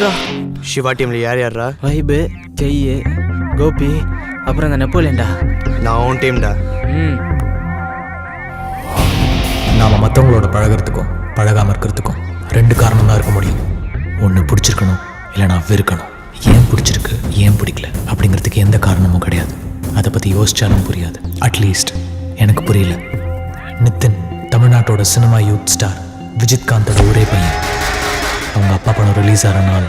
சூப்பர்ரா. சிவா டீம்ல யார் யாரா? வைபு, ஜெய்யு, கோபி, அப்புறம் அந்த நெப்போலியன்டா. நான் உன் டீம்டா. நாம் மற்றவங்களோட பழகிறதுக்கும் பழகாமல் இருக்கிறதுக்கும் 2 காரணம் தான் இருக்க முடியும். ஒன்று பிடிச்சிருக்கணும், இல்லைனா வெறுக்கணும். ஏன் பிடிச்சிருக்கு, ஏன் பிடிக்கல அப்படிங்கிறதுக்கு எந்த காரணமும் கிடையாது. அதை பற்றி யோசிச்சாலும் புரியாது. அட்லீஸ்ட் எனக்கு புரியல. நிதின் தமிழ்நாட்டோட சினிமா யூத் ஸ்டார் விஜித்காந்தோட ஒரே பையன். அவங்க அப்பா படம் ரிலீஸ் ஆகிற நாள்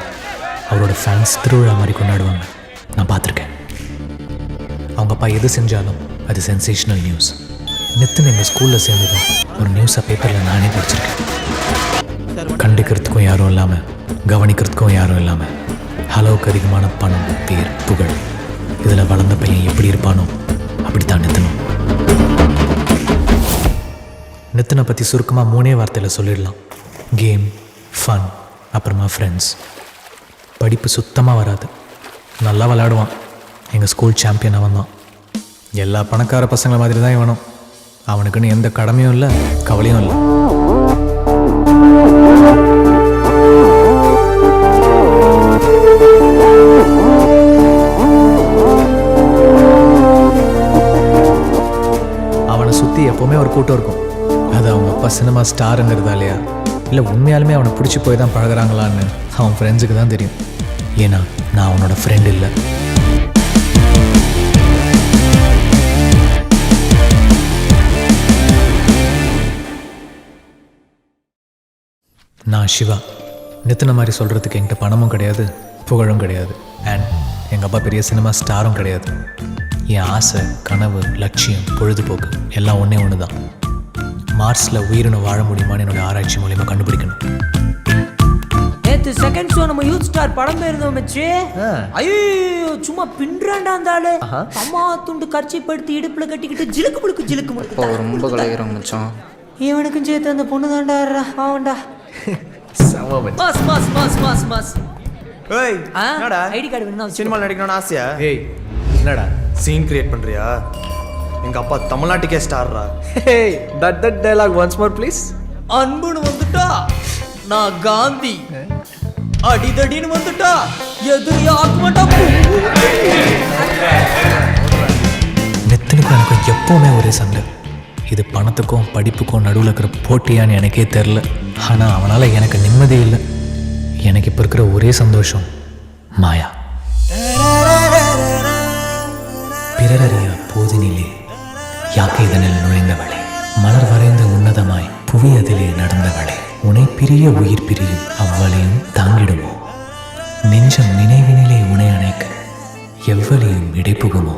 அவரோட ஃபேன்ஸ் திருவிழா மாதிரி கொண்டாடுவாங்க. நான் பார்த்துருக்கேன். அவங்க அப்பா எது செஞ்சாலும் அது சென்சேஷனல் நியூஸ். நித்தின் எங்கள் ஸ்கூலில் சேர்ந்ததும் ஒரு நியூஸை பேப்பரில் நானே படிச்சிருக்கேன். கண்டிக்கிறதுக்கும் யாரும் இல்லாமல், கவனிக்கிறதுக்கும் யாரும் இல்லாமல், அளவுக்கு அதிகமான பணம், பேர், புகழ், இதில் வளர்ந்த பையன் எப்படி இருப்பானோ அப்படித்தான் நித்தனும். நித்தனை பற்றி சுருக்கமாக 3 வார்த்தையில் சொல்லிடலாம். கேம், ஃபன், அப்புறமா ஃப்ரெண்ட்ஸ். படிப்பு சுத்தமாக வராது. நல்லா விளையாடுவான். எங்கள் ஸ்கூல் சாம்பியன் அவன் தான். எல்லா பணக்கார பசங்களை மாதிரி தான் இவனும். அவனுக்குன்னு எந்த கடமையும் இல்லை, கவலையும் இல்லை. அவனை சுற்றி எப்போவுமே ஒரு கூட்டம் இருக்கும். அது அவங்க அப்பா சினிமா ஸ்டாருங்கிறதாலையா, இல்லை உண்மையாலுமே அவனை பிடிச்சி போய் தான் பழகிறாங்களான்னு அவன் ஃப்ரெண்ட்ஸுக்கு தான் தெரியும். ஏன்னா நான் அவனோட ஃப்ரெண்ட் இல்லை. நான் சிவா. நித்தின மாதிரி சொல்கிறதுக்கு என்கிட்ட பணமும் கிடையாது, புகழும் கிடையாது, அண்ட் எங்கள் அப்பா பெரிய சினிமா ஸ்டாரும் கிடையாது. என் ஆசை, கனவு, லட்சியம், பொழுதுபோக்கு எல்லாம் ஒன்று தான். மார்ஸில் உயிரினம் வாழ முடியுமான்னு என்னோட ஆராய்ச்சி மூலியமாக கண்டுபிடிக்கணும். நேற்று செகண்ட் ஷோ நம்ம யூத் ஸ்டார் படம் போயிருந்தோம் மச்சி. ஐயோ சும்மா பின்றாண்டா இருந்தாலு. அம்மா துண்டு கர்ச்சி படுத்தி இடுப்புல கட்டிக்கிட்டு ஜிலுக்கு முழுக்கு ஜிலுக்கு முழுக்கு ரொம்ப கலைகிறோம் மச்சான். இவனுக்கும் சேர்த்து அந்த பொண்ணு தாண்டா ஆவண்டா. Mass mass mass mass mass. ஏய் என்னடா ஐடி கார்டு வேணும்னா சினிமாவில் நடிக்கணும்னு ஆசையா? ஏய் என்னடா சீன் கிரியேட் பண்ணுறியா? எங்கள் அப்பா தமிழ்நாட்டுக்கே ஸ்டார்ரா. Hey, that dialogue once more please. அன்புன்னு வந்துட்டா நான் காந்தி, அடிதடின்னு வந்துட்டா எதிரியா ஆக்குமாட்டா. நித்தனுக்கும் எனக்கும் எப்போவுமே ஒரே சண்டை. இது பணத்துக்கும் படிப்புக்கும் நடுவில் இருக்கிற போட்டியான்னு எனக்கே தெரில. ஆனால் அவனால் எனக்கு நிம்மதி இல்லை. எனக்கு இப்போ இருக்கிற ஒரே சந்தோஷம் மாயா. பிறரறியா போதினிலே யாக்கை இதனில் நுழைந்தவளே, மலர் வரைந்த உன்னதமாய் புவி அதிலே நடந்தவளே, உனை பிரிய உயிர் பிரியும் அவ்வளையும் தாங்கிடுமோ, நெஞ்சம் நினைவினிலே உனை அணைக்க எவ்வளையும் இடைப்புகுமோ,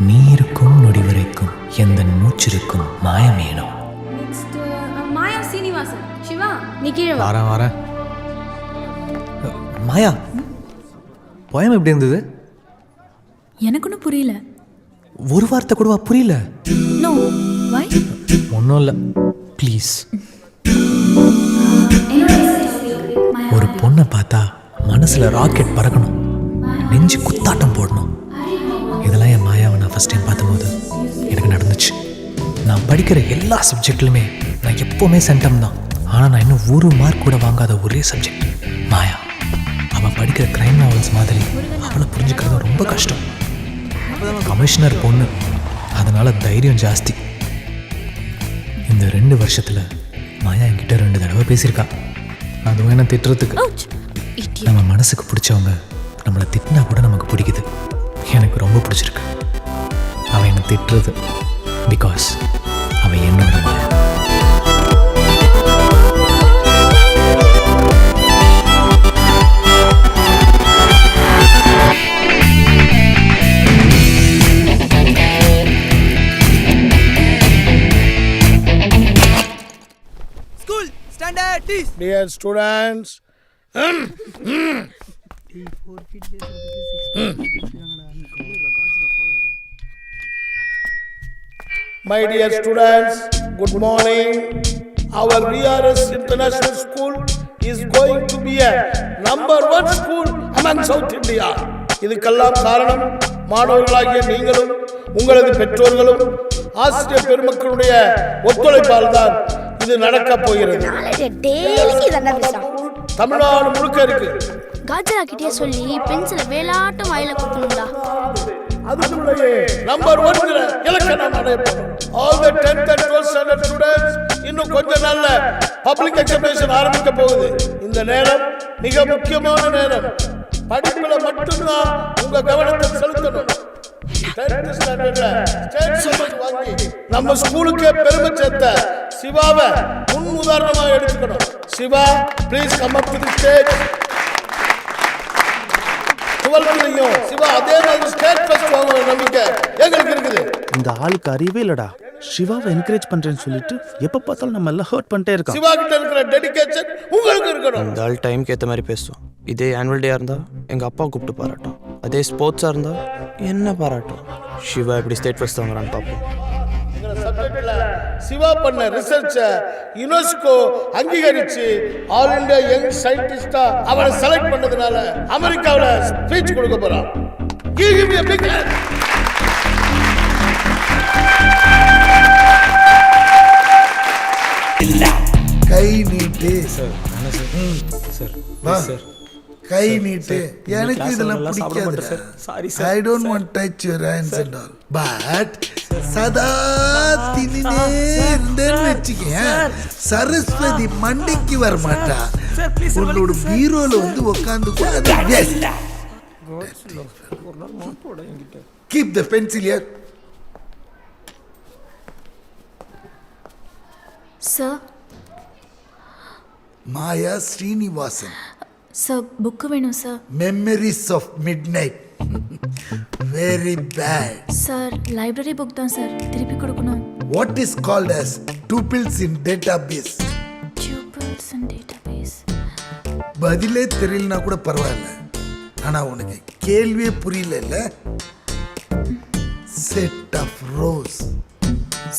நீ இருக்கும் நொடி வரைக்கும் எந்த மூச்சிருக்கும் மாயமேனோ. மாயா சீனிவாசன். சிவா நீ கீழே வா. வரேன். மாயா, போயம் எப்படி இருந்தது? எனக்கு ஒன்றும் புரியல. ஒரு வார்த்தை கூடவா புரியல? No why? ஒன்றும் இல்லை, ப்ளீஸ். ஒரு பொண்ணை பார்த்தா மனசில் ராக்கெட் பறக்கணும், நெஞ்சு குத்தாட்டம் போடணும். இதெல்லாம் என் மாயாவை நான் ஃபஸ்ட் டைம் பார்த்தபோது எனக்கு நடந்துச்சு. நான் படிக்கிற எல்லா சப்ஜெக்ட்லையுமே நான் எப்போவுமே சென்டம் தான். ஆனால் நான் இன்னும் ஒரு மார்க் கூட வாங்காத ஒரே சப்ஜெக்ட் மாயா. அவள் படிக்கிற க்ரைம் நாவல்ஸ் மாதிரி அவளை புரிஞ்சுக்கிறது ரொம்ப கஷ்டம். கமிஷனர் பொண்ணு, அதனால தைரியம் ஜாஸ்தி. இந்த 2 வருஷத்தில் மாயா என்கிட்ட 2 தடவை பேசியிருக்கா. அதுவும் என்ன திட்டுறதுக்கு. நம்ம மனசுக்கு பிடிச்சவங்க நம்மளை திட்டினா கூட நமக்கு பிடிக்குது. எனக்கு ரொம்ப பிடிச்சிருக்கு அவன் என்னை திட்டுறது. பிகாஸ் அவன் என்னோட மாயா. Dear students, my dear students, good morning. Our VRS International School is going to be a #1 school among South India. இதுக்கெல்லாம் காரணம் மாணவர்களாகிய நீங்களும் உங்களது பெற்றோர்களும் ஆசிரியர் பெருமக்களுடைய ஒத்துழைப்பால் தான் இது நடக்க போகிறது. தமிழ்நாடு முழுக்க இருக்கு. காஜரா கிட்டே சொல்லி பென்சிலை வேலாட்டம் வாயில குத்தணும்டா. அதுக்குள்ளேயே நம்பர் 1 இலக்கணம் அடையப்படும். All the 10th and 12th standard students இன்னும் கொஞ்ச நாள்ல பப்ளிக் எக்ஸாமினேஷன் ஆரம்பிக்க போகுது. இந்த நேரம் மிக முக்கியமான நேரம். படிப்புல மட்டும்தான் உங்க கவனத்தை செலுத்தணும். 10th ஸ்டாண்டர்ட்ல ஸ்டேட் சர்டிஃபிகேட் வாங்கி நம்ம ஸ்கூலுக்கே பெருமை சேர்த்த சிவாவை முன் உதாரணமா எடுத்துக்கணும். Shiva, please come up to the stage. 12th Shiva அதே மாதிரி ஸ்டேட் ஃபர்ஸ்ட் வாங்குற நம்பிக்கை எங்களுக்கு இருக்குது. இந்த ஆளுக்கு அறிவே இல்லடா. சிவாவை என்கரேஜ் பண்றேன்னு சொல்லிட்டு எப்ப பார்த்தாலும் நம்ம எல்லாம் ஹர்ட் பண்ணிட்டே இருக்கோம். சிவா கிட்ட இருக்கிற டெடிகேஷன் உங்களுக்கு இருக்கணும். இந்த ஆள் டைம்க்கு ஏற்ற மாதிரி பேசுவோம். இதே ஆனுவல் டேயாக இருந்தால் எங்கள் அப்பா கூப்பிட்டு பாராட்டும். அதே ஸ்போர்ட்ஸாக இருந்தால் என்ன பாராட்டும். சிவா எப்படி ஸ்டேட் ஃபர்ஸ்ட் வாங்குறான்னு பார்ப்போம். சப்ஜெக்ட்ல சிவா பண்ண ரிசர்ச்ச யுனெஸ்கோ அங்கீகரிச்சு ஆல் இந்தியா யங் சயின்டிஸ்டா அவரை செலக்ட் பண்ணதுனால அமெரிக்காவுல ஸ்பீச் கொடுக்க போறான். Give him a big hand. கை நீட்டு வா. கை நீட்டு. எனக்கு இதெல்லாம் பிடிக்காது. I don't want touch your hands and all. But சதா தின்னினே இருந்தேன்னு வச்சுக்கேன், சரஸ்வதி மண்டைக்கு வர மாட்டா. உன்னோட பீரோல வந்து உட்காந்து keep the pencil here. Sir, Maya Srinivasan. Sir book வேணும் sir. Memories of midnight. Very bad. Sir library book தான் சார், திருப்பி கொடுக்கணும். What is called as tupils in database. Tupils in database. பதிலே தெரியலனா கூட பரவாயில்ல, ஆனா உனக்கு கேள்வியே புரியல. Set of rows.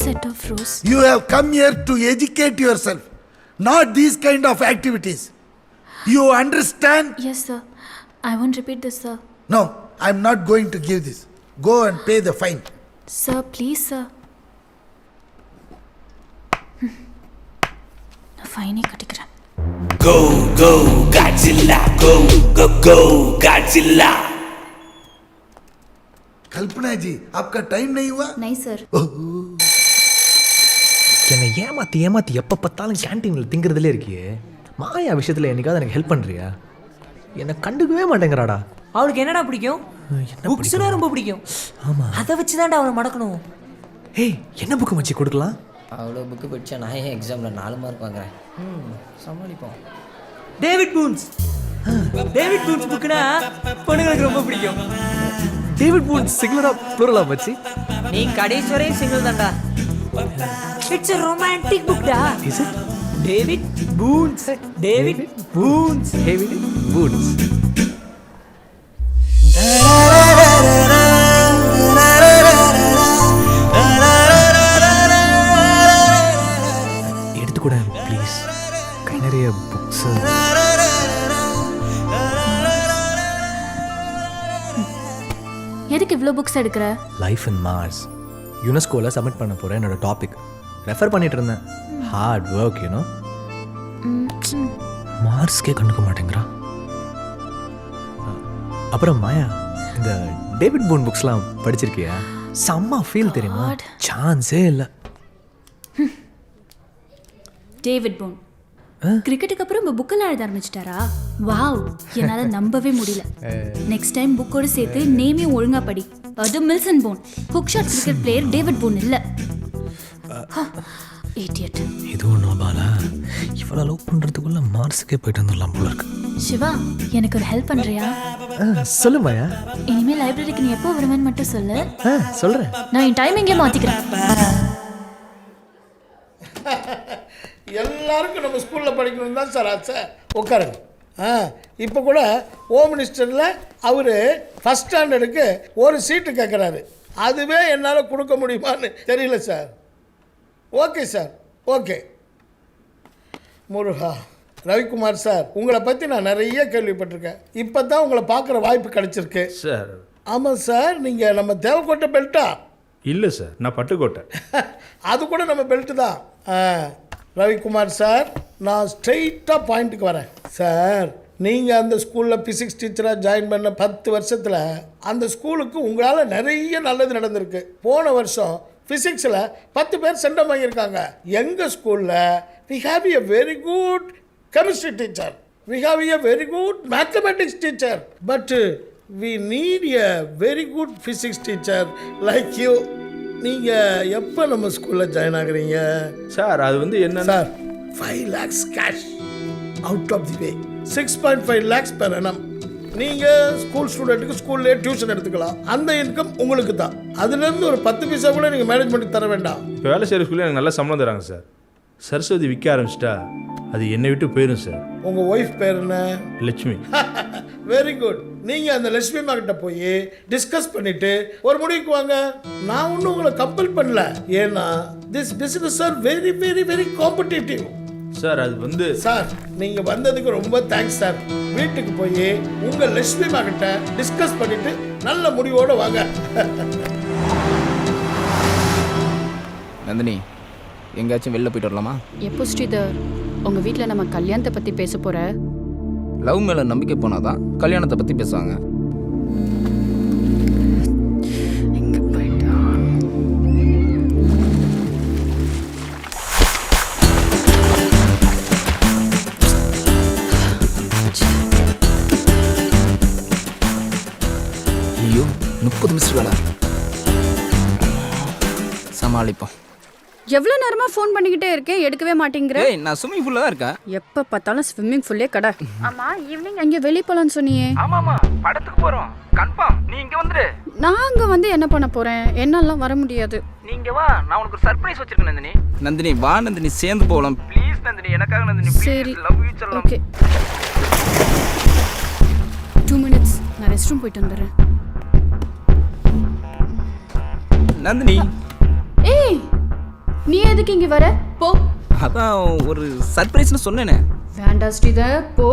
Set of rows. You have come here to educate yourself, not these kind of activities. You understand? Yes sir. I won't repeat this sir. No, I'm not going to give this. Go and pay the fine. Sir, please sir. நான் ஃபைனே கட்டிக்கிறேன். Go go Godzilla, go go go Godzilla. कल्पना जी, आपका time नहीं हुआ? नहीं sir. என்னை ஏமாற்றி ஏமாற்றி எப்போ பார்த்தாலும் கேன்டீனில் திங்கிறதுலே இருக்கியே. மாயா விஷயத்தில் என்னைக்காவது எனக்கு ஹெல்ப் பண்ணுறியா? என்னை கண்டுக்கவே மாட்டேங்கிறாடா. அவளுக்கு என்னடா பிடிக்கும்? புக்ஸ்னா ரொம்ப பிடிக்கும். ஆமாம், அதை வச்சு தான்டா அவனை மடக்கணும். ஏய், என்ன புக்கு மச்சி கொடுக்கலாம்? அவ்வளோ புக்கு படித்தா நான் ஏன் எக்ஸாமில் 4 மார்க் வாங்குறேன்? சமாளிப்போம். David Boons. டேவிட் பூன்ஸ் புக்குனா பொண்ணுங்களுக்கு ரொம்ப பிடிக்கும். டேவிட் பூன்ஸ் சிங்குலரா ப்ளூரலா மச்சி? நீ கடைசி வரையும் சிங்கிள் தான்டா. இட்ஸ் a romantic book டா. Is it? David Boons. David Boons. David Boons. எடுத்துக்கூட ப்ளீஸ். கை நிறைய புக்ஸ். எதுக்கு இவ்வளோ புக்ஸ் எடுக்கிற? லைஃப் இன் மார்ஸ் யுனெஸ்கோவில் சப்மிட் பண்ண போகிறேன். என்னோட டாபிக் ரெஃபர் பண்ணிட்டு இருந்தேன். Hard work you know. மார்ஸ்க்கே கண்டுக்க மாட்டேங்கிறான். அப்புறம் மாயா, இந்த டேவிட் பூன் புக்ஸ்லாம் படிச்சிருக்கியா? செம்ம ஃபீல் தெரியுமா? சான்ஸே இல்லை. டேவிட் பூன் கிரிக்கெட்டுக்கு அப்புறம் இப்போ புக்கெல்லாம் எழுத ஆரம்பிச்சிட்டாரா? வாவ், என்னால் நம்பவே முடியல. நெக்ஸ்ட் டைம் புக்கோடு சேர்த்து நேமையும் ஒழுங்கா படி. அது Mills and Boon, hook shot cricket player David Boon இல்லை. இடியட். இதுவும் நோபாலா, இவ்வளோ லவ் பண்ணுறதுக்குள்ள மார்ஸுக்கே போயிட்டு வந்துடலாம் போல இருக்கு. சிவா, எனக்கு ஒரு ஹெல்ப் பண்ணுறியா? சொல்லு மாயா. இனிமேல் லைப்ரரிக்கு நீ எப்போ வருவேன்னு மட்டும் சொல்லு. சொல்கிறேன். நான் என் டைமிங்கே மாற்றிக்கிறேன். எல்லாருக்கும் நம்ம ஸ்கூலில் படிக்கணும்னு தான் சார் ஆசை. உட்காருங்க. இப்போ கூட ஹோம் மினிஸ்டரில் அவர் ஃபஸ்ட் ஸ்டாண்டர்டுக்கு ஒரு சீட்டு கேட்குறாரு. அதுவே என்னால் கொடுக்க முடியுமான்னு தெரியல sir. Okay sir, okay. Muruga, Ravikumar sir, உங்களை பற்றி நான் நிறைய கேள்விப்பட்டிருக்கேன். இப்போ தான் உங்களை பார்க்குற வாய்ப்பு கிடைச்சிருக்கு சார். ஆமாம் சார், நீங்கள் நம்ம தேவக்கோட்டை பெல்ட்டா? இல்லை சார், நான் பட்டுக்கோட்டை. அது கூட நம்ம பெல்ட்டு தான். ரவிக்குமார் சார், நான் ஸ்ட்ரெயிட்டாக பாயிண்ட்டுக்கு வரேன் சார். நீங்கள் அந்த ஸ்கூலில் ஃபிசிக்ஸ் டீச்சராக ஜாயின் பண்ண 10 வருஷத்தில் அந்த ஸ்கூலுக்கு உங்களால் நிறைய நல்லது நடந்திருக்கு. போன வருஷம் ஃபிசிக்ஸில் 10 பேர் சென்டம் வாங்கியிருக்காங்க. எங்கள் ஸ்கூலில் we have a very good chemistry teacher, we have a very good mathematics teacher, but we need a very good physics teacher like you. நீங்கள் எப்போ நம்ம ஸ்கூலில் ஜாயின் ஆகுறீங்க? சார் அது வந்து என்ன sir 5 lakhs cash out of the way, 6.5 lakhs per annum. நீங்கள் school ஸ்டூடெண்ட்டுக்கு ஸ்கூல்லே டியூஷன் எடுத்துக்கலாம். அந்த இன்கம் உங்களுக்கு தான். அதுலேருந்து ஒரு 10 பைசா கூட நீங்கள் மேனேஜ்மெண்ட் தர வேண்டாம். இப்போ வேலை செய்கிற ஸ்கூலில் எனக்கு நல்ல சம்பளம் தராங்க சார். சரஸ்வதி விற்க ஆரம்பிச்சிட்டா அது என்னை விட்டு போயிடும் சார். உங்கள் ஒய்ஃப் பேர் என்ன? லட்சுமி. Very good. நீங்கள் அந்த லட்சுமி அம்மா கிட்ட போய் டிஸ்கஸ் பண்ணிட்டு ஒரு முடிவுக்கு வாங்க. நான் ஒன்றும் உங்களை கம்பல் பண்ணல. ஏன்னா this business are very very very competitive. Sir அது வந்து சார் நீங்கள் வந்ததுக்கு ரொம்ப தேங்க்ஸ் சார். வீட்டுக்கு போய் உங்கள் லட்சுமி அம்மா கிட்ட டிஸ்கஸ் பண்ணிட்டு நல்ல முடிவோடு வாங்க. நந்தினி, எங்கேயாச்சும் வெளில போயிட்டு வரலாமா? எப்போ ஸ்ரீதர் உங்க வீட்டில் நம்ம கல்யாணத்தை பத்தி பேச போற? லவ் மேலே நம்பிக்கை போனாதான் கல்யாணத்தை பற்றி பேசுவாங்க. ஐயோ 30 மிஸ் வேலை சமாளிப்போம். எவ்வளோ நேரமா ஃபோன் பண்ணிக்கிட்டே இருக்கேன், எடுக்கவே மாட்டேங்கிற. ஏய், நான் ஸ்விம்மிங் பூல்ல தான் இருக்கேன். எப்போ பார்த்தாலும் ஸ்விம்மிங் ஃபுல்லே கடை. ஆமா, ஈவினிங் அங்கே வெளியே போகலான்னு சொன்னியே. ஆமாமா, படத்துக்கு போறோம். கன்ஃபார்ம் நீ இங்க வந்துரு. நான் அங்கே வந்து என்ன பண்ண போறேன்? என்னாலாம் வர முடியாது. நீங்க வா, நான் உனக்கு சர்ப்ரைஸ் வச்சிருக்கேன் நந்தினி. நந்தினி வா நந்தினி, சேர்ந்து போகலாம் ப்ளீஸ் நந்தினி, எனக்காக நந்தினி சரி, ப்ளீஸ். லவ் யூ சொல்லலாம். ஓகே 2 minutes, நான் ரெஸ்ட் ரூம் போயிட்டு வந்துடுறேன். நந்தினி. ஏய், நீ எதுக்கு இங்கே வர? போ. அதான் ஒரு சர்ப்ரைஸ்னு சொன்னேனே. வேண்டாம் ஸ்ரீதர், போ.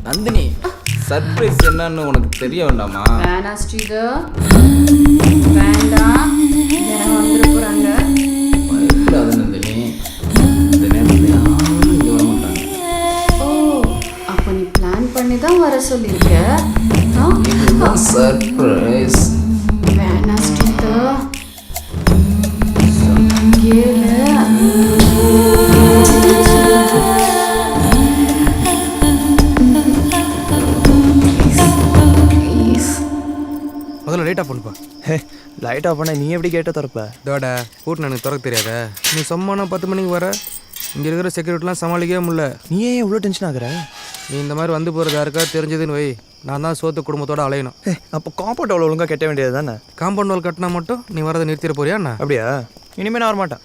நந்தினி, சர்ப்ரைஸ் என்னன்னு உனக்கு தெரிய வேண்டாமா? வேண்டாம் ஸ்ரீதர், வேண்டாம். யாரும் வந்துட போகிறாங்க. பயப்படாத நந்தினி, இந்த நேரத்தில் யாரும் இங்கே வர மாட்டாங்க. ஓ, அப்போ நீ பிளான் பண்ணி தான் வர சொல்லியிருக்க. சர்ப்ரைஸ். வேண்டாம் ஸ்ரீதர், கேளு. முதல்ல லைட்டாக பண்ணுப்பா. ஹே, லைட் ஆஃப் பண்ண நீ எப்படி கேட்ட திறப்ப? இதோட கூட்டு எனக்கு திறக்க தெரியாத. நீ சும்மானா 10 மணிக்கு வர, இங்கே இருக்கிற செக்யூரிட்டிலாம் சமாளிக்கவே முடியல. நீ ஏன் இவ்வளோ டென்ஷன் ஆகுற? நீ இந்த மாதிரி வந்து போகிறது யாருக்கா தெரிஞ்சதுன்னு வை, நான் தான் சோத்து குடும்பத்தோடு அலையணும். ஹே, அப்போ காம்பவுண்ட் அவ்வளோ ஒழுங்காக கட்ட வேண்டியது தானே? காம்பவுண்ட் வால் கட்டினா மட்டும் நீ வரதை நிறுத்திட போறியா என்ன? அப்படியா? இனிமேல் நான் வரமாட்டேன்.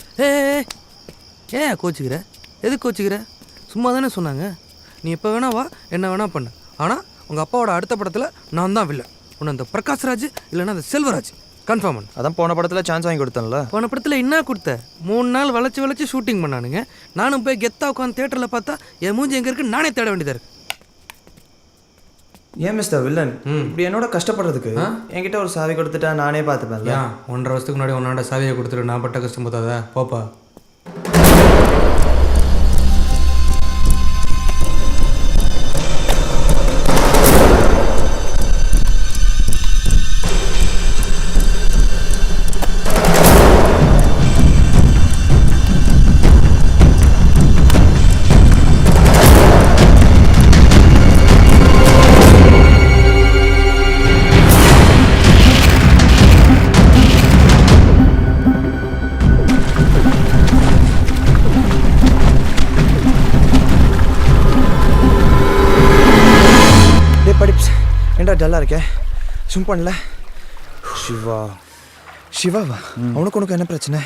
ஏன் கோச்சிக்கிற? எதுக்கு கோச்சிக்கிற? சும்மா தானே சொன்னாங்க. நீ எப்போ வேணா வா, என்ன வேணா பண்ணு. ஆனால் உங்கள் அப்பாவோட அடுத்த படத்தில் நான் தான் வில்லை. உன்னை அந்த பிரகாஷ்ராஜ் இல்லைன்னா அந்த செல்வராஜ் கன்ஃபார்ம் பண்ணு. அதான் போன படத்தில் சான்ஸ் வாங்கி கொடுத்தேன்ல. போன படத்தில் என்ன கொடுத்த? 3 நாள் வளைச்சி ஷூட்டிங் பண்ணானுங்க. நானும் போய் கெத்தா உட்காந்து தேட்டரில் பார்த்தா என் மூஞ்சி எங்கே இருக்குன்னு நானே தேட வேண்டியதாக இருக்கு. ஏன் மிஸ்டர் வில்லன் இப்படி என்னோட கஷ்டப்படுறதுக்கு என்கிட்ட ஒரு சாவி கொடுத்துட்டா நானே பார்த்துப்பேன். 1.5 வருஷத்துக்கு முன்னாடி உன்னோட சாவியை கொடுத்துட்டு நான் பட்ட கஷ்டம் பார்த்தாதா? போப்பா. ஏன்டா டல்லாக இருக்கேன்? சும் பண்ணல. சிவாவா? அவனுக்கு உனக்கு என்ன பிரச்சனை?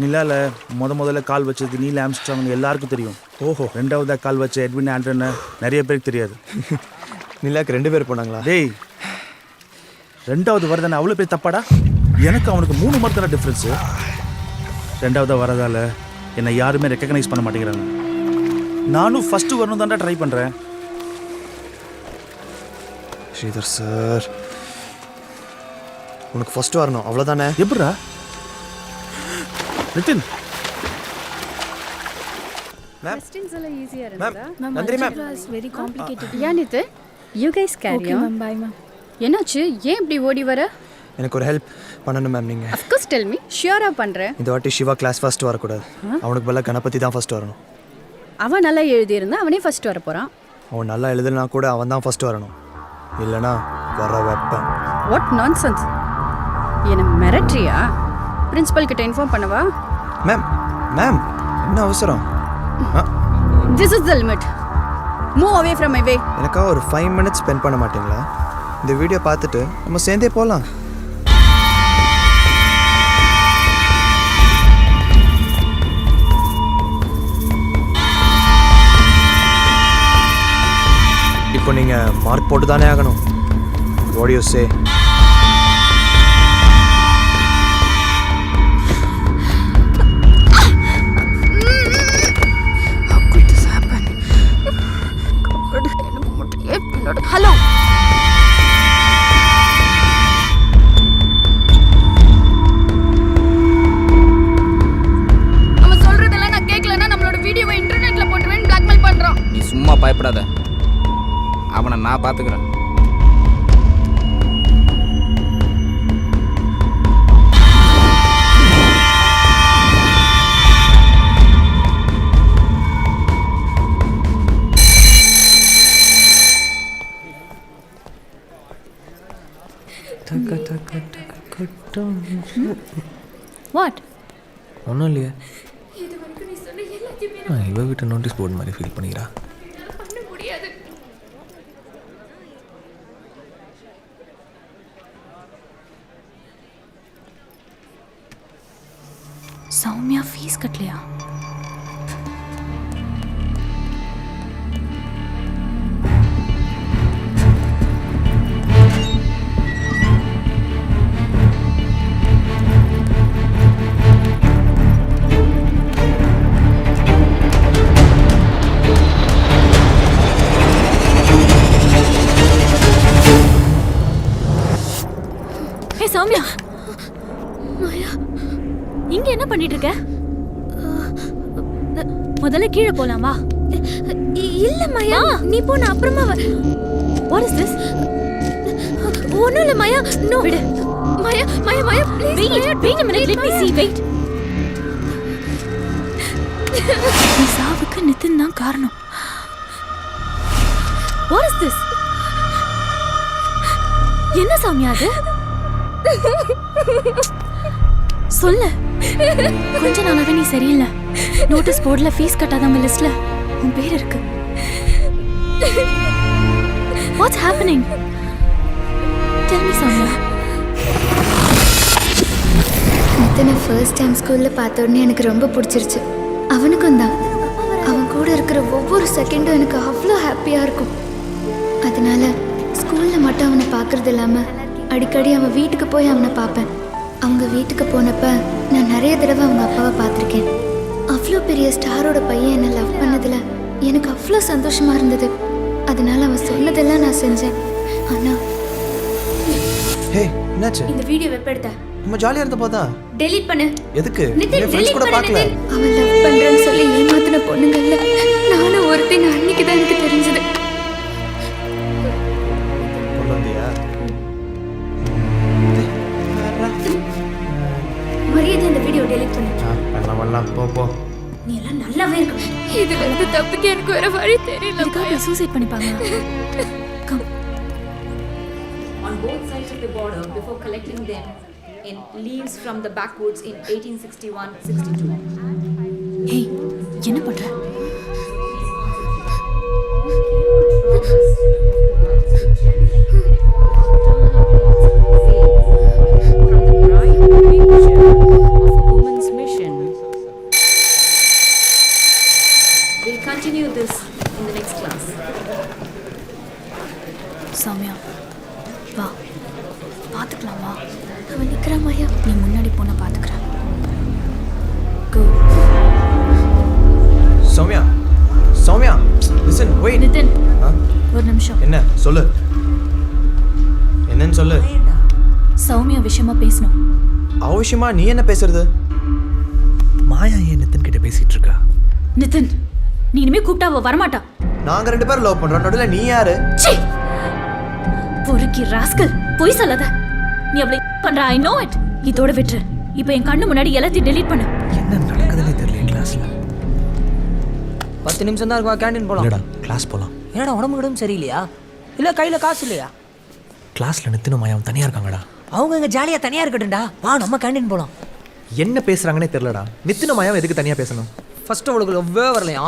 நிலால முதல்ல கால் வச்சது நீல் ஆம்ஸ்ட்ராங் எல்லாருக்கும் தெரியும். ஓஹோ. 2வதா கால் வச்ச எட்வின் ஆண்டர்னு நிறைய பேருக்கு தெரியாது. நிலாக்கு 2 பேர் போனாங்களா? டேய், 2வது வரதானே அவ்வளோ பேர் தப்பாடா? எனக்கு அவனுக்கு 3 மார்க் தானே டிஃப்ரென்ஸு. 2வதா வரதால என்னை யாருமே ரெக்கக்னைஸ் பண்ண மாட்டேங்கிறாங்க. நானும் ஃபஸ்ட்டு வரணும் தான்டா ட்ரை பண்ணுறேன். ஸ்ரீதர் சார், உனக்கு ஃபர்ஸ்ட் வரணும் அவ்வளோதானே? எப்படா நிதின்? questions எல்லாம் ஈஸியா மேம் இருந்ததா Nandini ma'am is very complicated yeah Nithu you guys carry on ma'am by ma'am என்னாச்சு ஏன் இப்படி ஓடி வர எனக்கு ஒரு ஹெல்ப் பண்ணணும் மேம் நீங்கள் of course tell me ஷியரா பண்றேன் இந்த வாட்டி சிவா கிளாஸ் ஃபர்ஸ்ட் வரக்கூடாது அவனுக்கு பதிலாக கணபதி தான் ஃபர்ஸ்ட் வரணும் அவன் நல்லா எழுதி இருந்தா அவனே ஃபர்ஸ்ட் வர போறான் அவன் நல்லா எழுதலைனா கூட அவன் தான் ஃபர்ஸ்ட் வரணும் இல்லைனா வர வைப்பேன் வாட் நான்சென்ஸ் என்ன மிரட்ரியா பிரின்சிபல் கிட்ட இன்ஃபார்ம் பண்ணவா மேம் மேம் என்ன அவசரம் this is the limit move away from my way எனக்காக ஒரு 5 minutes ஸ்பெண்ட் பண்ண மாட்டீங்களா இந்த வீடியோ பார்த்துட்டு நம்ம சேர்ந்தே போகலாம் இப்போ நீங்கள் மார்க் போட்டு தானே ஆகணும் வாட் யூ சே ஹலோ அவன் சொல்றதெல்லாம் நான் கேட்கலன்னா நம்மளோட வீடியோவை இன்டர்நெட்ல போட்டுவேன் பிளாக்மெயில் பண்றான் நீ சும்மா பயப்படாத அவனை நான் பார்த்துக்கிறேன் வாட் ஒன்றும் இல்லையே இது வரைக்கும் நீ சொன்ன எல்லாத்தையுமே இவ வீட்டு நோட்டீஸ் போர்டு மாதிரி ஃபீல் பண்ணிக்கிறா பண்ண முடியாது சௌமியா ஃபீஸ் கட்டலையா ஹே சௌமியா இங்க என்ன பண்ணிட்டு இருக்க முதல்ல கீழே போலாம் வா இல்ல மாயா நீ போன அப்புறமா வாட் இஸ் திஸ் ஒண்ணும் இல்ல மாயா நோ விடு Maya Maya Maya please wait a minute let me see wait நீ சாவுக்கு நிதின் தான் காரணம் வாட் இஸ் திஸ் என்ன சௌமியா அது சொல்லு கொஞ்ச நாளாவே நீ சரியில்லை நோட்டீஸ் போர்டுல ஃபீஸ் கட்டாதவங்க லிஸ்ட்ல உன் பேர் இருக்கு what's happening tell me Soumya நித்தனை ஃபர்ஸ்ட் டைம் ஸ்கூலில் பார்த்த உடனே எனக்கு ரொம்ப பிடிச்சிருச்சு அவனுக்கும் தான் அவன் கூட இருக்கிற ஒவ்வொரு செகண்டும் எனக்கு அவ்வளோ ஹாப்பியாக இருக்கும் அதனால ஸ்கூலில் மட்டும் அவனை பார்க்கறது இல்லாமல் அடிக்கடி அவன் வீட்டுக்கு போய் அவனை பார்ப்பேன் அவங்க வீட்டுக்கு போனப்ப நான் நிறைய தடவை அவங்க அப்பாவை பார்த்துருக்கேன் அவ்வளோ பெரிய ஸ்டாரோட பையன் என்னை லவ் பண்ணதில் எனக்கு அவ்வளோ சந்தோஷமாக இருந்தது அதனால அவன் சொன்னதெல்லாம் நான் செஞ்சேன் ஆனால் ஹே என்னாச்சு இந்த வீடியோ வெப்பெடுத்த நம்ம ஜாலியாக இருந்த போதா டெலீட் பண்ணு எதுக்கு நிதின், என் ஃப்ரெண்ட்ஸ் கூட delete பார்க்கல பண்ணு, அவன் லவ் பண்ணுறேன்னு சொல்லி ஏமாத்தின பொண்ணுங்கள்ல நானும் ஒருத்தன் அன்னைக்கு தான் எனக்கு தெரிஞ்சது கொண்டு வந்தியா மரியாதை இந்த வீடியோ டெலீட் பண்ணு பண்ணலாம் பண்ணலாம் போ போ நீ எல்லாம் நல்லாவே இருக்க இதுல இருந்து தப்பிக்க எனக்கு வேற வழி தெரியல இதுக்காக சூசைட் பண்ணிப்பாங்க come on both sides of the border before collecting them in leaves from the backwoods in 1861-62. ஏய் என்ன பண்ற Women's mission. We'll continue this in the next class. Soumya வா பார்த்துக்கலாம் வா அவன் நிற்கிறான் மாயா நீ முன்னாடி போன பார்த்துக்கிறேன் சௌமியா சௌமியா லிசன் வெயிட் நிதின் ஒரு நிமிஷம் என்ன சொல்லு என்னன்னு சொல்லு சௌமியா விஷயமா பேசணும் அவசியமா நீ என்ன பேசுறது மாயா ஏன் நிதின் கிட்ட பேசிட்டு இருக்கா நிதின் நீ இனிமே கூப்பிட்டா அவ வரமாட்டா. நாங்க 2 பேரும் லவ் பண்றோம், நடுவுல நீ யாரு? சீ, பொறுக்கி ராஸ்கல், பொய் சொல்லாத. நீ அவளை பண்ற, ஐ நோ இட். இதோட விட்டுரு. இப்போ என் கண்ணு முன்னாடி எல்லாத்தையும் டெலீட் பண்ணு. என்ன நடக்குதுன்னே தெரியல என் கிளாஸ்ல. 10 நிமிஷம் தான் இருக்கும், கேண்டீன் போலாம். இல்லடா கிளாஸ் போலாம். என்னடா உடம்பு கிடம்பு சரியில்லையா? இல்ல கையில காசு இல்லையா? கிளாஸ்ல நித்தினும் மாயாவும் தனியா இருக்காங்கடா. அவங்க இங்க ஜாலியா தனியா இருக்கட்டும்டா. வா நம்ம கேண்டீன் போலாம். என்ன பேசுறாங்கன்னே தெரியலடா. நித்தினும் மாயாவும் எதுக்கு தனியா பேசணும்? ஃபர்ஸ்ட் அவளுக்கு லவ்வே வரலையா,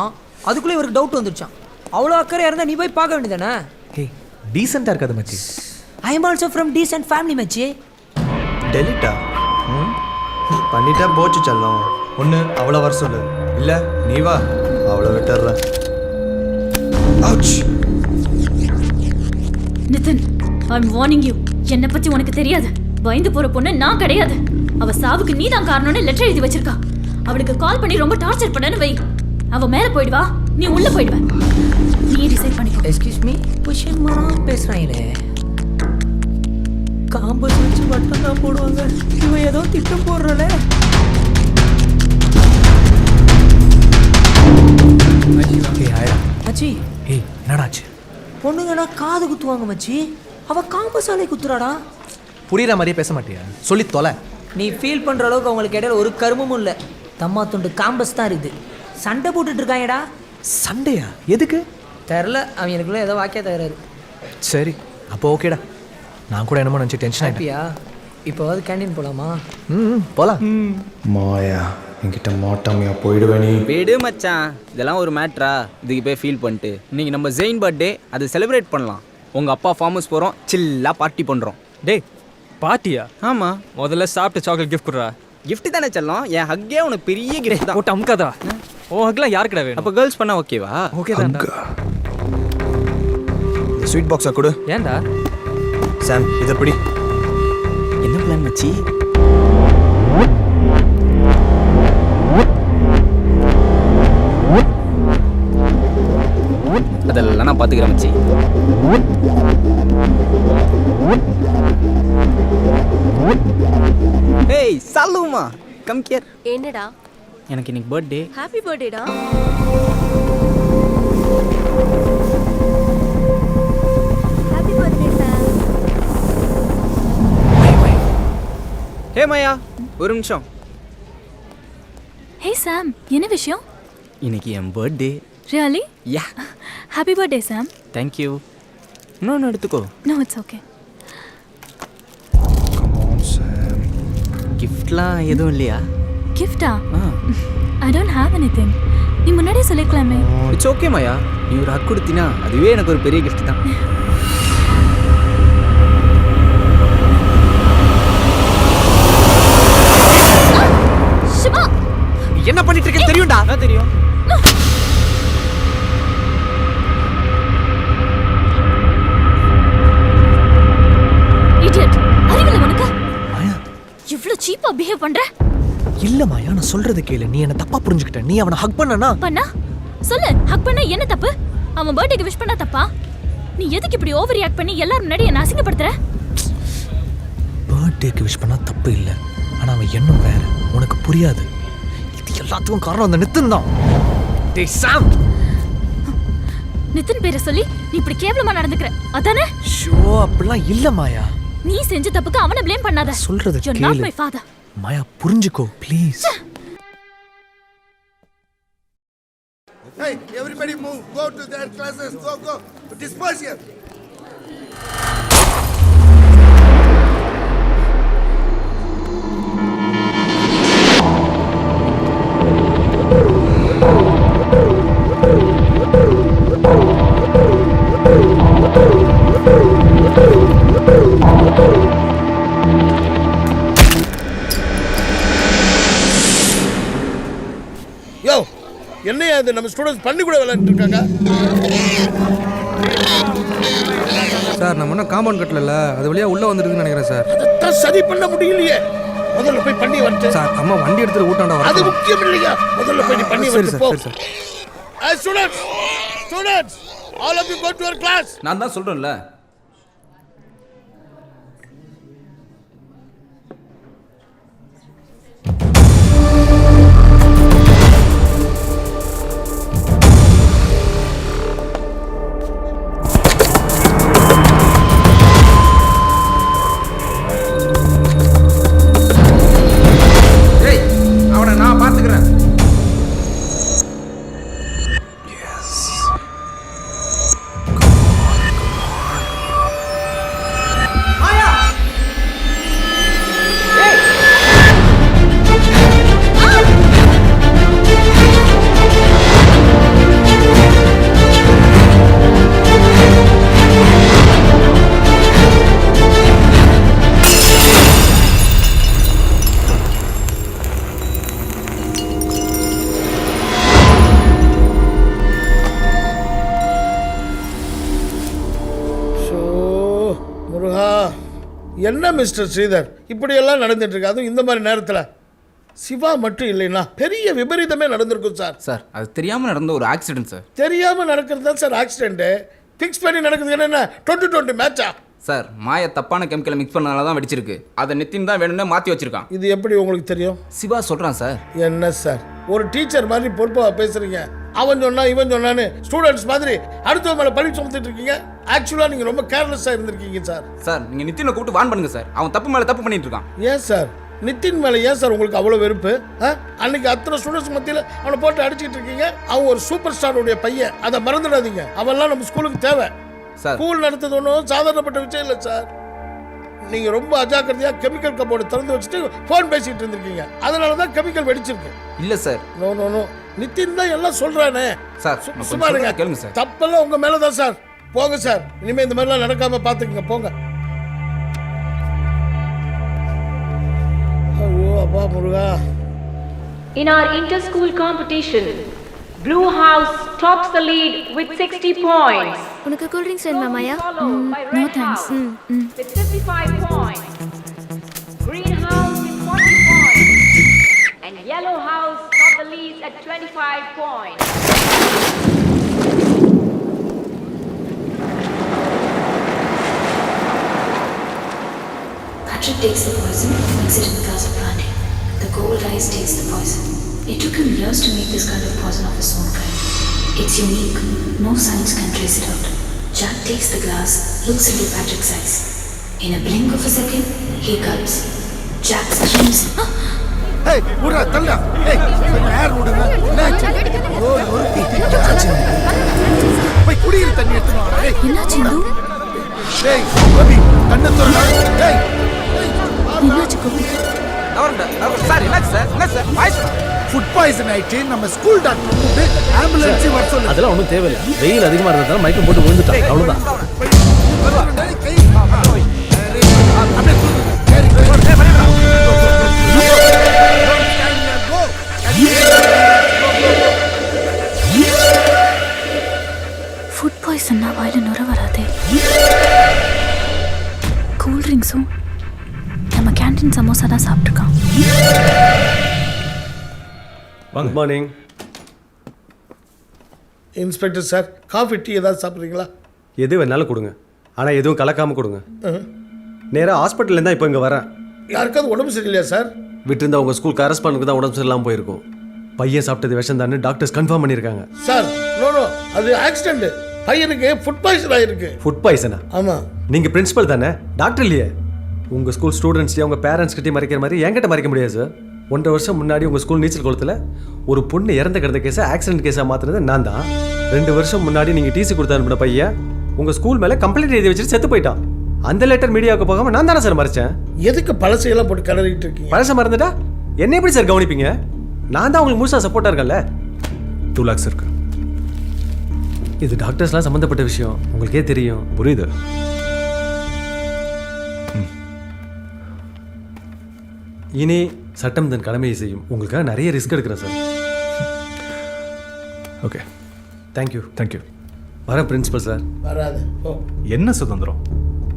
அதுக்குள்ளே இவருக்கு டவுட் வந்துருச்சான். அவ்வளோ அக்கறையா இருந்தா நீ போய் பார்க்க வேண்டியதானே? ஹே டீசெண்டா இருக்காது மச்சி. I am also from decent family மச்சி. டெலிட்டா பண்ணிட்டா போச்சு செல்லம். ஒன்று அவ்வளோ வர சொல்லு, இல்லை நீ வா அவ்வளோ விட்டுற. நிதின், ஐ அம் வார்னிங் யூ. என்னை பத்தி உனக்கு தெரியாது. பயந்து போற பொண்ணு நான் கிடையாது. அவ சாவுக்கு நீ தான் காரணம்னு லெட்டர் எழுதி வச்சிருக்கா. அவளுக்கு கால் பண்ணி ரொம்ப டார்ச்சர் பண்ணனு வை. அவ மேல போயிடுவா, நீ உள்ள போயிடுவ. நீ டிசைட் பண்ணிக்கோ. எக்ஸ்கியூஸ் மீ, பொசிஷன் மாறாம பேசுறாங்களே. காம்பஸ் வச்சு மட்டும் தான் போடுவாங்க. இவன் ஏதோ திட்டம் போடுறல. மச்சி ஏய் என்னடாச்சு? பொண்ணுங்கன்னா காது குத்துவாங்க மச்சி. அவ காம்பஸாலே குத்துறாடா. புரியுற மாதிரியே பேச மாட்டியா? சொல்லி தொலை. நீ ஃபீல் பண்ற அளவுக்கு அவங்களுக்கு இடையில ஒரு கருமமும் இல்லை. தம்மா துண்டு காம்பஸ் தான் இருக்குது. சண்டை போட்டுட்டு இருக்காங்கடா. சண்டையா? எதுக்கு தெரில, அவன் எனக்குள்ள ஏதோ வாக்கியா தகராறு. சரி அப்போ ஓகேடா. நான் கூட என்னமோ நினச்சி டென்ஷன் ஆகிட்டியா? இப்போவாது கேண்டீன் போகலாமா? போகலாம். மாயா என்கிட்ட மாட்டாமையா போயிடுவே நீ. விடு மச்சான், இதெல்லாம் ஒரு மேட்ரா? இதுக்கு போய் ஃபீல் பண்ணிட்டு இன்னைக்கு நம்ம ஜெயின் பர்த்டே, அதை செலிப்ரேட் பண்ணலாம். உங்கள் அப்பா ஃபார்ம் ஹவுஸ் போகிறோம், சில்லாக பார்ட்டி பண்ணுறோம். டேய் பார்ட்டியா? ஆமாம், முதல்ல சாப்பிட்டு சாக்லேட் கிஃப்ட் கொடுறா. கிஃப்ட் தானே செல்லம். என் ஹக்கே உனக்கு பெரிய கிஃப்ட் தான். போட்டு அமுக்காதா? ஓ ஹக்லாம் யாருக்குடா வேணும்? அப்போ கேர்ள்ஸ் பண்ணால் ஓகேவா? ஓகே தான். ஸ்வீட் பாக்ஸா கொடு. ஏன்டா? சாம் இதை பிடி. என்ன பிளான் மச்சி? அதெல்லாம் நான் பார்த்துக்கிறேன் மச்சி. ஏய் சாலுமா, கம் ஹியர். என்னடா? எனக்கு இன்னைக்கு பர்த்டே. ஹாப்பி பர்த்டேடா. Happy birthday sir. Hey Maya, ஒரு நிமிஷம். ஹே சாம், என்ன விஷயம்? இன்னைக்கு என் birthday. Really? Yeah. Happy birthday Sam. Thank you. இன்னொன்று எடுத்துக்கோ. No it's okay. கிஃப்ட்லாம் எதுவும் இல்லையா? கிஃப்டா? I don't have anything. நீ முன்னாடியே சொல்லிக்கலாமே. இட்ஸ் ஓகே மாயா, நீ ஒரு ஹக் கொடுத்தினா அதுவே எனக்கு ஒரு பெரிய கிஃப்ட் தான். சிவா, என்ன பண்ணிட்டு இருக்க தெரியும்டா? என்ன தெரியும்? இடியட், அறிவில்லை உனக்கு? இவ்ளோ சீப்பா பிஹேவ் பண்ற? இல்ல மாயா, நான் சொல்றது கேளு. நீ என்ன தப்பா புரிஞ்சுக்கிட்ட. நீ அவனை ஹக் பண்ணனா? பண்ணா சொல்லு, ஹக் பண்ணா என்ன தப்பு? அவன் பர்த்டேக்கு விஷ் பண்ணா தப்பா? நீ எதுக்கு இப்படி ஓவர் ரியாக்ட் பண்ணி எல்லாரும் முன்னாடி என்ன அசிங்கப்படுத்துற? பர்த்டேக்கு விஷ் பண்ணா தப்பு இல்ல, ஆனா அவன் எண்ணம் வேற. உனக்கு புரியாது. இது எல்லாத்துக்கும் காரணம் அந்த நித்தின் தான். டேய் சாம், நிதின் பேரை சொல்லி நீ இப்படி கேவலமா நடந்துக்கிற அதானே? ஷோ அப்படிலாம் இல்ல மாயா. நீ செஞ்ச தப்புக்கு அவனை ப்ளேம் பண்ணாத. சொல்றது You're not கேளு. my father. மாயா புரிஞ்சுக்கோ please. Hey, everybody move. Go to their classes. Go. Disperse here. யோ, என்னையா இது? நம்ம ஸ்டூடெண்ட்ஸ் பண்ணி கூட விளையாண்டு இருக்காங்க. சார் நம்ம இன்னும் காம்பவுண்ட் கட்டல, அது வழியா உள்ள வந்துருக்குன்னு நினைக்கிறேன் சார். அதான் சரி பண்ண முடியலையே. முதல்ல போய் பண்ணி வரட்டு. சார் அம்மா வண்டி எடுத்துட்டு ஊட்டாண்டா வர. அது முக்கியம் இல்லையா? முதல்ல போய் நீ பண்ணி சரி வரட்டு சார், போ. சரி sir. Hey students, all of you go to your class. நான் தான் சொல்றேன்ல. ஆஹா, என்ன மிஸ்டர் ஸ்ரீதர் இப்படியெல்லாம் நடந்துட்டு இருக்கு, அதுவும் இந்த மாதிரி நேரத்தில். சிவா மட்டும் இல்லைன்னா பெரிய விபரீதமே நடந்திருக்கும் சார். சார் அது தெரியாமல் நடந்த ஒரு ஆக்சிடென்ட் சார். தெரியாமல் நடக்கிறது தான் சார் ஆக்சிடென்ட்டு. ஃபிக்ஸ் பண்ணி நடக்குது என்ன 20-20 மேட்சா? சார் மாயா தப்பான கெமிக்கலை மிக்ஸ் பண்ணனால தான் வெடிச்சிருக்கு. அதை நித்தின் தான் வேணும்னு மாற்றி வச்சிருக்கான். இது எப்படி உங்களுக்கு தெரியும்? சிவா சொல்கிறான் சார். என்ன சார் ஒரு டீச்சர் மாதிரி பொறுப்பாக பேசுறீங்க? அவன் சொன்னா இவன் சொன்னான்னு ஸ்டூடெண்ட்ஸ் மாதிரி அடுத்த மேலே பழி சுமத்திட்டு இருக்கீங்க. ஆக்சுவலாக நீங்கள் ரொம்ப கேர்லெஸ்ஸாக இருந்திருக்கீங்க சார். சார் நீங்கள் நித்தினை கூப்பிட்டு வான் பண்ணுங்க சார். அவன் தப்பு மேலே தப்பு பண்ணிட்டு இருக்கான். ஏன் சார் நித்தின் மேலே ஏன் சார் உங்களுக்கு அவ்வளோ வெறுப்பு? அன்னைக்கு அத்தனை ஸ்டூடெண்ட்ஸ் மத்தியில் அவனை போட்டு அடிச்சுட்டு இருக்கீங்க. அவன் ஒரு சூப்பர் ஸ்டாருடைய பையன், அதை மறந்துடாதீங்க. அவெல்லாம் நம்ம ஸ்கூலுக்கு தேவை. ஸ்கூல் நடத்தது ஒன்றும் சாதாரணப்பட்ட விஷயம் இல்லை சார். நீங்கள் ரொம்ப அஜாக்கிரதையாக கெமிக்கல் கப்போர்டு திறந்து வச்சுட்டு ஃபோன் பேசிட்டு இருந்திருக்கீங்க. அதனால தான் கெமிக்கல் வெடிச்சிருக்கு. இல்லை sir. No no no, Nithin தான் எல்லாம் சொல்கிறானே சார். சும்மா இருங்க, கேளுங்க சார். தப்பெல்லாம் உங்கள் மேலே தான் சார். போங்க சார், இனிமேல் இந்த மாதிரிலாம் நடக்காமல் பார்த்துக்குங்க, போங்க. ஐயோ அப்பா முருகா. In our inter-school competition, Blue House tops the lead with 60 points. உனக்கு கூல் ட்ரிங்க்ஸ் வேணுமா மாயா? No thanks. With 55 points. Green House with 40 points. And Yellow House top the lead at 25 points. Patrick takes the poison, mix it in the glass of brandy. The gold rice takes the poison. It took him years to make this kind of poison of his own kind. It's unique. No science can trace it out. Jack takes the glass, looks into Patrick's eyes. In a blink of a second, he gulps. Jack screams. Hey, Mura, talla. Hey, air விடுங்க. என்னாச்சு? போய் குடியில தண்ணி எடுத்து வா. Hey, என்னாச்சு Hindu? Hey, Gopi, கண்ணை திறடா. Hey. என்னாச்சு Gopi? Sir என்னாச்சு சார்? என்ன சார்? வாய்ஸ் ஃபுட் பாய்சன் ஆயிட்டு நம்ம ஸ்கூல் டாக்டர் கூப்பிட்டு ஆம்புலன்ஸ் வர சொல்லு. அதெல்லாம் ஒன்றும் தேவையில்லை. வெயில் அதிகமாக இருந்ததால மயக்கம் போட்டு விழுந்துட்டான், அவ்வளோதான். ஃபுட் பாய்சன்னா வாயில நுர வராதே. கூல் ட்ரிங்க்ஸும் நம்ம கேண்டீன் சமோசா தான் சாப்பிட்ருக்கான். Good morning inspector sir, coffee tea ஏதாவது சாப்பிட்றீங்களா? எது வேணாலும் கொடுங்க, ஆனால் எதுவும் கலக்காமல் கொடுங்க. நேராக ஹாஸ்பிட்டல்லேருந்து தான் இப்போ இங்கே வரேன். யாருக்காவது உடம்பு சரியில்லையா சார்? விட்டுருந்தா உங்கள் ஸ்கூல் கரஸ்பாண்டுக்கு தான் உடம்பு சரியில்லாமல் போயிருக்கும். பையன் சாப்பிட்டது விஷம் தானே டாக்டர்ஸ் கன்ஃபார்ம் பண்ணியிருக்காங்க. சார் நோ நோ, அது ஆக்சிடென்ட். பையனுக்கு ஃபுட் பாய்சன் ஆகிருக்கு. ஃபுட் பாய்சனா? ஆமாம். நீங்கள் பிரின்சிபல் தானே, டாக்டர் இல்லையே. உங்கள் ஸ்கூல் ஸ்டூடெண்ட்ஸ்லேயே உங்கள் பேரண்ட்ஸ்கிட்டையும் மறைக்கிற மாதிரி என்கிட்ட மறைக்க முடியாது சார். 1.5 வருஷம் முன்னாடி உங்கள் ஸ்கூல் நீச்சல் குளத்தில் ஒரு பொண்ணு இறந்து கிடந்த கேஸை ஆக்சிடென்ட் கேஸாக மாற்றினது நான் தான். 2 வருஷம் முன்னாடி நீங்கள் டிசி கொடுத்து அனுப்பின பையன் உங்கள் ஸ்கூல் மேலே கம்ப்ளைண்ட் எழுதி வச்சுட்டு செத்து போயிட்டான். அந்த லெட்டர் மீடியாவுக்கு போகாமல் நான் தானே சார் மறைச்சேன். எதுக்கு பழசையெல்லாம் போட்டு கிளறிட்டு இருக்கீங்க? பழசை மறந்துட்டா என்ன எப்படி சார் கவனிப்பீங்க? நான் தான் உங்களுக்கு முழுசாக சப்போர்ட்டாக இருக்கேன்ல. 2 lakhs இருக்கு. இது டாக்டர்ஸ்லாம் சம்மந்தப்பட்ட விஷயம், உங்களுக்கே தெரியும். புரியுது. இனி சட்டம் தன் கடமையை செய்யும். உங்களுக்காக நிறைய ரிஸ்க் எடுக்கிறேன் சார். Okay, thank you. தேங்க்யூ. வர பிரின்சிபல் சார். வராது. என்ன சுதந்திரம்?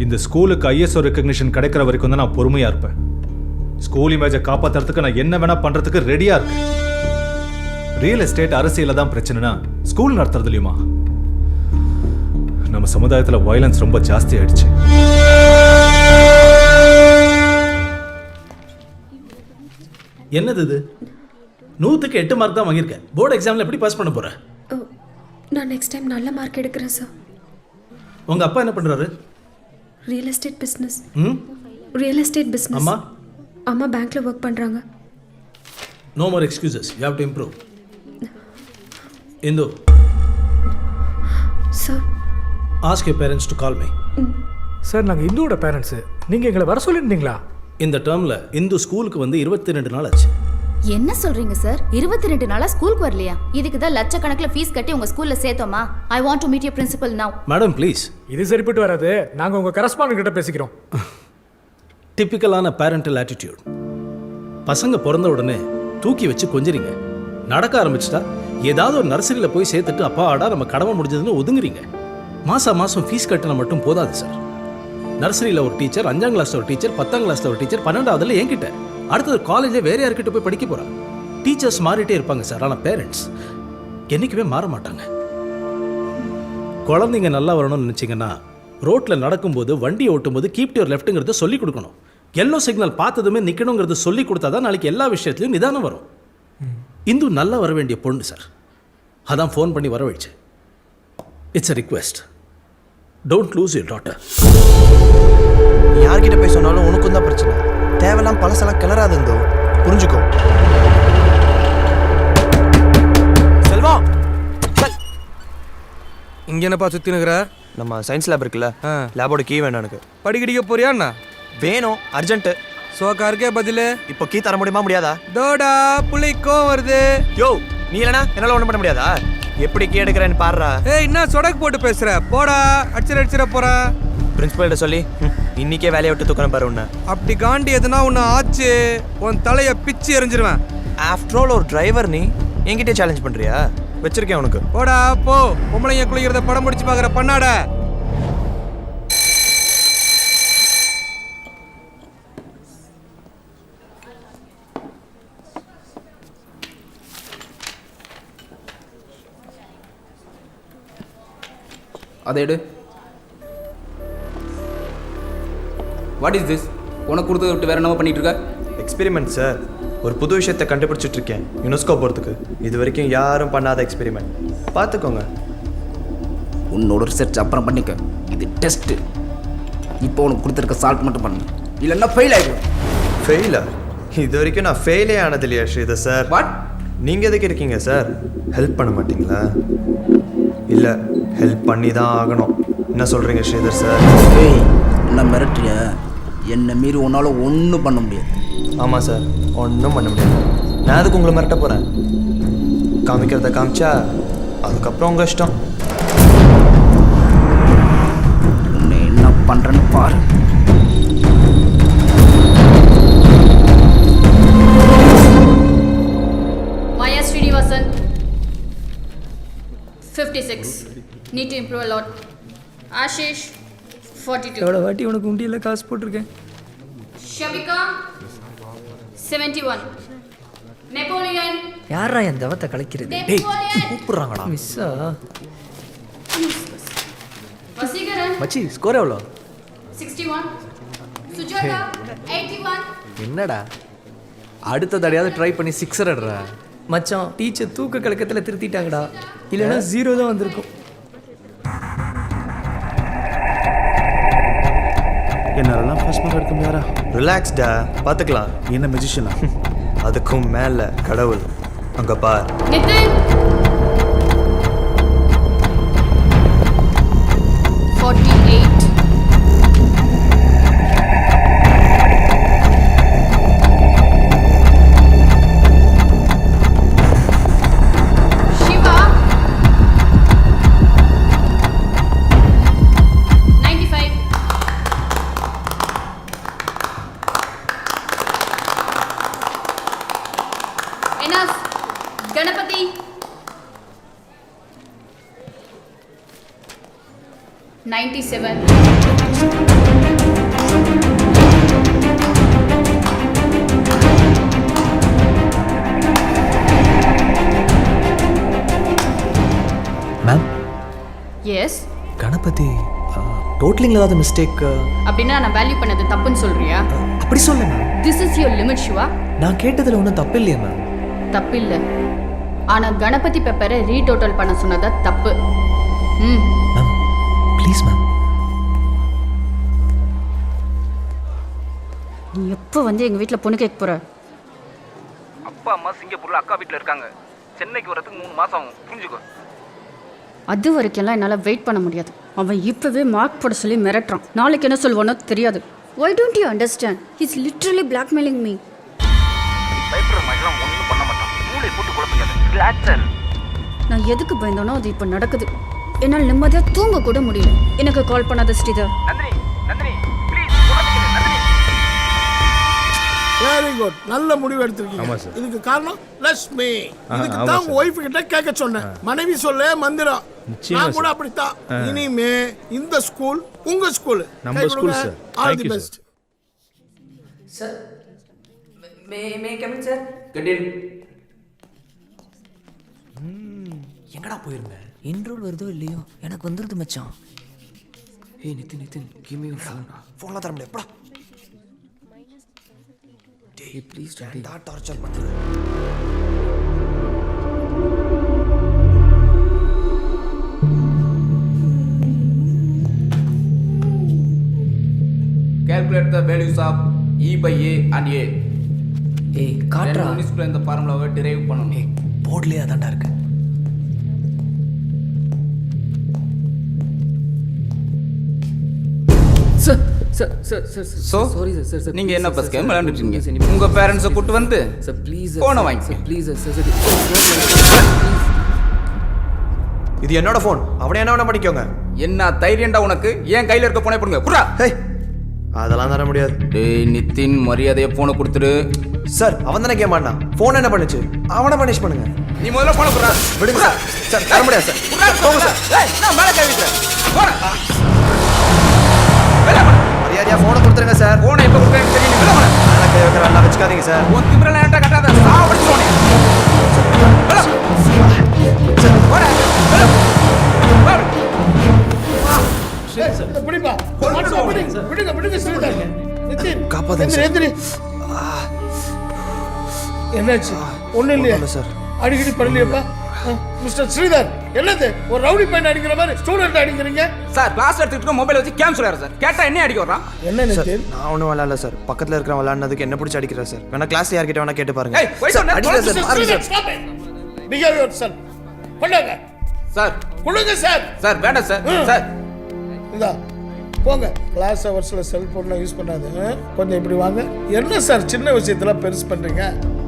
இந்த ஸ்கூலுக்கு ஐஎஸ்ஓ ரெக்கக்னிஷன் கிடைக்கிற வரைக்கும் தான் நான் பொறுமையாக இருப்பேன். ஸ்கூல் இமேஜை காப்பாற்றுறதுக்கு நான் என்ன வேணால் பண்ணுறதுக்கு ரெடியாக இருக்கேன். ரியல் எஸ்டேட் அரசியலில் தான் பிரச்சனைனா ஸ்கூல் நடத்துறதுலையுமா? நம்ம சமுதாயத்தில் வயலன்ஸ் ரொம்ப ஜாஸ்தி ஆயிடுச்சு. என்னது இது? 100க்கு 8 மார்க் தான் வாங்கியிருக்கேன். போர்டு எக்ஸாமில் எப்படி பாஸ் பண்ண போகிறேன்? நான் நெக்ஸ்ட் டைம் நல்ல மார்க் எடுக்கிறேன் சார். உங்கள் அப்பா என்ன பண்ணுறாரு? Real estate business. Real estate business. அம்மா? அம்மா பேங்க்ல ஒர்க் பண்றாங்க. No more excuses, you have to improve. Indhu, sir ask your parents to call me. Sir, நாங்கள் இந்துவோட பேரண்ட்ஸு. நீங்கள் எங்களை வர சொல்லியிருந்தீங்களா? இந்த டேர்மில் இந்து ஸ்கூலுக்கு வந்து 22 நாள் ஆச்சு. என்ன சொல்றீங்க சார்? 22 நாளா ஸ்கூலுக்கு வரலையா? இதுக்கு தான் லட்சக்கணக்கில் ஃபீஸ் கட்டி உங்க ஸ்கூல்ல சேர்த்தோமா? I want to meet your principal now. Madam please. இது சரிப்பட்டு வராது. நாங்கள் உங்கள் கரஸ்பாண்டன்ட் கிட்ட பேசிக்கிறோம். டிப்பிக்கலான பேரண்டல் ஆட்டிடியூட். பசங்க பிறந்த உடனே தூக்கி வச்சு கொஞ்சிறீங்க. நடக்க ஆரம்பிச்சிட்டா ஏதாவது ஒரு நர்சரியில் போய் சேர்த்துட்டு அப்பாடா நம்ம கடமை முடிஞ்சதுன்னு ஒதுங்குறீங்க. மாதம் ஃபீஸ் கட்டினா மட்டும் போதாது சார். நர்சரியில் ஒரு டீச்சர், 5ஆம் கிளாஸில் ஒரு டீச்சர், 10ஆம் கிளாஸில் ஒரு டீச்சர், 12ஆவதுல என்கிட்ட. அடுத்தது காலேஜில் வேற யார்கிட்ட போய் படிக்க போகிறான். டீச்சர்ஸ் மாறிட்டே இருப்பாங்க சார், ஆனால் பேரண்ட்ஸ் என்றைக்குமே மாற மாட்டாங்க. குழந்தைங்க நல்லா வரணும்னு நினச்சிங்கன்னா ரோட்டில் நடக்கும்போது, வண்டியை ஓட்டும்போது கீப் யுவர் லெஃப்ட்டுங்கிறத சொல்லிக் கொடுக்கணும். எல்லோ சிக்னல் பார்த்ததுமே நிற்கணுங்கிறத சொல்லி கொடுத்தா தான் நாளைக்கு எல்லா விஷயத்துலையும் நிதானம் வரும். இந்து நல்லா வர வேண்டிய பொண்ணு சார், அதான் ஃபோன் பண்ணி வரவழைச்சேன். It's a request, don't lose your daughter. நீ யார்கிட்ட போய் சொன்னாலும் உனக்கும் தான் பிரச்சனை. தேவையெல்லாம் பழசெல்லாம் கிளறாது இருந்தோ, புரிஞ்சுக்கோ. செல்வா, இங்கே என்னப்பா சுற்றி நிற்கிற? நம்ம சயின்ஸ் லேப் இருக்குல்ல, லேபோட கீ வேணும் எனக்கு. படிக்கடிக்க போறியா என்ன? வேணும், அர்ஜென்ட்டு. சோக்காருக்கே பதில். இப்போ கீ தர முடியுமா முடியாதா? தோடா புள்ளைக்கும் வருது. யோ, நீ இல்லைனா என்னால் ஒன்றும் பண்ண முடியாதா? எப்படி கீ எடுக்கிறேன்னு பாடுறா. ஏய், என்ன சொடக்கு போட்டு பேசுற? போடா, அடிச்சிட போறா. பிரின்சிபல்கிட்ட சொல்லி இன்னைக்கே வேலையை விட்டு தூக்கணும் பாரு உன்னை. அப்படி காண்டி எதுனா ஒன்று ஆச்சு, உன் தலையை பிச்சு எறிஞ்சிருவேன். ஆஃப்டர் ஆல் ஒரு டிரைவர் நீ என்கிட்டே சேலஞ்ச் பண்ணுறியா? வச்சிருக்கேன் உனக்கு. போடா போ, பொம்பளைங்க குளிக்கிறத படம் முடிச்சு பார்க்குற பண்ணாட. அதை எடு. What is this? உனக்கு கொடுத்ததை விட்டு வேற என்ன பண்ணிட்டு இருக்க? Experiment sir. ஒரு புது விஷயத்தை கண்டுபிடிச்சிட்டு இருக்கேன் யுனெஸ்கோ போகிறதுக்கு. இது வரைக்கும் யாரும் பண்ணாத எக்ஸ்பெரிமெண்ட். பார்த்துக்கோங்க. உன்னோட ரிசர்ச் அப்புறம் பண்ணிக்க. இது டெஸ்ட்டு. இப்போ உனக்கு கொடுத்துருக்க சால்ட் மட்டும் பண்ணு, இல்லைன்னா ஃபெயில் ஆகிடும். ஃபெயிலா? இது வரைக்கும் நான் ஃபெயிலே ஆனது இல்லையா ஸ்ரீதர் சார்? வாட்? நீங்கள் எதுக்கு இருக்கீங்க சார்? ஹெல்ப் பண்ண மாட்டீங்களா? இல்லை, ஹெல்ப் பண்ணி தான் ஆகணும். என்ன சொல்கிறீங்க ஸ்ரீதர் சார்? ஏய், என்ன மிரட்டுறிய? என்னை மீறி உன்னால் ஒன்றும் பண்ண முடியாது. ஆமாம் சார், ஒன்றும் பண்ண முடியாது. நான் அதுக்கு உங்களை மிரட்ட போகிறேன். காமிக்கிறத காமிச்சா அதுக்கப்புறம் உங்கள் இஷ்டம். உன்னை என்ன பண்ணுறேன்னு பாரு. Maya Srinivasan, 56. Need to improve a lot. Ashish, 42. எவ்வளோ வாட்டி உனக்கு உண்டியில் காசு போட்டிருக்கேன். Shabika, 71. Napoleon. யாரா என் தவத்தை கலைக்கிறது? கூப்பிடுறாங்கடா. மிஸ்ஸா? Vasigaran, மச்சி ஸ்கோர் எவ்வளோ? 61. Sujata, 81. என்னடா அடுத்த தடையாவது ட்ரை பண்ணி 6 அடிறா. மச்சான், டீச்சர் தூக்க கலக்கத்தில் திருத்திட்டாங்கடா, இல்லைன்னா 0 தான் வந்திருக்கும். என்னாலலாம் ஃபர்ஸ்ட் மார்க் எடுக்க முடியாரா? ரிலாக்ஸ்டா, பார்த்துக்கலாம். என்ன மெஜிஷியனா? அதுக்கும் மேலே கடவுள். அங்கே பார். Nitin, 48. Shiva, 95. Enough. Ganapati, 97. Ma'am, yes. Ganapati டோட்டலிங்கில் ஏதாவது மிஸ்டேக்? அப்படின்னா நான் வேல்யூ பண்ணது தப்புன்னு சொல்றியா? அப்படி சொல்ல ma'am. This is your limit Shiva. நான் கேட்டதில் ஒன்றும் தப்பு இல்லையா மேம்? தப்பு இல்லை, ஆனால் கணபதி பெப்பரை ரீடோட்டல் பண்ண சொன்னதா தப்பு. ம், மேம் ப்ளீஸ் மேம். நீ எப்போ வந்து எங்கள் வீட்டில் பொண்ணு கேட்க போகிற? அப்பா அம்மா சிங்கப்பூரில் அக்கா வீட்டில் இருக்காங்க. சென்னைக்கு வரதுக்கு 3 மாதம் ஆகும், புரிஞ்சுக்கோ. அது வரைக்கும்லாம் என்னால் வெயிட் பண்ண முடியாது. அவன் இப்போவே மார்க் போட சொல்லி மிரட்டுறான். நாளைக்கு என்ன சொல்வானோ தெரியாது. Why don't you understand? He's literally blackmailing me. பயப்படுற மாதிரிலாம் ஒன்றும் பண்ண மாட்டான். மூளை போட்டு குழப்பீங்க. ரிலாக்ஸர். நான் எதுக்கு பயந்தோனோ அது இப்போ நடக்குது. என்னால் நிம்மதியாக தூங்க கூட முடியல. எனக்கு கால் பண்ணாத ஸ்ரீதர். நந்தினி, நந்தினி, ப்ளீஸ் சொல்றதுக்கு நந்தினி. வெரி குட் நல்ல முடிவு எடுத்திருக்கீங்க ஆமா சார். இதுக்கு காரணம் லட்சுமி இதுக்கு ஆமா தான் சார். ஒய்ஃப் கிட்ட கேட்க சொன்னேன் மனைவி சொல்ல மந்திரம் நிச்சயமா நான் கூட சார். அப்படித்தான் இனிமே இந்த ஸ்கூல் உங்க ஸ்கூல் நம்ம school sir. All Thank the you, best sir may coming sir எங்கடா போயிருந்த? என்ரோல் வருதோ இல்லையோ எனக்கு வந்துருது மச்சான். ஏய் Nitin give me your phone. ஃபோன்லாம் தர முடியாது எப்படா டேய் ப்ளீஸ் டார்ச்சர் பண்ணுறேன். Calculate the values of E by A and A. ஏய் காட்ரா. யூனிட்ஸ்க்குள்ள இந்த ஃபார்முலாவை டிரைவ் பண்ணணும். ஏய் போர்ட்லயே அதான்டா இருக்கு. So, நீங்க என்ன பஸ் கேம் விளையாண்டுட்டு இருக்கீங்க? உங்க பேரண்ட்ஸை கூட்டு வந்து சார் ப்ளீஸ் போனை வாங்கி. ப்ளீஸ் சார் இது என்னோட ஃபோன். அவனை என்ன வேணா பண்ணிக்கோங்க. என்ன தைரியம்டா உனக்கு? ஏன் கையில இருக்க போனே போடுங்க குறா. ஹேய் அதெல்லாம் தர முடியாது. டேய் நிதின் மரியாதையை போனை கொடுத்துடு. சார் அவன் தானே கேம் ஆடினான். ஃபோன் என்ன பண்ணுச்சு? அவனை பனிஷ் பண்ணுங்க. நீ முதல்ல போனை குறா. விடுங்க சார். சார் தர முடியாது சார். போங்க சார். ஏய் நான் மேல கை வைக்கிறேன். போடா. மரியாதையா ஃபோனை கொடுத்துருங்க சார். போனை எப்ப கொடுக்கறேன்னு தெரியும். நீ மேல மேல கை வைக்கிற எல்லாம் வச்சுக்காதீங்க சார். உன் திமிரல ஏன்டா கட்டாத? சாவடி போனே. போடா. சார் போடா. பிடிப்பா விடுங்க ஸ்ரீதர் நிதின் காப்பாத்துங்க சார். எந்திரி என்னாச்சு ஒண்ணு இல்லையா சார் அடிக்கடி பண்ணலையப்பா மிஸ்டர் ஸ்ரீதர் என்னது ஒரு ரவுடி பையன் அடிக்கிற மாதிரி ஸ்டூடெண்ட் அடிக்கிறீங்க சார் கிளாஸ் எடுத்துட்டு மொபைல் வச்சு கேம் சொல்றாரு சார். கேட்டா என்ன அடிக்க வர்றான்? என்ன நிதின் நான் ஒன்றும் விளையாடல சார். பக்கத்தில் இருக்கிற விளையாடுனதுக்கு என்ன பிடிச்சி அடிக்கிறேன் சார். வேணா கிளாஸ் யார்கிட்ட வேணா கேட்டு பாருங்க. ஏய் போய் சொன்னா அடிக்கல சார். பாருங்க sir. Stop it behave yourself கொண்டாங்க சார் கொடுங்க சார் சார் வேண்டாம் சார். சார் இதா போங்க கிளாஸ் ஹவர்ஸில் செல்ஃபோன்லாம் யூஸ் பண்ணாது கொஞ்சம் இப்படி வாங்க என்ன சார் சின்ன விஷயத்தெல்லாம் பெருசு பண்ணுறீங்க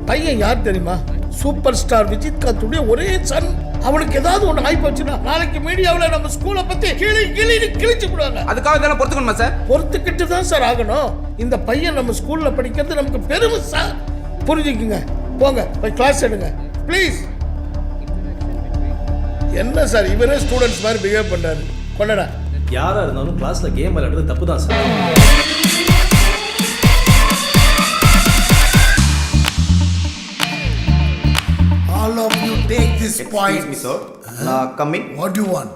பையன் யார் தெரியுமா சூப்பர் ஸ்டார் விஜித்காந்துடைய ஒரே சன் அவனுக்கு ஏதாவது ஒன்று ஆகி போச்சுன்னா நாளைக்கு மீடியாவில் நம்ம ஸ்கூலை பற்றி கிழிச்சு விடுவாங்க அதுக்காக இதெல்லாம் பொறுத்துக்கணுமா சார்? பொறுத்துக்கிட்டு தான் சார் ஆகணும் இந்த பையன் நம்ம ஸ்கூலில் படிக்கிறது நமக்கு பெருமை சார் புரிஞ்சுக்குங்க போங்க போய் கிளாஸ் எடுங்க ப்ளீஸ் என்ன சார் இவரே ஸ்டூடெண்ட்ஸ் மாதிரி பிஹேவ் பண்ணுறாரு கொண்டடா யாரா இருந்தாலும் கிளாஸ்ல கேம் விளையாடுறது தப்பு தான் sir. All of you take this point. Excuse me, sir. Come in. What do you want?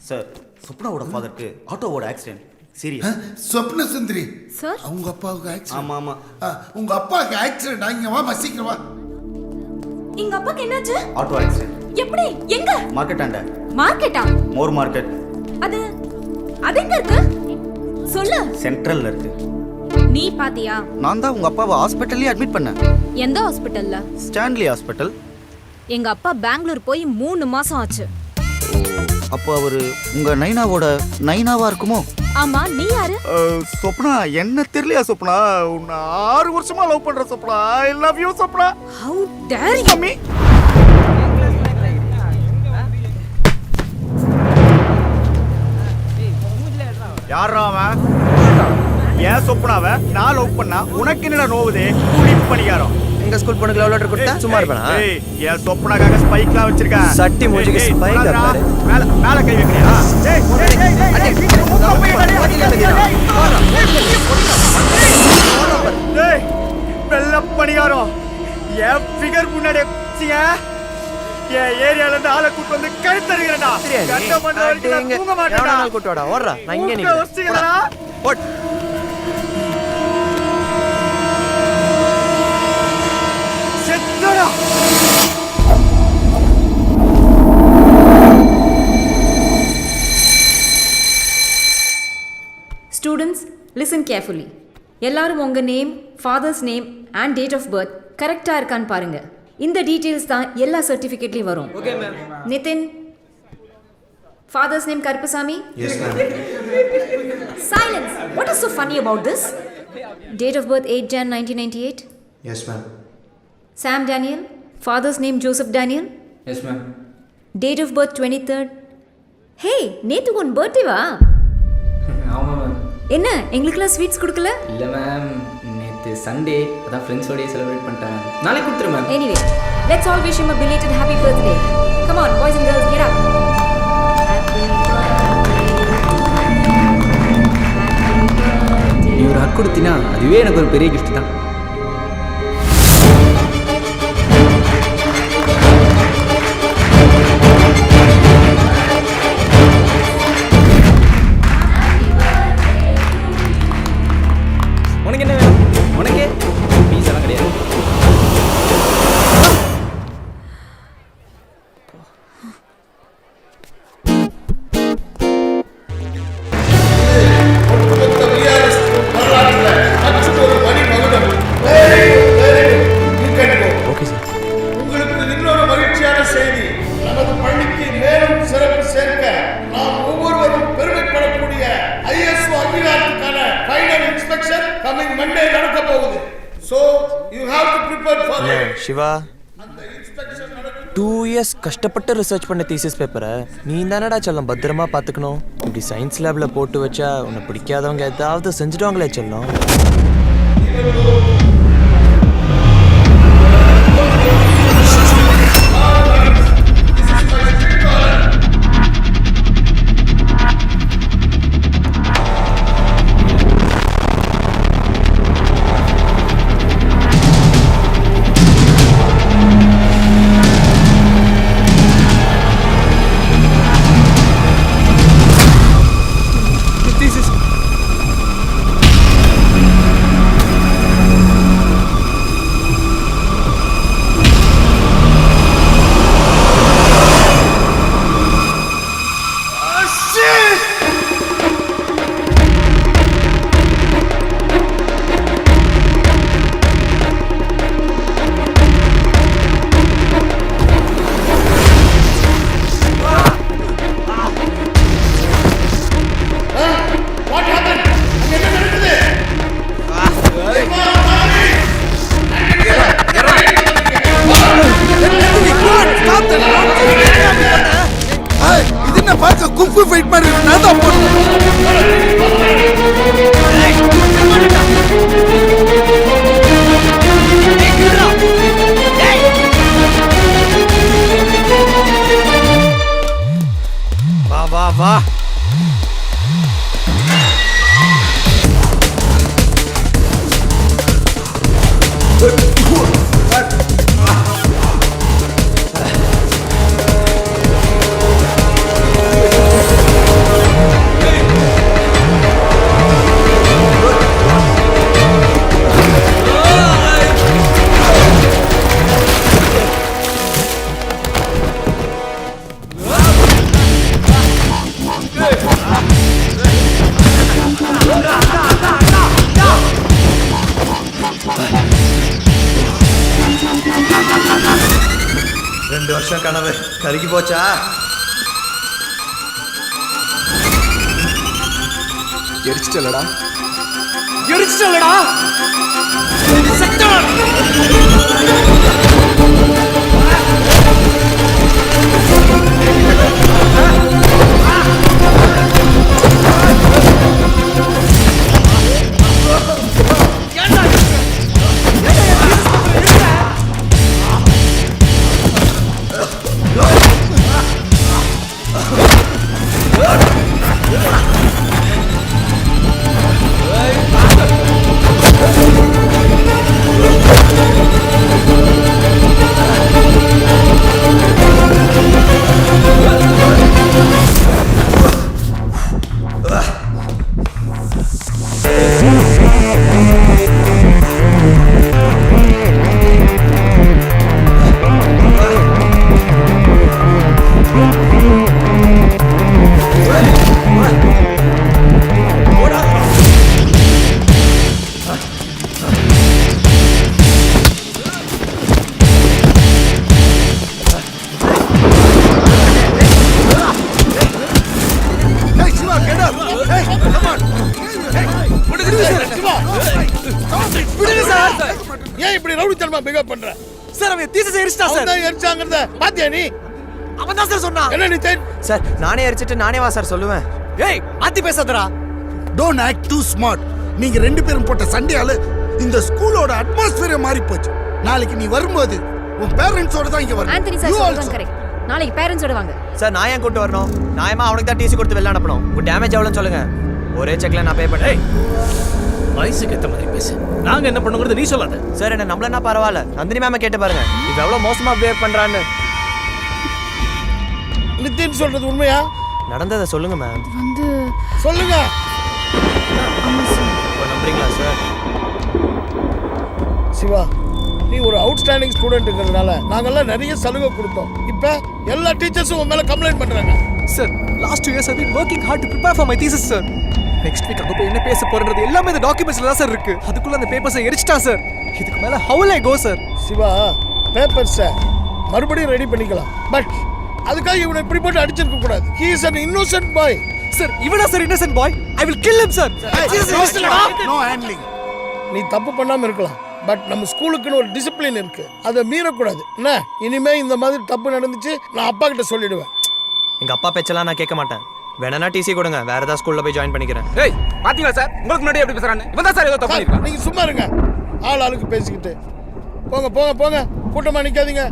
Sir, சுப்னாவோட ஃபாதருக்கு ஆட்டோவோட accident serious. Swapna Sundari sir அவங்க அப்பாவுக்கு ஆக்சிடென்ட். ஆமா ஆமா. உங்க அப்பாவுக்கு ஆக்சிடென்ட் இங்க வா சீக்கிரம் வா. எங்க அப்பாக்கு என்னாச்சு? Auto accident. எப்படி எங்க? மார்க்கெட் ஆண்ட. மார்க்கெட்டா? மோர் மார்க்கெட். அது எங்க இருக்கு? சொல்லு. சென்ட்ரல்ல இருக்கு. நீ பாத்தியா? நான் தான் உங்க அப்பாவை ஹாஸ்பிட்டல்லே அட்மிட் பண்ணேன். எந்த ஹாஸ்பிடல்ல? Stanley hospital. எங்க அப்பா பெங்களூர் போய் 3 மாசம் ஆச்சு. அப்போ அவரு உங்க நைனாவோட நைனாவா இருக்குமோ? ஆமா நீ யாரு? சொப்னா என்ன தெரியலையா சொப்னா? உன்னை 6 வருஷமா லவ் பண்ற Swapna. I love you Swapna. How dare you? Mummy யாரா அவன்? ஏன் சொப்னாவ நான் லவ் பண்ணா உனக்கு என்னடா நோவுதே? குடி பணியாரம். எங்க ஸ்கூல் பொண்ணுக்கு லவ் லெட்டர் கொடுத்தா சும்மா இருப்பேனா? ஏய் ஏன் சொப்னாக்காக ஸ்பைக்லாம் வச்சிருக்கேன். சட்டி மூஞ்சிக்கு ஸ்பைக் பாரு. மேல மேல கை வைக்கறியா? ஏய் ஏய் வெள்ள பணியாரம். ஏன் ஃபிகர் முன்னாடி வச்சிங்க? ஏன் ஏரியால இருந்து ஆளை கூட்டி வந்து கழுத்தறிகிறடா. கண்ட மண்ட வரைக்கும் தூங்க மாட்டேடா. கூட்டி வாடா ஓடுறா. நான் இங்கே வச்சிங்களா? ஓட். செத்தடா. ஸ்டூடெண்ட்ஸ் லிசன் கேர்ஃபுல்லி எல்லாரும் உங்கள் name father's name and date of birth கரெக்டாக இருக்கான்னு பாருங்க இந்த டீட்டெயில்ஸ் தான் எல்லா சர்டிஃபிகேட்லேயும் வரும். Okay ma'am. Nithin father's name Karuppasamy. Yes ma'am. Silence. What is so funny about this? Date of birth 8 Jan 1998. Yes ma'am. Sam Daniel. Father's name Joseph Daniel. Yes ma'am. Date of birth 23rd. Hey, நேத்து உன் பர்த்டேவா? ஆமா ma'am. என்ன எங்களுக்குலாம் sweets கொடுக்கல? இல்ல ma'am நேத்து நேற்று Sunday அதான் ஃப்ரெண்ட்ஸோடய செலிப்ரேட் பண்ணிட்டேன். நாளைக்கு கொடுத்துரு ma'am. Anyway, let's all wish him a belated happy birthday. Come on, boys and girls, get up. நீ ஒரு ஹக் கொடுத்தினா அதுவே எனக்கு ஒரு பெரிய கிஃப்ட் தான். உனக்கு என்ன வேணும்? உனக்கு பீஸ் எல்லாம் கிடையாது. Okay sir. உங்களுக்கு இன்னொரு மகிழ்ச்சியான செய்தி. நமது பள்ளிக்கு மேலும் சிறப்பு சேர்க்க நாம் ஒவ்வொருவரும் பெருமைப்படக்கூடிய ISO அங்கீகாரத்துக்கான ஃபைனல் இன்ஸ்பெக்ஷன் கமிங் மண்டே நடக்க போகுது. So you have to prepare for it. Shiva 2 years கஷ்டப்பட்டு ரிசர்ச் பண்ண தீசிஸ் பேப்பரை நீ தானடா செல்லம் பத்திரமா பார்த்துக்கணும். இப்படி சயின்ஸ் லேபில் போட்டு வச்சா உன்னை பிடிக்காதவங்க ஏதாவது செஞ்சுடுவாங்களே செல்லம். குஃபு ஃபைட் மாதிரி நான் தான் வா வா வா. வருஷம் கனவு கருகி போச்சா? எரிச்சிட்டலடா எரிச்சிட்டலடா செக்டார். ஏன் இப்படி ரவுடித்தனமா பிஹேவ் பண்ற? சார் அவன் தீசஸ் எரிச்சிட்டா சார். அவன் எரிச்சாங்கறத பாத்தியா நீ? அவன் தான் சார் சொன்னான். என்ன நீ தென்? சார் நானே எரிச்சிட்டு நானே வா சார் சொல்லுவேன். ஏய் ஆத்தி பேசாதடா. Don't act too smart. நீங்க ரெண்டு பேரும் போட்ட சண்டையால இந்த ஸ்கூலோட அட்மாஸ்பியரே மாறி போச்சு. நாளைக்கு நீ வரும்போது உன் பேரண்ட்ஸோட தான் இங்க ஆண்டனி வரணும். சார் You சொல்றது also. கரெக்ட். நாளைக்கு பேரண்ட்ஸோட வாங்க. சார் நான் ஏன் கூட்டு வரணும்? நியாயமா அவனுக்கு தான் டிசி கொடுத்து வெளில அனுப்பணும். உங்க டேமேஜ் எவ்வளோன்னு சொல்லுங்க, ஒரே செக்ல நான் பே பண்ணேன். வயசுக்கு ஏற்ற மாதிரி பேசு. நாங்க என்ன பண்ணுங்கிறது நீ சொல்லாத. சார் என்ன நம்மளன்னா பரவாயில்ல, நந்தினி மேம கேட்டு பாருங்க இது எவ்வளவு மோசமா பிஹேவ் பண்றான்னு. நிதின் சொல்றது உண்மையா? நடந்ததை சொல்லுங்க மேம். சொல்லுங்க. இப்போ நம்புறீங்களா சார்? சிவா, நீ ஒரு அவுட்ஸ்டாண்டிங் ஸ்டூடெண்ட்ங்கிறதுனால நாங்கெல்லாம் நிறைய சலுகை கொடுத்தோம். இப்போ எல்லா டீச்சர்ஸும் உன் மேல கம்ப்ளைண்ட் பண்றாங்க. Sir last 2 years I've been working hard to prepare for my thesis sir. Next week அங்க போய் என்ன பேச போறேன்றது எல்லாமே இந்த டாக்குமெண்ட்ஸ்ல தான் சார் இருக்கு. அதுக்குள்ள அந்த பேப்பர்ஸை எரிச்சிட்டான் சார். இதுக்கு மேல how will I go sir? Shiva, பேப்பர்ஸை மறுபடியும் ரெடி பண்ணிக்கலாம். பட் அதுக்காக இவனை இப்படி போட்டு அடிச்சிருக்க கூடாது. He is an innocent boy. Sir இவனா sir innocent boy? I will kill him sir. No handling. நீ தப்பு பண்ணாம இருக்கலாம். பட் நம்ம ஸ்கூலுக்குன்னு ஒரு டிசிப்ளின் இருக்கு, அதை மீறக்கூடாது. என்ன இனிமே இந்த மாதிரி தப்பு நடந்துச்சு நான் அப்பா கிட்ட சொல்லிடுவேன். எங்க அப்பா பேச்செல்லாம் நான் கேட்க மாட்டேன். வேணா டிசி கொடுங்க, வேற ஏதாவது ஸ்கூல்ல போய் ஜாயின் பண்ணிக்கிறேன். ஏய் பாத்தீங்களா சார், உங்களுக்கு முன்னாடி எப்படி பேசுறானே? இவன் தான் சார் ஏதோ தப்பு பண்ணிருக்கான். நீங்க சும்மா இருங்க, ஆளுக்கு பேசிக்கிட்டு. போங்க போங்க போங்க, கூட்டமா நிக்காதீங்க.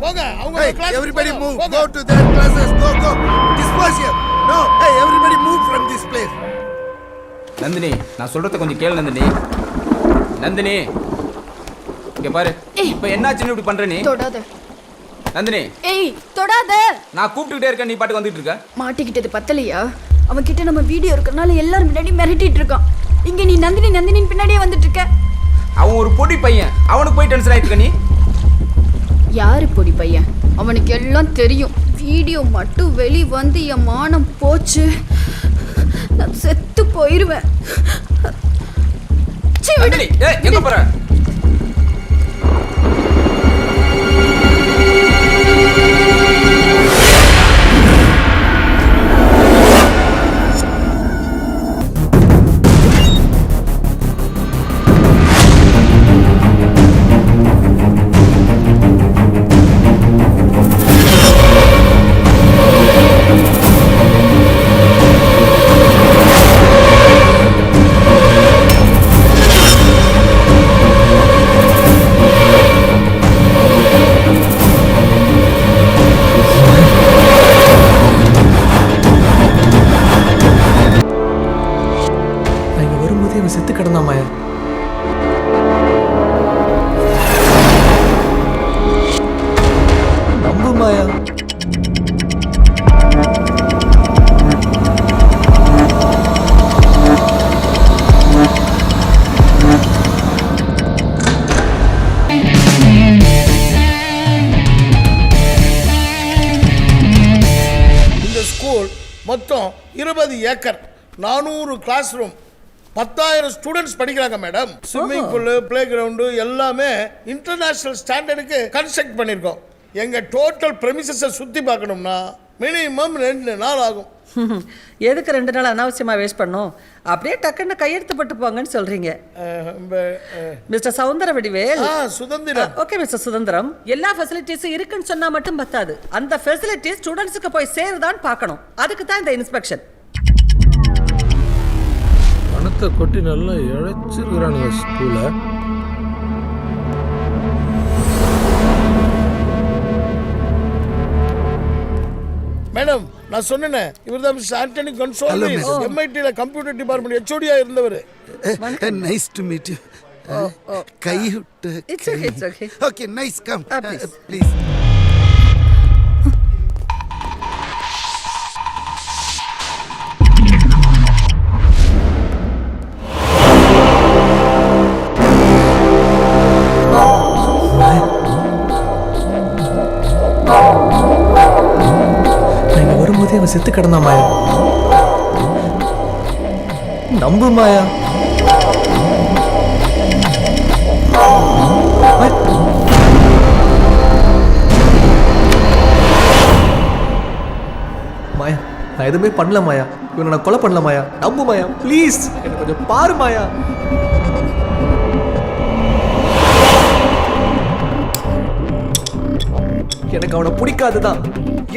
போங்க, அவங்க class. Everybody move. Go to their classes. Go. Disperse here. No. Hey, everybody move from this place. Nandini, நான் சொல்றத கொஞ்சம் கேளு நந்தினி. நந்தினி இங்க பாரு. இப்போ என்னாச்சுன்னு இப்படி பண்ற நீ? தொடாத. நந்தினி, ஏய் தொடாத. நான் கூப்பிட்டுட்டே இருக்கேன், நீ பாட்டுக்கு வந்துட்டு இருக்க. மாட்டிக்கிட்டது பத்தலையா? அவன் கிட்ட நம்ம வீடியோ இருக்கறனால எல்லாரும் முன்னாடி மிரட்டிட்டு இருக்கான். இங்க நீ நந்தினி நந்தினின் பின்னாடியே வந்துட்டு இருக்க. அவன் ஒரு பொடி பையன், அவனுக்கு போய் டென்ஷன் ஆயிட்டு இருக்க நீ. யாரு பொடி பையன்? அவனுக்கு எல்லாம் தெரியும். வீடியோ மட்டும் வெளி வந்து என் மானம் போச்சு, நான் செத்து போயிருவேன். நந்தினி, ஏய் எங்க போற? செத்து கிடந்தான் மாயா. நம்பு மாயா. இந்த ஸ்கூல் மொத்தம் 20 ஏக்கர், 400 கிளாஸ் ரூம், 10,000 ஸ்டூடெண்ட்ஸ் படிக்கிறாங்க madam. Swimming pool, play ground எல்லாமே இன்டர்நேஷனல் ஸ்டாண்டர்டுக்கு கன்ஸ்ட்ரக்ட் பண்ணியிருக்கோம். எங்கள் டோட்டல் ப்ரெமிசஸை சுற்றி பார்க்கணும்னா மினிமம் 2 நாள் ஆகும். எதுக்கு 2 நாள் அனாவசியமாக வேஸ்ட் பண்ணோம்? அப்படியே டக்குன்னு கையெழுத்து போட்டு போங்கன்னு சொல்கிறீங்க. மிஸ்டர் சௌந்தர வடிவேல். சுதந்திரம். ஓகே மிஸ்டர் சுதந்திரம், எல்லா ஃபெசிலிட்டிஸும் இருக்குன்னு சொன்னால் மட்டும் பத்தாது. அந்த ஃபெசிலிட்டிஸ் ஸ்டூடெண்ட்ஸுக்கு போய் சேருதான்னு பார்க்கணும். அதுக்கு தான் இந்த இன்ஸ்பெக்ஷன். பணத்தை கொட்டி நல்லா இழைச்சிருக்கிறானுங்க ஸ்கூலை. மேடம், நான் சொன்னேனே, இவர் தான் mister Antony Gonsalves, MIT computer department HOD-ஆ இருந்தவர். Nice to meet you. கை விட்டு. It's okay. Okay, nice. Come. Please. வரும்போதே அவன் செத்து கிடந்தான் மாயா. நம்பு மாயா. மாயா, நான் எதுவுமே பண்ணல மாயா. இவனை நான் கொலை பண்ணல மாயா. நம்பு மாயா, ப்ளீஸ் என்ன கொஞ்சம் பாரு மாயா. எனக்கு அவனை பிடிக்காதுதான்,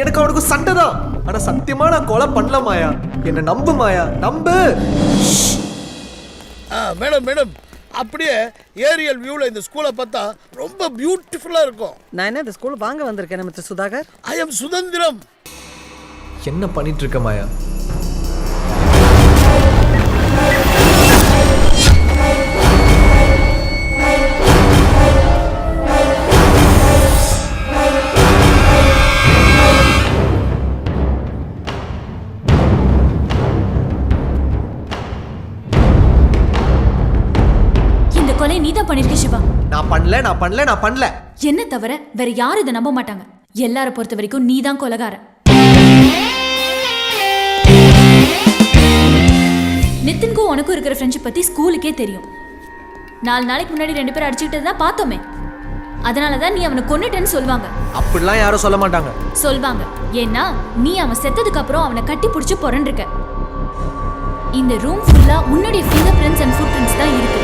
எனக்கு அவனுக்கு சண்டை தான். ஆனா சத்தியமா நான் கொலை பண்ணல மாயா. என்ன நம்பு மாயா, நம்பு. மேடம், அப்படியே ஏரியல் வியூவில் இந்த ஸ்கூலை பார்த்தா ரொம்ப பியூட்டிஃபுல்லாக இருக்கும். நான் என்ன இந்த ஸ்கூல் வாங்க வந்திருக்கேன் மிஸ்டர் சுதாகர். ஐ எம் சுதந்திரம். என்ன பண்ணிட்டு இருக்க மாயா? கொலை நீதான் பண்ணிருக்க சிவா. நான் பண்ணல. என்ன தவிர வேற யாரும் இதை நம்ப மாட்டாங்க. எல்லார பொறுத்த வரைக்கும் நீதான் கொலைகார. நிதின்க்கும் உனக்கும் இருக்கிற ஃப்ரெண்ட்ஷிப் பத்தி ஸ்கூலுக்கே தெரியும். 4 நாளைக்கு முன்னாடி 2 பேரும் அடிச்சுக்கிட்டது தான் பார்த்தோமே. அதனாலதான் நீ அவனை கொன்னுட்டேன்னு சொல்லுவாங்க. அப்படிலாம் யாரும் சொல்ல மாட்டாங்க. சொல்வாங்க. ஏன்னா நீ அவன் செத்ததுக்கு அப்புறம் அவனை கட்டி பிடிச்சு புரண்டிருக்க. இந்த ரூம் ஃபுல்லா உன்னுடைய finger prints and food prints தான் இருக்கு.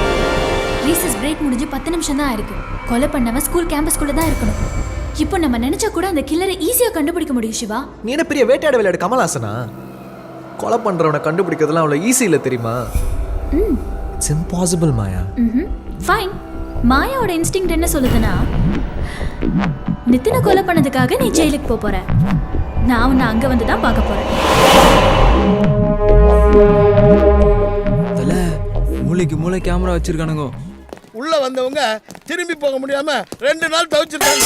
ரீசஸ் பிரேக் முடிஞ்சு 10 நிமிஷம் தான் இருக்கு. கொலை பண்ணவன் ஸ்கூல் கேம்பஸ்குள்ள தான் இருக்கணும். இப்போ நம்ம நினைச்சா கூட அந்த கில்லரை ஈஸியா கண்டுபிடிக்க முடியும் சிவா. நீ என்ன பெரிய வேட்டையாட விளையாடு கமல்ஹாசனா? கொலை பண்றவனை கண்டுபிடிக்கிறதுலாம் அவ்வளவு ஈஸி இல்ல தெரியுமா? It's impossible Maya. ஃபைன். மாயாவோட இன்ஸ்டிங்க்ட் என்ன சொல்லுதுன்னா, நிதினை கொலை பண்ணதுக்காக நீ ஜெயிலுக்கு போற. நான் உன்னை அங்க வந்து தான் பார்க்க போறேன். மூளை கேமரா வச்சிருக்கானுங்க. உள்ள வந்தவங்க திரும்பி போக முடியாம 2 நாள் தவிச்சிருக்காங்க.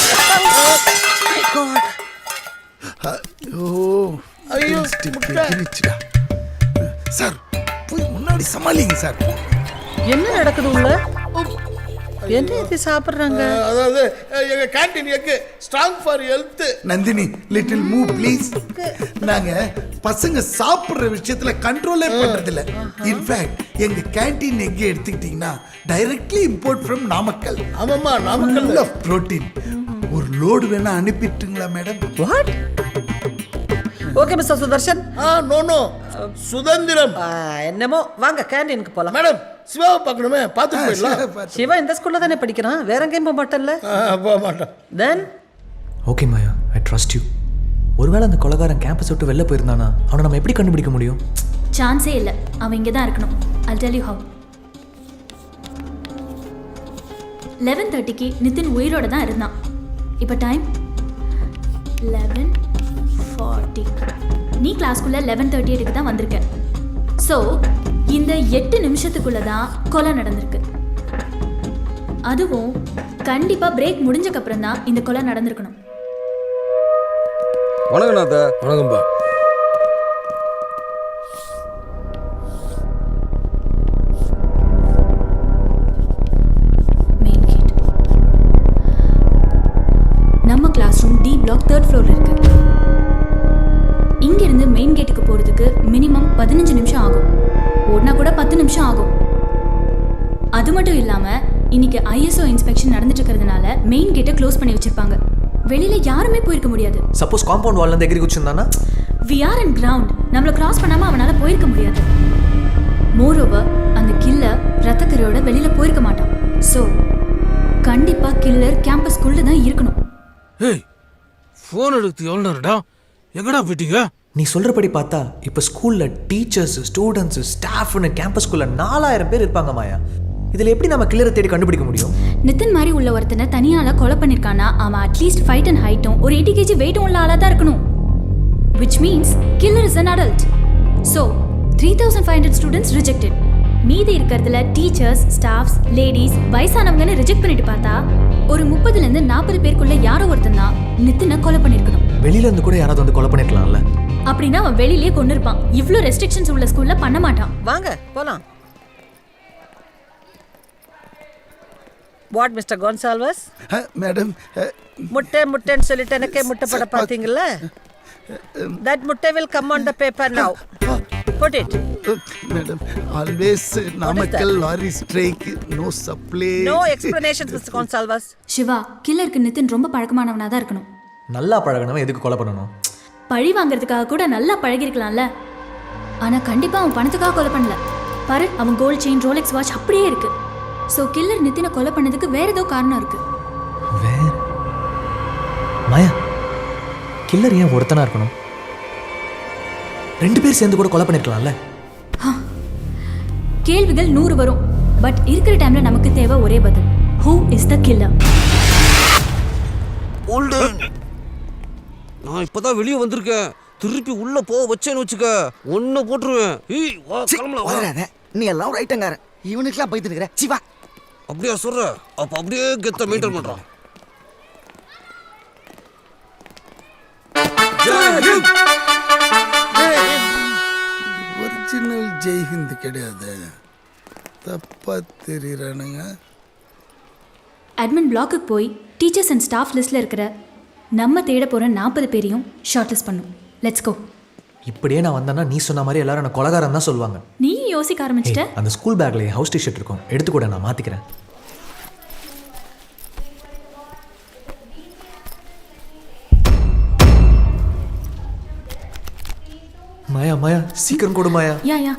ஐயோ சார் போய் முன்னாடி சமாளிங்க சார். என்ன நடக்குது உள்ள? என்ன இது சாப்பிடுறாங்க? அதாவது எங்க canteen egg strong for health. Nandini little move please. நாங்க பசங்க சாப்பிடுற விஷயத்துல கண்ட்ரோலே பண்றது இல்ல. இன்ஃபேக்ட் எங்க கேண்டீன் எக் எடுத்துக்கிட்டீங்கன்னா டைரக்ட்லி இம்போர்ட் ஃப்ரம் நாமக்கல். ஆமாம்மா, நாமக்கல் ஆஃப் புரோட்டீன். ஒரு லோடு வேணா அனுப்பிட்டுங்களா madam? What? Okay mister Sudarshan. No Suthanthiram. என்னமோ வாங்க கேண்டீனுக்கு போலாம். மேடம் சிவாவை பார்க்கணுமே, பார்த்துட்டு போயிடலாம். சிவா இந்த ஸ்கூல்ல தானே படிக்கிறான், வேற எங்கேயும் போக மாட்டேன்ல? போக மாட்டேன். Then okay Maya, I trust you. ஒருவேளை அந்த கொலைகாரன் கேம்பஸ் விட்டு வெளில போயிருந்தானா அவனை நம்ம எப்படி கண்டுபிடிக்க முடியும்? சான்ஸே இல்லை. அவன் இங்கே தான் இருக்கணும். I'll tell you how. 11:30க்கு Nitin உயிரோட தான் இருந்தான். இப்போ டைம் 11:40. நீ கிளாஸ்க்குள்ள 11:38க்கு தான் வந்திருக்க. ஸோ இந்த 8 நிமிஷத்துக்குள்ள தான் கொலை நடந்திருக்கு. அதுவும் கண்டிப்பா பிரேக் முடிஞ்சக்கப்புறம் தான் இந்த கொலை நடந்திருக்கணும். வணக்கம் நாதா. வணக்கம்பா. Main gate. நம்ம class room D block 3rd ஃப்ளோர்ல இருக்கு. இங்கிருந்து மெயின் கேட்டுக்கு போறதுக்கு மினிமம் 15 நிமிஷம் ஆகும். ஓடினா கூட 10 நிமிஷம் ஆகும். அது மட்டும் இல்லாம இன்னைக்கு ISO இன்ஸ்பெக்ஷன் நடந்துட்டு இருக்கிறதுனால மெயின் கேட்டை க்ளோஸ் பண்ணி வச்சிருப்பாங்க. வெளியில யாருமே போயிருக்க முடியாது. சப்போஸ் காம்பவுண்ட் வால்ல இருந்து எகிரி குச்சிருந்தானா? We are in ground. நம்மள கிராஸ் பண்ணாம அவனால போயிருக்க முடியாது. மோரோவர் அந்த கில்லர் ரத்தக்கரையோட வெளியில போயிருக்க மாட்டான். ஸோ கண்டிப்பா கில்லர் கேம்பஸ்குள்ள தான் இருக்கணும். ஏய், ஃபோன் எடுத்து எவ்வளோ நேரம்டா? எங்கடா போயிட்டீங்க? நீ சொல்றபடி பார்த்தா இப்ப ஸ்கூல்ல டீச்சர்ஸ், ஸ்டூடெண்ட்ஸ், ஸ்டாஃப்னு கேம்பஸ்குள்ள 4000 பேர் இருப்பாங்க மாயா. இதுல எப்படி நம்ம கில்லரை தேடி கண்டுபிடிக்க முடியும்? நிதின் மாதிரி உள்ள ஒருத்தனை தனியால கொலை பண்ணிருக்கானா அவன் அட்லீஸ்ட் 5 and ஹைட்டும் ஒரு 80 kg வெயிட்டும் உள்ள ஆளா தான் இருக்கணும். Which means killer is an adult. So 3500 students rejected. மீதி இருக்கிறதுல டீச்சர்ஸ், ஸ்டாஃப்ஸ், லேடிஸ், வயசானவங்கன்னு ரிஜெக்ட் பண்ணிட்டு பார்த்தா ஒரு 30 இருந்து 40 பேருக்குள்ள யாரோ ஒருத்தன் தான் நிதினை கொலை பண்ணிருக்கணும். வெளியில இருந்து கூட யாராவது வந்து கொலை பண்ணிருக்கலாம்ல. அப்படின்னா அவன் வெளியிலேயே கொண்டிருப்பான். இவ்ளோ ரெஸ்ட்ரிக்ஷன்ஸ் உள்ள ஸ்கூல்ல பண்ண மாட்டான். வாங்க போலாம். What mister Gonsalves? மேடம் முட்டைன்னு சொல்லிட்டு எனக்கே முட்டை போட பார்த்தீங்கல்ல? That முட்டை will come on the paper now. Put it. Madam always Namakkal lorry strike, no supply. No explanations mister Gonsalves. Siva, கில்லருக்கு நிதின் ரொம்ப பழக்கமானவனா தான் இருக்கணும். நல்லா பழகனவன் எதுக்கு கொலை பண்ணணும்? பழி வாங்குறதுக்காக கூட நல்லா பழகிருக்கலாம்ல. ஆனா கண்டிப்பா அவன் பணத்துக்காக கொலை பண்ணல. பாரு, அவன் கோல்ட் செயின், ரோலெக்ஸ் வாட்ச் அப்படியே இருக்கு. சோ கில்லர் நிதினை கொலை பண்ணதுக்கு வேற ஏதோ காரணம் இருக்கு. வேற மாயா, கில்லர் ஏன் ஒருத்தனா இருக்கணும்? 2 பேர் சேர்ந்து கூட கொலை பண்ணிருக்கலாம்ல. கேள்விகள் 100 வரும். பட் இருக்கிற டைம்ல நமக்கு தேவை ஒரே பதில். Who is the killer? நான் இப்பதான் வெளியே வந்திருக்கேன். திருப்பி உள்ள போ வச்சேன்னு வச்சுக்க ஒன்னு போட்டுருவேன். நீ எல்லாம் ரைட்டங்கார இவனுக்குலாம் போயிட்டு இருக்கிற சிவா. அப்படியா சொல்ற? அப்ப அப்படியே கெத்த மெயின்டைன் பண்றான். ஒரிஜினல் ஜெய்ஹிந்த் கிடையாது, தப்பா தெரியுறானுங்க. அட்மின் பிளாக்கு போய் டீச்சர்ஸ் அண்ட் ஸ்டாஃப் லிஸ்ட்ல இருக்கிற நம்ம தேட போற 40 பேரையும் ஷார்ட் லிஸ்ட் பண்ணும். Let's go. இப்படியே நான் வந்தேன்னா நீ சொன்ன மாதிரி எல்லாரும் என்ன கொலகாரம் தான் சொல்லுவாங்க. நீ யோசிக்க ஆரம்பிச்சிட்ட. அந்த ஸ்கூல் பேக்ல ஹவுஸ் டிஷர்ட் இருக்கும், எடுத்துக்கூட நான் மாத்திக்கிறேன். மாயா மாயா சீக்கிரம் கொடு Maya. Yeah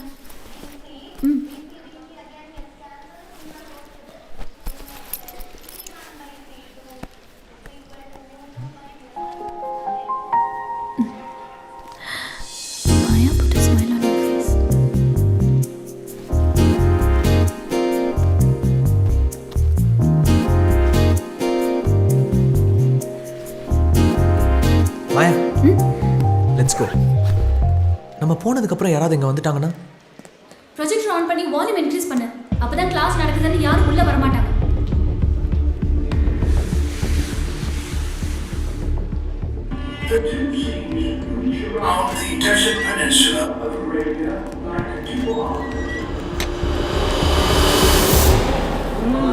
Maya, put a smile on your face. Maya let's go. நம்ம போனதுக்கப்புறம் யாராவது இங்கே வந்துட்டாங்கன்னா ப்ரொஜெக்டர் ஆன் பண்ணி வால்யூம் இன்க்ரீஸ் பண்ணு. அப்பதான் கிளாஸ் நடக்குதுன்னு யாரும் உள்ள வர மாட்டாங்க.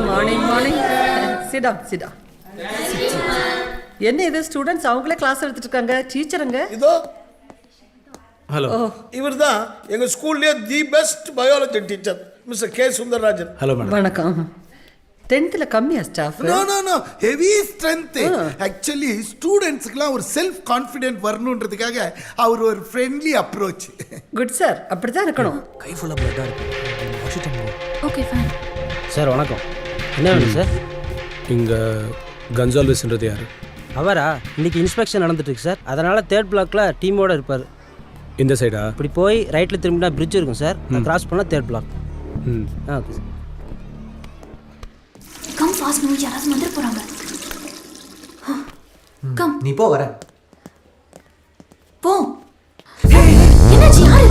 Morning morning. சிடா சிடா. என்ன இது ஸ்டூடெண்ட்ஸ் அவங்களே கிளாஸ் எடுத்துட்டு இருக்காங்க, டீச்சருங்க இதோ. ஹலோ, இவர் தான் எங்கள் ஸ்கூல்லேயே the best biology teacher mister K Sundararajan. Hello madam. வணக்கம். 10th கம்மியா staff? No heavy strength. Actually ஸ்டூடெண்ட்ஸ்க்குலாம் ஒரு செல்ஃப் கான்ஃபிடென்ட் வரணுன்றதுக்காக அவர் ஒரு ஃப்ரெண்ட்லி அப்ரோச். குட் சார், அப்படிதான் இருக்கணும். கை ஃபுல்லாக பிளட்டாக இருக்கு. Okay fine. சார் வணக்கம். என்ன வேணும் சார்? இங்கே கன்சால்விஸ்ன்றது யார்? அவரா? இன்னைக்கு இன்ஸ்பெக்ஷன் நடந்துட்டு இருக்கு சார், அதனால 3rd பிளாக்ல டீமோட இருப்பார். இந்த சைடா? இப்படி போய் ரைட்டில் திரும்பினா பிரிட்ஜ் இருக்கும் சார், கிராஸ் பண்ணால் 3rd block. Okay sir. Come fast move, யாராவது வந்துட போறாங்க. கம் நீ போ, வர போ. என்னாச்சு? யாரு?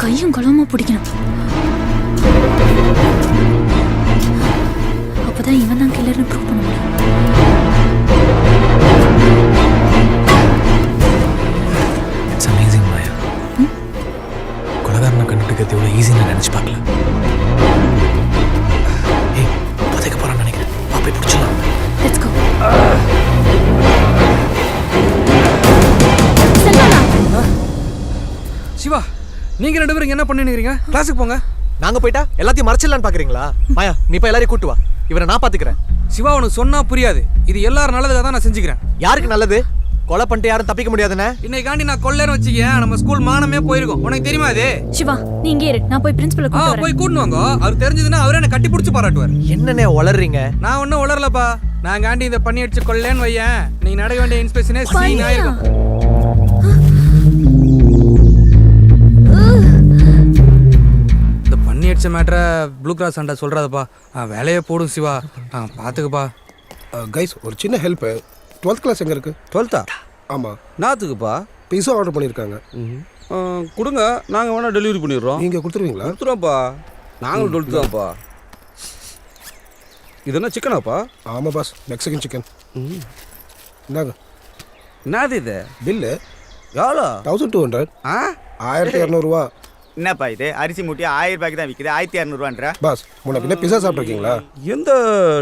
கையும் களவுமா பிடிக்கணும். அப்பதான் இவன் தான் கில்லர்னு ப்ரூவ் பண்ண முடியும். இட்ஸ் அமேசிங் மாயா. கொலகாரனை கண்டுபிடிக்கிறது எவ்வளோ ஈஸின்னு நினச்சி பார்க்கல. ஏய், புதைக்க போகிறான்னு நினைக்கிறேன். பாப்பை பிடிச்சலாம். Let's go. சிவா, நீங்க 2 பேரும் என்ன பண்ணிக்கிறீங்க? கிளாஸுக்கு போங்க. நாங்க போயிட்டா எல்லாத்தையும் மறைச்சிடலான்னு பாக்குறீங்களா? மாயா, நீ போய் எல்லாரையும் கூட்டு வா. இவரை நான் பாத்துக்கிறேன். சிவா, உனக்கு சொன்னா புரியாது. இது எல்லாரும் நல்லதுக்காக தான் நான் செஞ்சுக்கிறேன். யாருக்கு நல்லது? கொலை பண்ணிட்டு யாரும் தப்பிக்க முடியாதுன்னு இன்னைக்காண்டி நான் கொல்லேன்னு வச்சுக்கேன், நம்ம ஸ்கூல் மானமே போயிருக்கும். உனக்கு தெரியுமா அது? சிவா, நீ இங்கே இரு, நான் போய் பிரின்சிபலை கூட்டு வரேன். போய் கூட்டு வாங்க. அவர் தெரிஞ்சதுன்னா அவரே என்ன கட்டி பிடிச்சி பாராட்டுவார். என்னன்னே உளறீங்க? நான் ஒன்றும் உளரலப்பா. நான் காண்டி இதை பண்ணி அடிச்சு கொல்லேன்னு வையேன், நீ நடக்க வேண்டிய இன்ஸ்பெக்ஷனே சீன் ஆயிருக்கும். படித்த மேட்ரை ப்ளூ கிராஸ் அண்டா சொல்கிறாதப்பா வேலையை போடும் சிவா பார்த்துக்குப்பா. கைஸ் ஒரு சின்ன ஹெல்ப்பு. 12th கிளாஸ் எங்கே இருக்குது? 12th ஆமாம். நாத்துக்குப்பா பிஸா ஆர்டர் பண்ணியிருக்காங்க. கொடுங்க, நாங்கள் வேணால் டெலிவரி பண்ணிடுறோம். நீங்கள் கொடுத்துருவீங்களா? கொடுத்துருவோம்ப்பா, நாங்களும் 12th தான்ப்பா. இது என்ன சிக்கனாப்பா? ஆமாம் பாஸ், மெக்சிகன் சிக்கன். இந்தாங்க. என்னது இது? பில்லு எவ்வளோ? 1200. 1200 என்னப்பா இது? அரிசி மூட்டி 1000 ரூபாய்க்கு தான் விற்குது, 1200 பாஸ். முன்ன பின்ன பிஸா சாப்பிட்ருக்கீங்களா? எந்த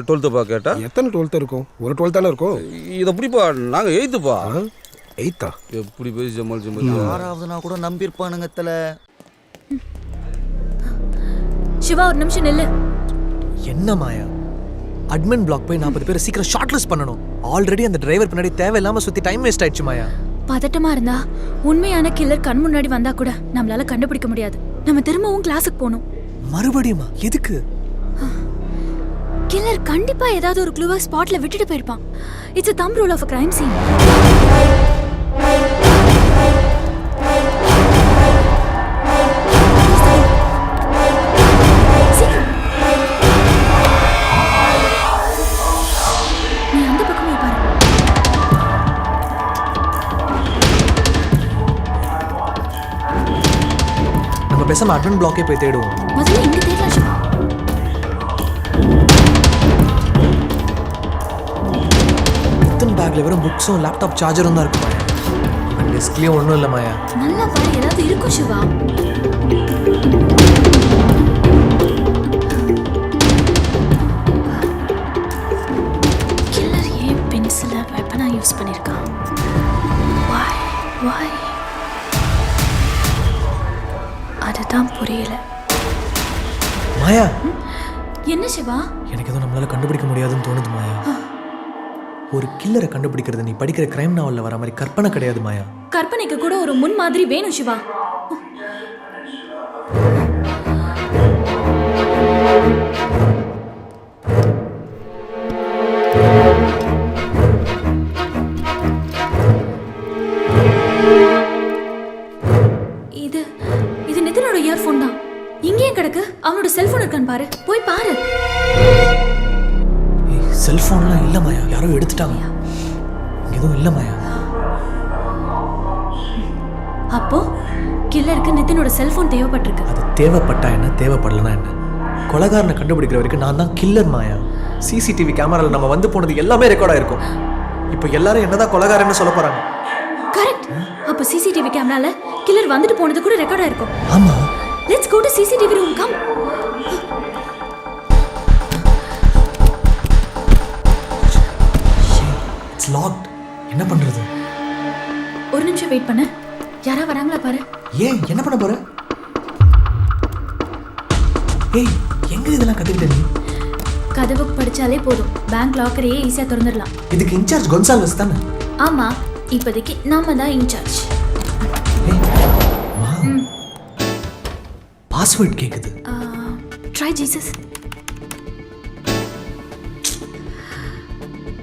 12th கேட்டா? எத்தனை 12th இருக்கும்? ஒரு 12 தானே இருக்கும். இதை எப்படிப்பா? நாங்கள் 8th. 8th எப்படி போய் சமாளிச்சு? யாராவது கூட நம்பியிருப்பானுங்க தல. சிவா ஒரு நிமிஷம் நில்லு. என்ன மாயா, அட்மின் பிளாக் போய் 40 பேர் சீக்கிரம் ஷார்ட் லிஸ்ட் பண்ணணும். ஆல்ரெடி அந்த டிரைவர் பின்னாடி தேவையில்லாம சுத்தி டைம் வேஸ்ட் ஆயிடுச்சு மாயா. பதட்டமா இருந்தா உண்மையான கில்லர் கண் முன்னாடி வந்தா கூட நம்மளால கண்டுபிடிக்க முடியாது. நம்ம திரும்பவும் கிளாஸுக்கு போகணும். மறுபடியுமா? எதுக்கு? கில்லர் கண்டிப்பா ஏதாவது ஒரு க்ளூவை ஸ்பாட்ல விட்டுட்டு போயிருப்பான். It's a thumb rule of a crime scene. நீ அந்த பக்கமே பாரு. நம்ம பேசாம அட்மின் பிளாக்கே போய் தேடுவோம். முதல்ல இங்க தேடலாம் சிவா. நித்தின் பேக்ல வெறும் புக்ஸும் லேப்டாப் சார்ஜரும் தான் இருக்கு மாயா. இவன் டெஸ்க்லயும் ஒன்றும் இல்லை மாயா. நல்லா பாரு, ஏதாவது இருக்கும் சிவா. கில்லர் ஏன் பென்சிலை வெப்பனா யூஸ் பண்ணியிருக்கான்? Why? அதுதான் புரியல. மாயா, என்ன சிவா? எனக்கு எதுவும் நம்மளால கண்டுபிடிக்க முடியாதுன்னு தோணுது மாயா. ஒரு கில்லரை கண்டுபிடிக்கிறது நீ படிக்கிற கிரைம் நாவல்ல வர மாதிரி கற்பனை கிடையாது மாயா. கற்பனைக்கு கூட ஒரு முன் மாதிரி வேணும் சிவா. இது நிதினோட இயர்ஃபோன் தான். இங்கேயே கிடக்கு. அவனோட செல்போன் இருக்கான்னு பாரு, போய் பாரு. செல்போன்லாம் இல்ல மாயா, யாரோ எடுத்துட்டாங்க. எதுவும் இல்ல மாயா. அப்போ கில்லருக்கு நிதினோட செல்போன் தேவைப்பட்டிருக்கு. அது தேவைப்பட்டா என்ன, தேவைப்படலனா என்ன? கொலைகாரனை கண்டுபிடிக்கிற வரைக்கும் நான் தான் கில்லர் மாயா. சிசிடிவி கேமரால நம்ம வந்து போனது எல்லாமே ரெக்கார்ட் ஆயிருக்கும். இப்போ எல்லாரும் என்னதான் கொலைகாரன்னு சொல்ல போறாங்க. கரெக்ட். அப்ப சிசிடிவி கேமரால கில்லர் வந்துட்டு போனது கூட ரெக்கார்ட் ஆயிருக்கும். ஆமா. Let's go to CCTV room. Come. It's locked. என்ன பண்றது? ஒரு நிமிஷம் வெயிட் பண்ணு. யாரா வராங்களா பாரு. ஏன் என்ன பண்ண போற? ஏய், எங்க இதெல்லாம் கத்துக்கிட்ட நீ? கதவு படிச்சாலே போதும், பேங்க் லாக்கரையே ஈஸியா திறந்துடலாம். இதுக்கு இன்சார்ஜ் கொன்சால்வஸ் தானே? ஆமா, இப்போதைக்கு நாம தான் இன்சார்ஜ். பாஸ்வேர்ட் கேக்குது. Try Jesus.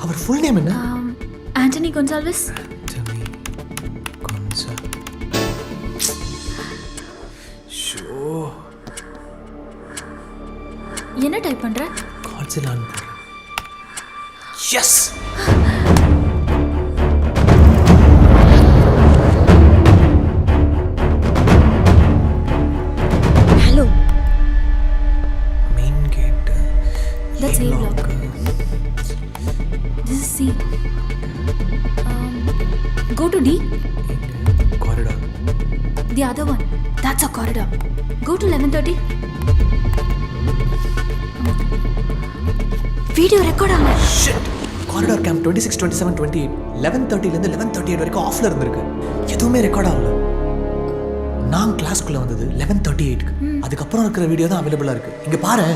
அவர் ஃபுல் நேம் என்ன? ஆண்டனி கொன்சால்வஸ். என்ன டைப் பண்ற? காட்சிலான். Yes. Hello. Main gate. That's A block. This is C. Go to D. Corridor. The other one. That's a corridor. Go to 11:30. Video record ஆகல. Shit. Corridor camp 26, 27, 28 11:30 ல இருந்து 11:38 வரைக்கும் ஆஃப்ல இருந்திருக்கு. எதுவுமே ரெக்கார்ட் ஆகல. நான் கிளாஸ்க்குள்ள வந்தது 11:38க்கு. அதுக்கப்புறம் இருக்கிற வீடியோ தான் அவைலபிளா இருக்கு. இங்க பாரு.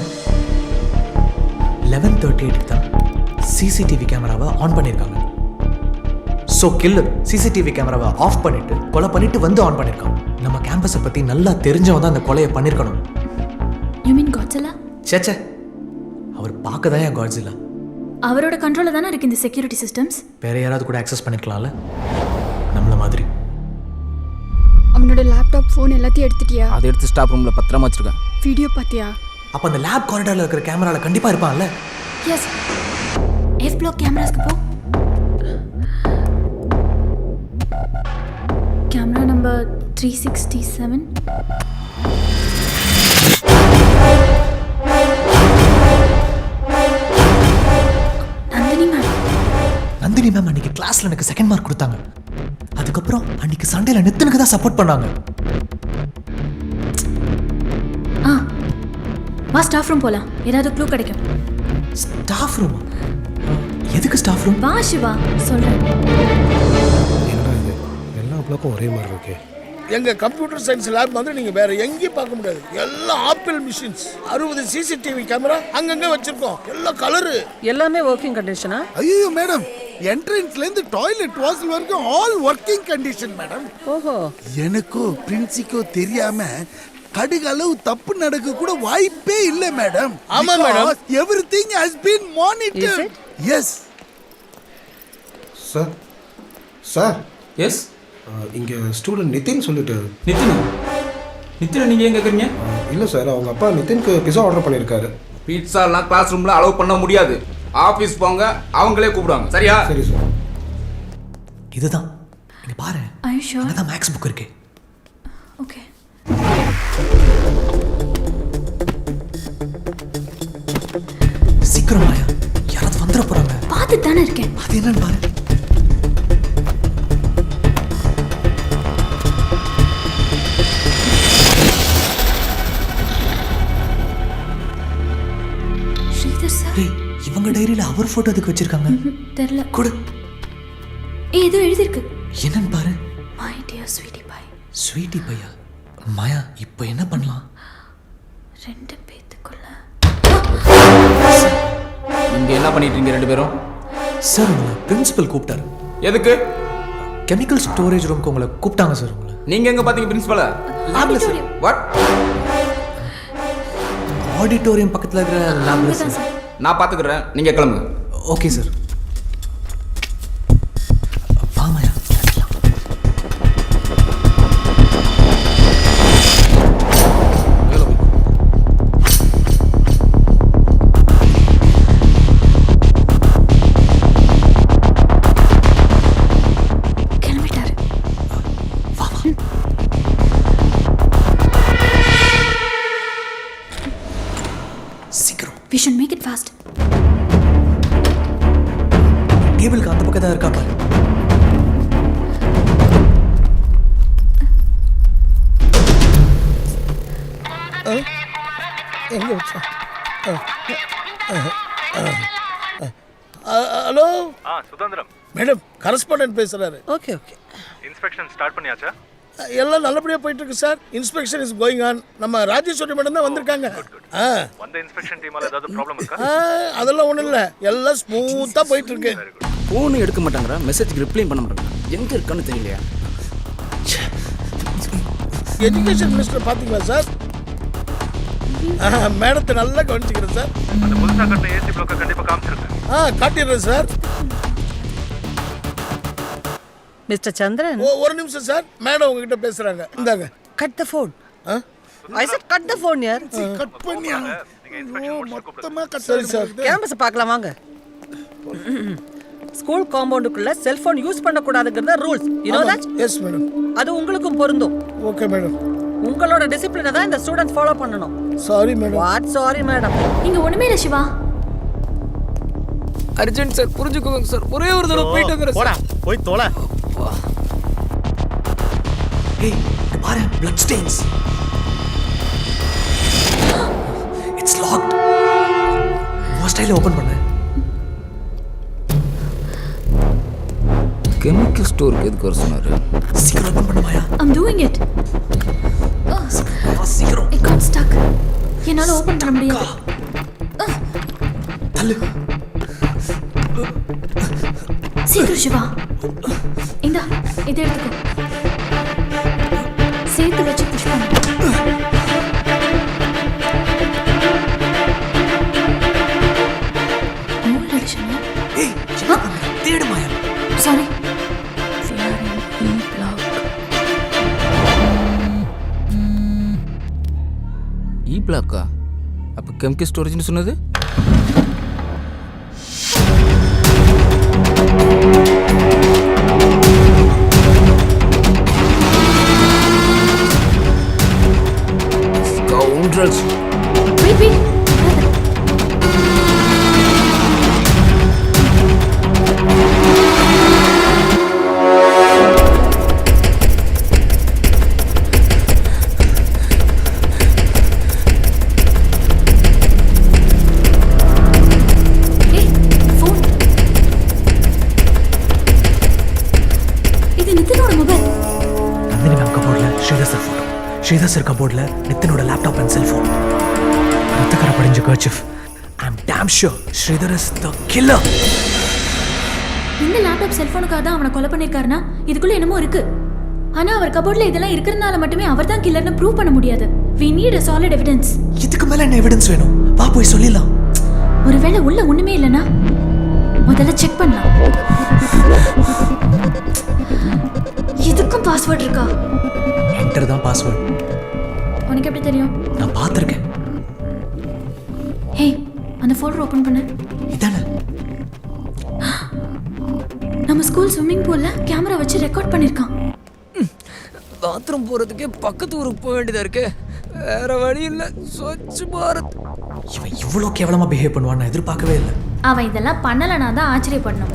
11:38க்கு தான் சிசிடிவி கேமராவை ஆன் பண்ணிருக்காங்க. சோ கில்லர் சிசிடிவி கேமராவை ஆஃப் பண்ணிட்டு கொலை பண்ணிட்டு வந்து ஆன் பண்ணிருக்கான். நம்ம கேம்பஸை பத்தி நல்லா தெரிஞ்சவன் தான் அந்த கொலையை பண்ணிருக்கணும். You mean Godzilla? சேச்சே, அவர் பார்க்க தான் என் காட்ஸில்லா. அவரோட கண்ட்ரோல்ல தானே இருக்கு இந்த செக்யூரிட்டி சிஸ்டம்ஸ். வேற யாராவது கூட அக்சஸ் பண்ணிக்கலாம்ல, நம்மள மாதிரி. அவனோட என்னோட லேப்டாப் ஃபோன் எல்லாத்தையும் எடுத்துட்டியா? அதை எடுத்து ஸ்டாஃப் ரூமில் பத்திரமா வச்சிருக்கேன். வீடியோ பார்த்தியா? அப்போ அந்த லேப் காரிடாரில் இருக்கிற கேமராவில் கண்டிப்பாக இருப்பான்ல? எஸ். எஃப் பிளாக் கேமராஸ்க்கு போ. Camera number 367. நந்தினி மேம் அன்னைக்கு கிளாஸ்ல எனக்கு செகண்ட் மார்க் கொடுத்தாங்க. அதுக்கப்புறம் அன்னைக்கு சண்டேல நித்தனுக்கு தான் சப்போர்ட் பண்ணாங்க. வா ஸ்டாஃப் ரூம் போலாம், ஏதாவது க்ளூ கிடைக்கும். Staff room? எதுக்கு ஸ்டாஃப் ரூம்? வா சிவா, சொல்றேன். என்னடா இது எல்லா பிளாக்கும் ஒரே மாதிரி இருக்கு. எங்க கம்ப்யூட்டர் சயின்ஸ் லேப் வந்து நீங்க வேற எங்கேயும் பார்க்க முடியாது. எல்லாம் ஆப்பிள் மிஷின்ஸ், 60 சிசிடிவி கேமரா அங்கங்க வச்சிருக்கோம். எல்லாம் கலரு, எல்லாமே ஒர்க்கிங் கண்டிஷனா? ஐயோ மேடம், என்ட்ரன்ஸ்ல இருந்து டாய்லெட் வாசல் வரைக்கும் ஆல் ஒர்க்கிங் கண்டிஷன் மேடம். ஓஹோ. எனக்கோ பிரின்சிக்கோ தெரியாம கடுகளவு தப்பு நடக்க கூட வாய்ப்பே இல்லை மேடம். ஆமா madam, everything has been monitored. Yes sir. Sir. Yes. இங்கே ஸ்டூடெண்ட் நிதின் சொல்லிட்டு. நித்தினை நீங்கள் ஏன் கேட்குறீங்க? இல்லை சார், அவங்க அப்பா நிதினுக்கு பிஸா ஆர்டர் பண்ணியிருக்காரு. பீட்சாலாம் கிளாஸ் ரூமில் அலோவ் பண்ண முடியாது. ஆஃபீஸ் போங்க, அவங்களே கூப்பிடுவாங்க. சரியா? சரி சார். இதுதான் இங்க பாரு. Are you sure? அங்கதான் மேக்ஸ் புக் இருக்கு. ஓகே. சீக்கிரம் வாயா, யாராவது வந்துட போறாங்க. பார்த்து தானே இருக்கேன். அது என்னன்னு பாரு. ஸ்ரீதர் சார். இவங்க டைரியில அவர் போட்டோ எதுக்கு வச்சிருக்காங்க? தெரியல. கொடு. ஏதோ எழுதிருக்கு. என்னன்னு பாரு. My dear sweetie boy. Sweetie பையா? மாயா, இப்போ என்ன பண்ணலாம்? 2 பேத்துக்குள்ள. இங்க என்ன பண்ணிட்டு இருக்கீங்க ரெண்டு பேரும்? சார் உங்களை பிரின்சிபல் கூப்பிட்டாரு. எதுக்கு? கெமிக்கல் ஸ்டோரேஜ் ரூமுக்கு உங்களை கூப்பிட்டாங்க சார். உங்களை நீங்க எங்க பாத்தீங்க பிரின்சிபல? லேப்ல சார். வாட்? ஆடிட்டோரியம் பக்கத்துல இருக்கிற லேப்ல சார். நான் பாத்துக்கிறேன், நீங்க கிளம்புங்க. Okay sir. We should make it fast. டேபிளுக்கு அந்த பக்கம் தான் இருக்கா பாரு. எங்க வச்சா? ஹலோ. சுதந்திரம் மேடம், கரஸ்பாண்டன்ட் பேசுறாரு. Okay okay. இன்ஸ்பெக்ஷன் ஸ்டார்ட் பண்ணியாச்சா? எல்லாம் நல்லபடியா போயிட்டு இருக்கு sir. Inspection is going on. நம்ம ராஜேஸ்வரி மேடம் தான் வந்திருக்காங்க. வந்த இன்ஸ்பெக்ஷன் டீமால ஏதாவது ப்ராப்ளம் இருக்கா? அதெல்லாம் ஒண்ணும் இல்ல, எல்லாம் ஸ்மூத்தா போயிட்டு இருக்கு. ஃபோன் எடுக்க மாட்டாங்கறா, மெசேஜ்க்கு ரிப்ளை பண்ண மாட்டாங்க. எங்க இருக்கான்னு தெரியலையா? எஜுகேஷன் மினிஸ்டர் பாத்தீங்களா சார்? மேடத்தை நல்லா கவனிச்சுக்கிறேன் சார். அந்த புதுசா கட்ட ஏசி பிளாக்க கண்டிப்பா காமிச்சிருக்கேன். காட்டிடுறேன் சார். மிஸ்டர் சந்திரன். ஒரு நிமிஷம் சார், மேடம் உங்ககிட்ட பேசுறாங்க. இந்தாங்க. Cut the phone. I set cut the phone யார்? கட் பண்ணியா? மொத்தமா கட் சரி சார். கேம்பஸ் பார்க்கலாம் வாங்க. ஸ்கூல் காம்பவுண்டுக்குள்ள செல்போன் யூஸ் பண்ண கூடாதுங்கறது rules. You know that? Yes madam. அது உங்களுக்கும் பொருந்தும். Okay madam. உங்களோட டிசிப்ளினை தான் இந்த ஸ்டூடண்ட்ஸ் ஃபாலோ பண்ணனும். Sorry madam. What sorry madam? இங்க ஒண்ணுமே இல்ல சிவா. அர்ஜென்ட் சார், புரிஞ்சுக்கோங்க சார். ஒரே ஒரு தடவை போயிட்டு வந்துறேன். போடா, போய் தோல. ஏய், இங்க பாரு, blood stains. It's locked. மோஸ்டைல ஓபன் பண்ணு. கெமிக்கல் ஸ்டோருக்கு எதுக்கு வர சொன்னாரு? சீக்கிரம் ஓபன் பண்ணு மாயா. I'm doing it. சீக்கிரம். It got stuck. என்னால ஓபன் பண்ண முடியாது. தள்ளு. சீக்கிரம் சிவா. இந்தா, இதை எடுத்துக்கோ. சேர்த்து வச்சு புஷ் பண்ணு. ஏய், என்ன பண்ணு? தேடு மாயா. சாரி. பிளாக்கா? அப்போ கெமிக்கல் ஸ்டோரேஜ்னு சொன்னது? Scoundrels. Wait. Hey, phone. இது நிதினோட மொபைல். நந்தினி மேம் கபோர்டில் Sridhar sir photo, Sridhar sir கபோர்டில் நித்தினோட லேப்டாப் அண்ட் செல்ஃபோன், ரத்தக்கரை படிஞ்ச kerchief. I am damn sure Sridhar is the killer. இந்த லேப்டாப் செல்போனுக்காக தான் அவனை கொலை பண்ணிருக்காருனா இதுக்குள்ள என்னமோ இருக்கு. ஆனா அவர் கபோர்ட்ல இதெல்லாம் இருக்கிறதுனால மட்டுமே அவர் தான் கில்லர்னு ப்ரூவ் பண்ண முடியாது. We need a solid evidence. இதுக்கு மேல என்ன எவிடன்ஸ் வேணும்? வா போய் சொல்லிடலாம். ஒருவேளை உள்ள ஒண்ணுமே இல்லைன்னா முதல்ல செக் பண்ணலாம். இதுக்கும் பாஸ்வேர்ட் இருக்கா? என்டர் தான் பாஸ்வேர்ட். உனக்கு எப்படி தெரியும்? நான் பார்த்துருக்கேன். ஹே, அந்த ஃபோல்டர் ஓபன் பண்ணு. இதானே நம்ம ஸ்கூல் ஸ்விம்மிங் பூல்ல கேமரா வச்சு ரெக்கார்ட் பண்ணிருக்கான். பாத்ரூம் போகிறதுக்கே பக்கத்து ஊருக்கு போக வேண்டியதாக இருக்கு. வேற வழி இல்லை. ஸ்வச் பாரத். இவன் இவ்வளோ கேவலமாக பிஹேவ் பண்ணுவான்னு நான் எதிர்பார்க்கவே இல்லை. அவன் இதெல்லாம் பண்ணலனா தான் ஆச்சரியப்படணும்.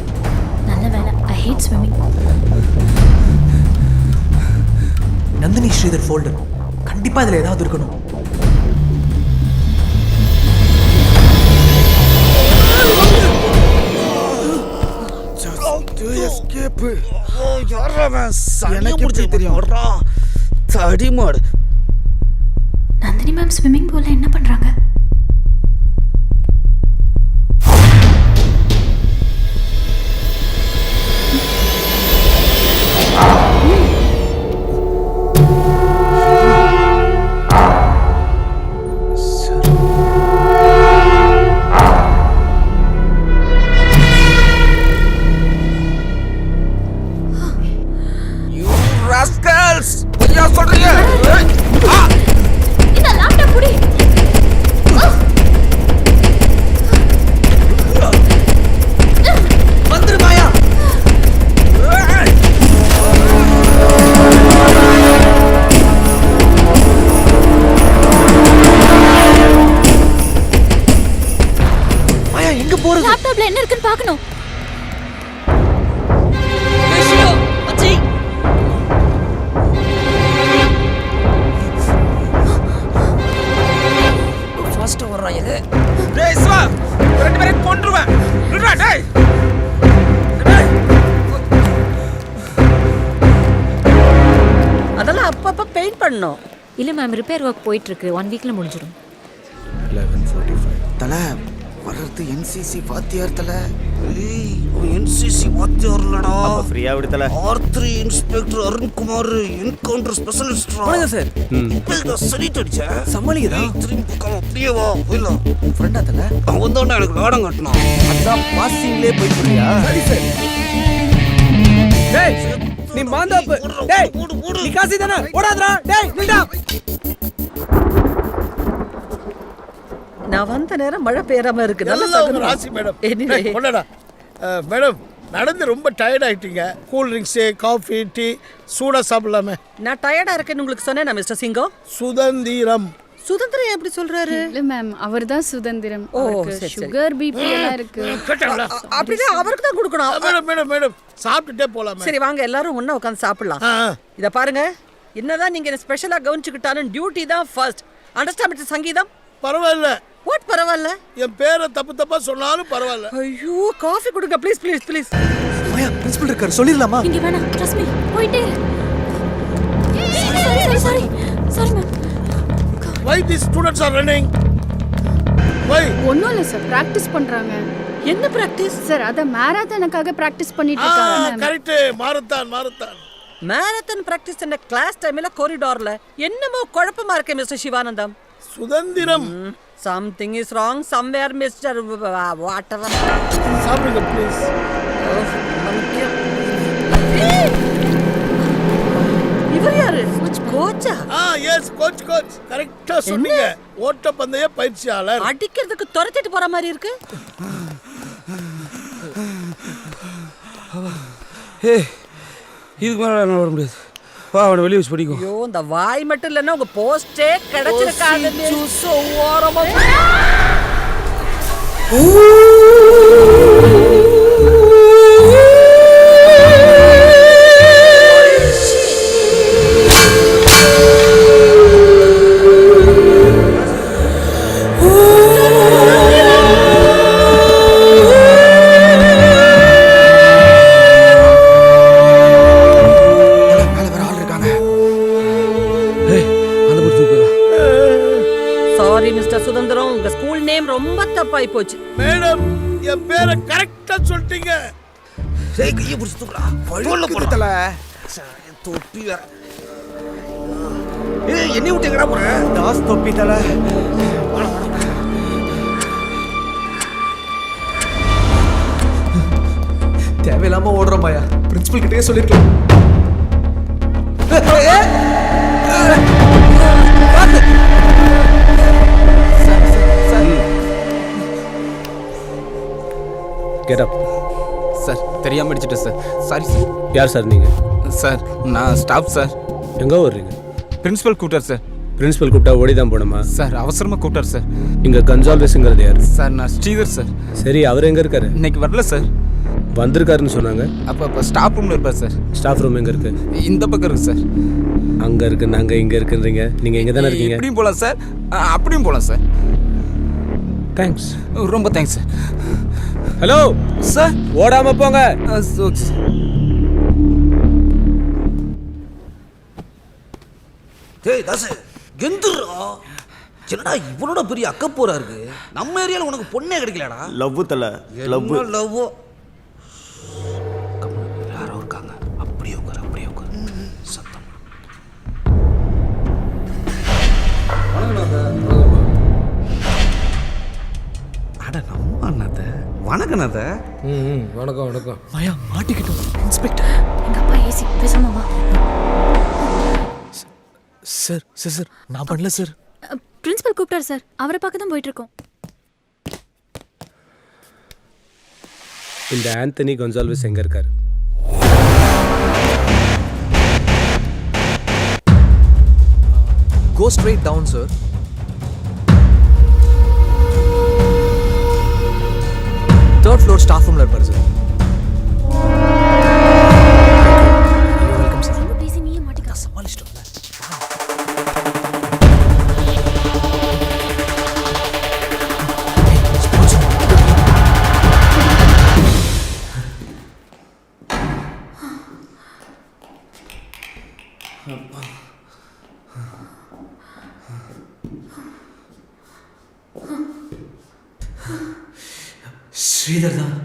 நல்ல வேலை. I hate swimming. Nandini Sridhar folder கண்டிப்பாக இதில் ஏதாவது இருக்கணும். நந்தினி மேம் ஸ்விம்மிங் பூல்ல என்ன பண்றாங்க? இந்த லேப்டாப் புடி. வந்துரு மாயா. மாயா எங்க போறது? லேப்டாப்ல என்ன இருக்குன்னு பார்க்கணும். ஃபாஸ்டா வர்றான் இது. டேய் சிவா, ரெண்டு பேரும் கொன்றுவேன். நில்றா டேய். அதெல்லாம் அப்பப்போ பெயிண்ட் பண்ணணும். இல்லை மேம், ரிப்பேர் ஒர்க் போயிட்டுருக்கு. 1 வீக்கில் முடிஞ்சிடும். 11:45 தலை வளர்த்து என்சிசி வாத்தியார் தலை. என்சிசி வாத்தியார்லடா. அப்ப ஃப்ரீயா விடுதல. R3 inspector Arunkumar encounter specialist. வணக்கம் சார். இப்ப சரிட்டு அடிச்ச சமாளிக்கதா? திரும்பி பக்கம் அப்படியே வா போயிடலாம். ஃப்ரெண்டா தலை? அவன் தான் எனக்கு லாடம் கட்டணும். அதான் பாசிங்லேயே போயிட்டுறியா? சரி சார். டேய் நீ மாந்தாப்பு. டேய் நீ காசி தானே ஓடாதடா. டேய் நில்டா. நான் வந்த நேரம் மழை பெய்யாம இருக்கு. நல்ல எல்லாம் உங்க சகுனம். ராசி மேடம். Anyway. டேய், கொண்டடா. மேடம் நடந்து ரொம்ப டயர்ட் ஆயிட்டீங்க. கூல் ட்ரிங்க்ஸு காஃபி டீ சூடாக சாப்பிடலாமே. நான் டயர்டா இருக்கேன்னு உங்களுக்கு சொன்னேன் மிஸ்டர் சிங்கம். சுதந்திரம். சுதந்திரம் எப்படி சொல்றாரு? இல்ல மேம், அவர்தான் சுதந்திரம். ஓ, அவருக்கு சரி, சரி. சுகர் பிபி எல்லாம் இருக்கு. கேட்டாங்களா? அப்படின்னா அவருக்கு தான் கொடுக்கணும். மேடம் மேடம் மேடம் சாப்பிட்டுட்டே போலாமே. சரி வாங்க எல்லாரும் ஒண்ணா உட்காந்து சாப்பிடலாம். இத பாருங்க, என்னதான் நீங்க ஸ்பெஷலா கவனிச்சுக்கிட்டாலும் டியூட்டி தான் ஃபர்ஸ்ட். அண்டர்ஸ்டாண்ட் மிஸ்டர் சங்கீதம்? பரவாயில்ல. வாட் பரவாயில்ல? என் பேரை தப்பு தப்பா சொன்னாலும் பரவாயில்ல. ஐயோ காஃபி கொடுங்க please please please. Maya principal இருக்காரு, சொல்லிடலாமா? இங்க வேணாம், ட்ரஸ்ட் மீ. போயிட்டே இரு. Sorry ma'am. Why these students are running? Why? ஒண்ணும் இல்ல சார், பிராக்டிஸ் பண்றாங்க. என்ன பிராக்டிஸ் சார்? அத மாரத்தானுக்காக பிராக்டிஸ் பண்ணிட்டு இருக்காங்க. கரெக்ட். மாரத்தான். மேரத்தான் பிராக்டிஸ் என்ன கிளாஸ் டைம்ல காரிடார்ல என்னமோ குழப்பமா இருக்கு மிஸ்டர் சிவானந்தம். சுதந்திரம். Something is wrong somewhere, Mr. Whatever. சாப்பிடுங்க ப்ளீஸ். இவர் யாரு? கோச்சா? Yes coach. கரெக்ட்டா சொன்னீங்க. ஓட்டப்பந்தய பயிற்சியாளர். அடிக்கிறதுக்கு துரத்திட்டு போற மாதிரி இருக்கு. இதுக்கு மேலே என்ன வர முடியாது. வா அவனை வெளியே வச்சு படிக்கும். ஐயோ இந்த வாய் மட்டும் இல்லைன்னா உங்க போஸ்டே கிடைச்சிருக்காது. ஓரமா சுதந்திரம், உங்க ஸ்கூல் நேம் ரொம்ப தப்பாய் போச்சு. மேடம் என் பேரை கரெக்டா சொல்லிட்டீங்க. சரி கையை பிடிச்சி தூக்குடா. சொல்ல போறதல தொப்பி வேற. ஏய் என்னை விட்டு எங்கடா போற? தாஸ் தொப்பி தல. தேவையில்லாம ஓடுறோம் மாயா. பிரின்சிபல் கிட்டே சொல்லிருக்கலாம். Get up. சார் தெரியாமல் அடிச்சிட்டேன் சார். Sorry sir. யார் சார் நீங்கள்? சார் நான் ஸ்டாஃப் சார். எங்கே வர்றீங்க? பிரின்சிபல் கூப்பிட்டார் சார். பிரின்சிபல் கூப்பிட்டா ஓடி தான் போனோமா? சார் அவசரமாக கூப்பிட்டார் சார். இங்கே கன்சால்வேஸுங்கிறது யார்? சார் நான் ஸ்ரீதர் சார். சரி அவர் எங்கே இருக்காரு? இன்னைக்கு வரல சார். வந்திருக்காருன்னு சொன்னாங்க. அப்போ ஸ்டாஃப் ரூமில் இருப்பார் சார். ஸ்டாஃப் ரூம் எங்கே இருக்கு? இந்த பக்கம் இருக்கு சார். அங்கே இருக்கு, நாங்கள் இங்கே இருக்குன்றீங்க. நீங்கள் எங்கே தானே இருக்கீங்க? இப்படியும் போகலாம் சார், அப்படியும் போகலாம் சார். தேங்க்ஸ், ரொம்ப தேங்க்ஸ் சார். ஹலோ சார், ஓடாம போங்க. டேய் தாசு எந்திரா. என்னடா இவனோட பெரிய அக்கப்போரா இருக்கு. நம்ம ஏரியால உனக்கு பொண்ணே கிடைக்கலடா. லவ் தல. Love love. யாரோ இருக்காங்க. அப்படியே உட்கார், அப்படியே உட்கார். சத்தம். அட நம்ம அண்ணாத. வணக்கம் அண்ணாத. வணக்கம் வணக்கம். மாயா மாட்டிக்கிட்டோம். இன்ஸ்பெக்டர் எங்க அப்பா ஏசி பேசாம வா. சார் சார் சார் நான் பண்ணல சார். பிரின்சிபல் கூப்பிட்டார் சார். அவரை பார்க்க தான் போயிட்டு இருக்கோம். இந்த ஆந்தனி கொன்சால்வேஸ் எங்க இருக்காரு? Go straight down, sir. Third floor staff room la irupar sir. You're welcome sir. ரொம்ப பேசி நீயே மாட்டிக்க. சமாளிச்சிட்டோம்ல. ஸ்ரீதர் தான்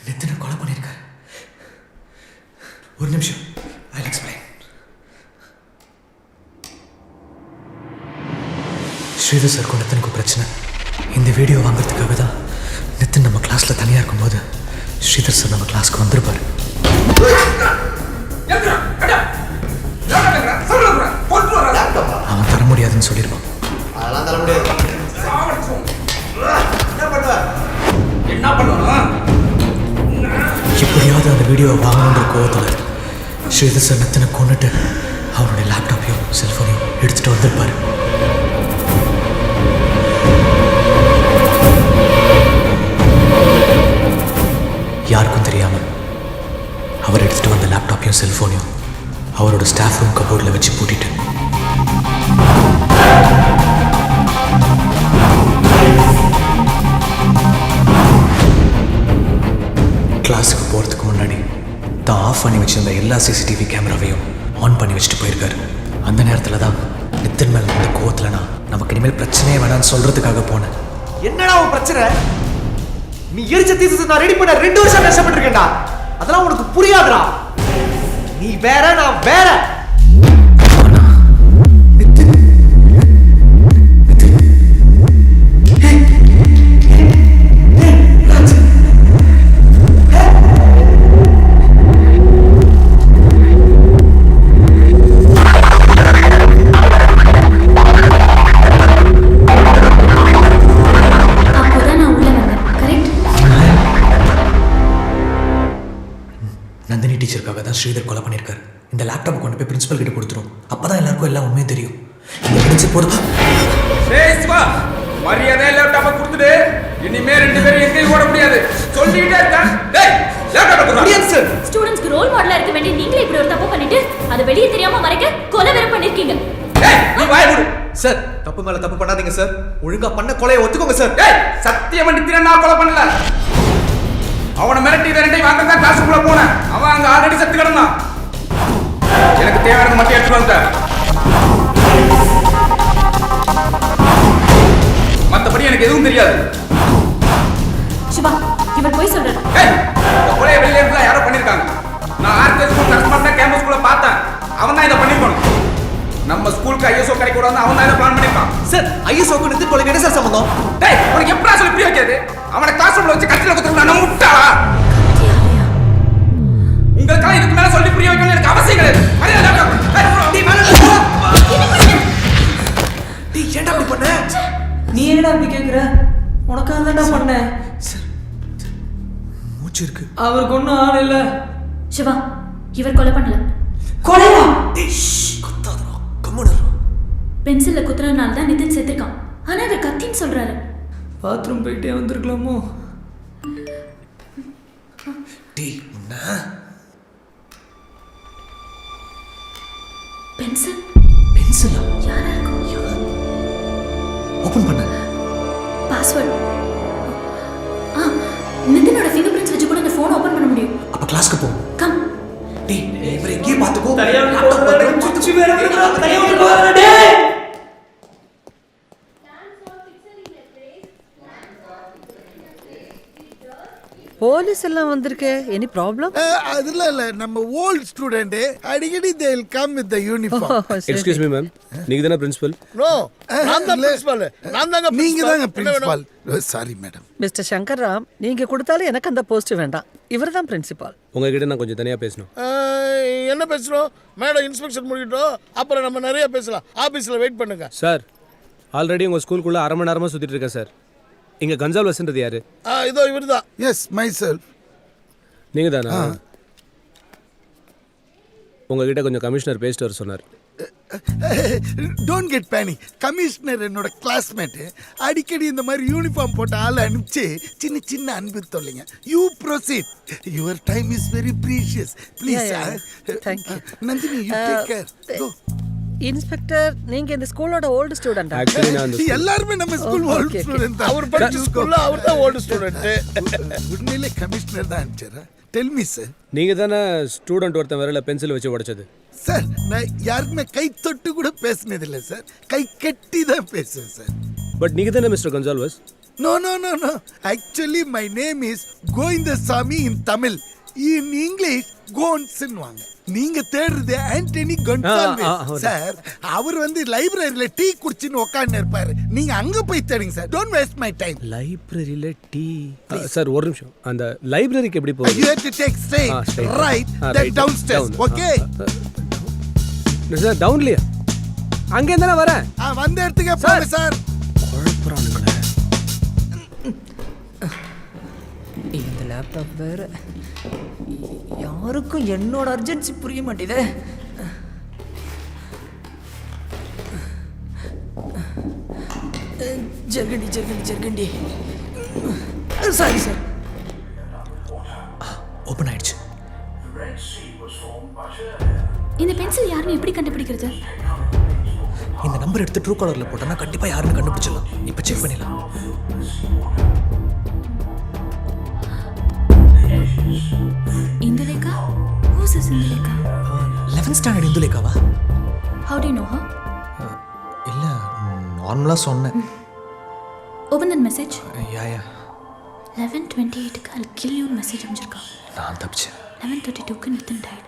நித்தினை கொலை பண்ணியிருக்காரு. ஒரு நிமிஷம், I'll explain. ஸ்ரீதர் சாருக்கும் நித்தினுக்கும் பிரச்சனை. இந்த வீடியோ வாங்குறதுக்காக தான் நித்தின் நம்ம கிளாஸில் தனியாக இருக்கும்போது ஸ்ரீதர் சார் நம்ம கிளாஸ்க்கு வந்திருப்பார். அவன் தர முடியாதுன்னு சொல்லியிருப்பான். அதெல்லாம் தர முடியாது. என்ன பண்ணுவா? எப்படியாவது அந்த வீடியோவை வாங்கணுன்ற கோவத்தில் ஸ்ரீதர் சார் நித்தினை கொண்டுட்டு அவருடைய லேப்டாப்பையும் செல்ஃபோனையும் எடுத்துகிட்டு வந்திருப்பார். யாருக்கும் தெரியாமல் அவர் எடுத்துகிட்டு வந்த லேப்டாப்பையும் செல்ஃபோனையும் அவரோட ஸ்டாஃப் ரூம் கபோர்டில் வச்சு பூட்டிட்டு கிளாஸுக்கு போகிறதுக்கு முன்னாடி தான் ஆஃப் பண்ணி வச்சிருந்த எல்லா சிசிடிவி கேமராவையும் ஆன் பண்ணி வச்சுட்டு போயிருக்காரு. அந்த நேரத்தில் தான் நித்தின் மேல் இந்த கோவத்தில் நான் நமக்கு இனிமேல் பிரச்சனையே வேணான்னு சொல்கிறதுக்காக போனேன். என்னடா உன் பிரச்சனை? நீ எரிச்ச தீசஸ் நான் ரெடி பண்ண 2 வருஷம் கஷ்டப்பட்டிருக்கேன்டா. அதெல்லாம் உனக்கு புரியாதுடா. நீ வேற, நான் வேற. பிரின்சிபல் கிட்ட கொடுத்துரும். அப்பதான் எல்லாருக்கும் எல்லா உண்மையும் தெரியும். இந்த எவிடன்ஸ் போடுது. டேய் சிவா, மரியாதையா லேப்டாப்பை கொடுத்துடு. இனிமே ரெண்டு பேரும் எங்கேயும் ஓட முடியாது. சொல்லிட்டே இருக்கேன். டேய் லேப்டாப்பை கொடுடா. முடியாது சார். ஸ்டூடண்ட்ஸ்க்கு ரோல் மாடலா இருக்க வேண்டிய நீங்களே இப்படி ஒரு தப்பு பண்ணிட்டு அதை வெளியே தெரியாம மறைக்க கொலை வேற பண்ணிருக்கீங்க. டேய் நீ வாய மூடு. சார் தப்பு மேல தப்பு பண்ணாதீங்க சார். ஒழுங்கா பண்ண கொலையை ஒத்துக்கோங்க சார். டேய் சத்தியம் பண்ணி நான் கொலை பண்ணல. அவனை மிரட்டி வேறண்டையும் வாங்க தான் கிளாஸுக்குள்ள போனேன். அவன் அங்க ஆல்ரெடி செத்து கிடந்தான். எனக்கு தேவையானது மட்டும் எடுத்துட்டு வந்தேன். மத்தபடி எனக்கு எதுவும் தெரியாது. சிவா இவர் போய் சொல்றாரு. ஏய் இந்த கொலையை வெளியே இருந்தா யாரோ பண்ணிருக்காங்க. நான் ஆர்கே ஸ்கூல் கஸ்டமர்ட்ட கேம்பஸ்குள்ள பார்த்தேன். அவன் தான் இதை பண்ணிருக்கணும். நம்ம ஸ்கூலுக்கு ஐஎஸ்ஓ கிடைக்க கூடாதுன்னு அவன் தான் இதை பிளான் பண்ணிருக்கான். சார் ஐஎஸ்ஓக்கு நிதின் கொலைக்கு என்ன சார் சம்பந்தம்? டேய் உனக்கு எப்படா சொல்லி புரிய வைக்காது? அவனை கிளாஸ் ரூம்ல வச்சு கட்டில குத்துறா நான் முட்டாளா? உங்களுக்கெல்லாம் இதுக்கு மேல சொல்லி புரிய வைக்கணும் எனக்கு அவசியம் கிடையாது. டேய் மேல டேய் ஏன்டா அப்படி பண்ண? நீ என்னடா அப்படி கேக்குற? உனக்காக தான்டா பண்ணேன். மூச்சு இருக்கு. அவருக்கு ஒன்றும் ஆள் இல்லை. சிவா இவர் கொலை பண்ணல. கொலையா? குத்தாதடா, கம்முனு இரு. பென்சில்ல குத்துறதுனால தான் நிதின் செத்துருக்கான். ஆனா இவர் கத்தின்னு சொல்றாரு. பாத்ரூம் போயிட்டே வந்திருக்கலாமோ? டேய் உன்ன பென்சில் பென்சிலா? யாரா இருக்கும்? ஓபன் பண்ணு. பாஸ்வேர்ட். நிதினோட ஃபிங்கர் பிரிண்ட்ஸ் வச்சு கூட இந்த ஃபோன் ஓபன் பண்ண முடியும். அப்ப கிளாஸ்க்கு போ. கம். டேய் இவரை எங்கே பாத்துக்கோ. தனியா போறடா. சுத்தி வேற வரடா. தனியா போறடா டேய். போலீஸ் எல்லாம் வந்திருக்கே. Any problem? அதெல்லாம் இல்ல, நம்ம ஓல்ட் ஸ்டூடெண்ட் அடிக்கடி they will come with the uniform. Excuse me ma'am, நீங்க தான பிரின்சிபல்? நோ நான் தான் பிரின்சிபல். நான் தாங்க நீங்க தாங்க principal. Sorry madam. Mister Shankar Ram, நீங்க கொடுத்தாலும் எனக்கு அந்த போஸ்ட் வேண்டாம். இவர் தான் பிரின்சிபால். உங்ககிட்ட நான் கொஞ்சம் தனியா பேசணும். என்ன பேசுறோம் மேடம்? இன்ஸ்பெக்ஷன் முடிக்கிட்டோம், அப்புறம் நம்ம நிறைய பேசலாம். ஆபீஸ்ல வெயிட் பண்ணுங்க. சார் ஆல்ரெடி உங்க ஸ்கூலுக்குள்ள அரை மணி நேரமா சுத்திட்டு இருக்கேன் சார். இங்க கன்சால்வஸ்ன்றது யாரு? இதோ இவர்தான். S my self. நீங்க தானா? உங்ககிட்ட கொஞ்சம் கமிஷனர் பேசிட்டு வர சொன்னார். Don't get panic. கமிஷனர் என்னோட கிளாஸ்மேட். அடிக்கடி இந்த மாதிரி யூனிஃபார்ம் போட்ட ஆளை அனுப்பிச்சு சின்ன சின்ன அன்பு தொல்லைங்க. You proceed. Your time is very precious. Please. Thank you. Nandini you take care. Go. Inspector, நீங்க இந்த ஸ்கூலோட ஓல்டு ஸ்டூடெண்டா? ஆக்சுவலி நான் எல்லாரும் நம்ம ஸ்கூல் ஓல்ட் ஸ்டூடெண்ட் தான். அவர் படிச்ச ஸ்கூல்ல அவர் தான் ஓல்ட் ஸ்டூடெண்ட். உண்மையிலே கமிஷனர் தான் அனுப்பிச்சாரா? Tell me sir. நீங்க தானே ஸ்டூடெண்ட் ஒருத்தன் விரல பென்சில் வச்சு உடைச்சது? சார் நான் யாருக்குமே கை தொட்டு கூட பேசினதில்லை சார். கை கட்டி தான் பேசுவேன் சார். பட் நீங்க தானே mister Gonsalves? No no no no. Actually my name is Govindasamy in Tamil. In English கோன்ஸ்ன்னுவாங்க. நீங்க தேடுறது ஆண்டனி கொன்சால்வேஸ் சார். அவர் வந்து லைப்ரரியில டீ குடிச்சின்னு உட்கார்ந்து இருப்பாரு. நீங்க அங்க போய் தேடுங்க sir. Don't waste my time. லைப்ரரியில டீ? சார் ஒரு நிமிஷம். அந்த லைப்ரரிக்கு எப்படி போறது? You have to take straight right then downstairs. Okay? Sir டவுன்லியா? அங்க இருந்தானே வரேன். வந்த இடத்துக்கே போங்க சார். குழப்பறானுங்களே. இந்த லேப்டாப் வேற யாருக்கும் என்னோட அர்ஜென்சி புரிய மாட்டேதே. ஜர்கண்டி ஜர்கண்டி ஜர்கண்டி. Sorry sir. ஓபன் ஆயிடுச்சு. இந்த பென்சில் யாருன்னு எப்படி கண்டுபிடிக்கிறது? இந்த நம்பர் எடுத்து ட்ரூ காலர்ல போட்டா கண்டிப்பா யாருன்னு கண்டுபிடிச்சிடலாம். இப்போ செக் பண்ணிடலாம். Indulekha? Who's this Indulekha? 11th standard இந்துலேகாவா? How do you know her? இல்ல நார்மலா சொன்னேன். Open that message. யா யா. 11:28 க்கு I'll kill you message அனுப்பிச்சிருக்கா. நான் தப்பிச்சேன். 11:32 க்கு Nitin died.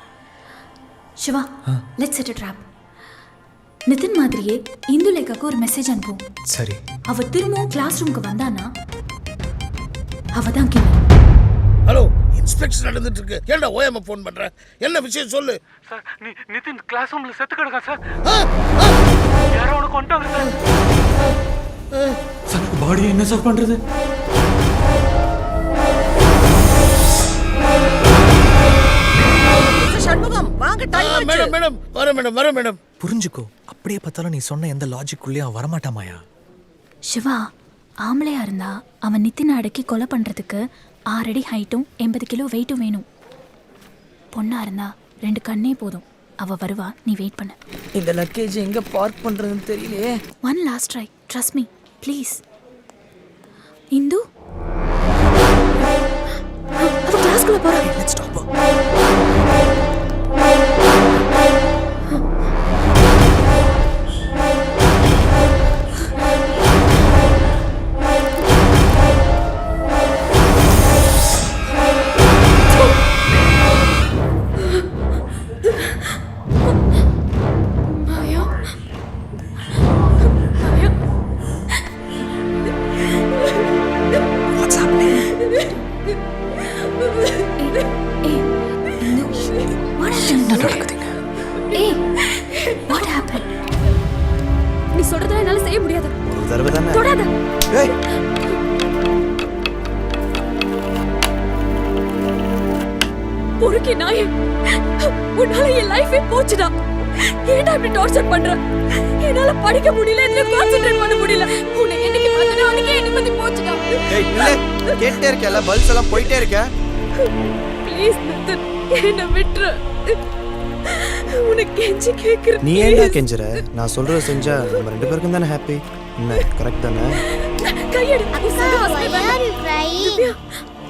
Siva, let's set a trap. Nitin மாதிரியே இந்துலேகாக்கு ஒரு மெசேஜ் அனுப்புவோம். சரி. அவ திரும்பவும் கிளாஸ் ரூமுக்கு வந்தானா அவ தான் கில்லர். ஹலோ, இன்ஸ்பெக்ஷன் நடந்துட்டு இருக்கு. ஏன்டா ஓஎம் ஃபோன் பண்ற? என்ன விஷயம் சொல்லு. சார் நிதின் கிளாஸ் ரூம்ல செத்து கிடக்கா சார். யாரோ அவனை கொண்டாங்க சார். சார் பாடி என்ன சார் பண்றது? சண்முகம் வா. வாங்க டைம் மேடம் மேடம் வரேன் மேடம் புரிஞ்சுக்கோ, அப்படியே பார்த்தாலும் நீ சொன்ன எந்த லாஜிக்குள்ளேயும் அவன் வரமாட்டாமாயா. சிவா ஆம்பளையா இருந்தா அவன் நித்தின அடக்கி கொலை பண்றதுக்கு 6 அடி ஹைட்டும் 80 கிலோ வெயிட்டும் வேணும். பொண்ணா இருந்தா 2 கண்ணே போதும். அவ வருவா, நீ வெயிட் பண்ணு. இந்த லக்கேஜ் எங்க பார்க் பண்றதுன்னு தெரியலையே. One last try, trust me please. Hindu அவ கிளாஸ்க்குள்ள போறா. Let's stop. நீ சொல்றதெல்லாம் என்னால செய்ய முடியாது. ஒரு தடவை தானே. தொடாத. ஏய் பொறுக்கி நாயே, உன்னால என் லைஃபே போச்சுடா. ஏன்டா இப்படி டார்ச்சர் பண்ற? என்னால படிக்க முடியல, இதுல கான்சென்ட்ரேட் பண்ண முடியல. உன்னை என்னைக்கு பார்த்தனோ அன்னைக்கே நிம்மதி போச்சுடா. ஏய் இல்ல, கேட்டே இருக்கல, பல்ஸ் எல்லாம் போயிட்டே இருக்க. ப்ளீஸ் நித்தன், என்ன விட்டுரு. உனக்கு கெஞ்சி கேக்குறேன். நீ ஏன்டா கெஞ்சற? நான் சொல்றத செஞ்சா நம்ம 2 பேருக்கும் தானே ஹாப்பி. என்ன கரெக்ட் தானே? கையெடு.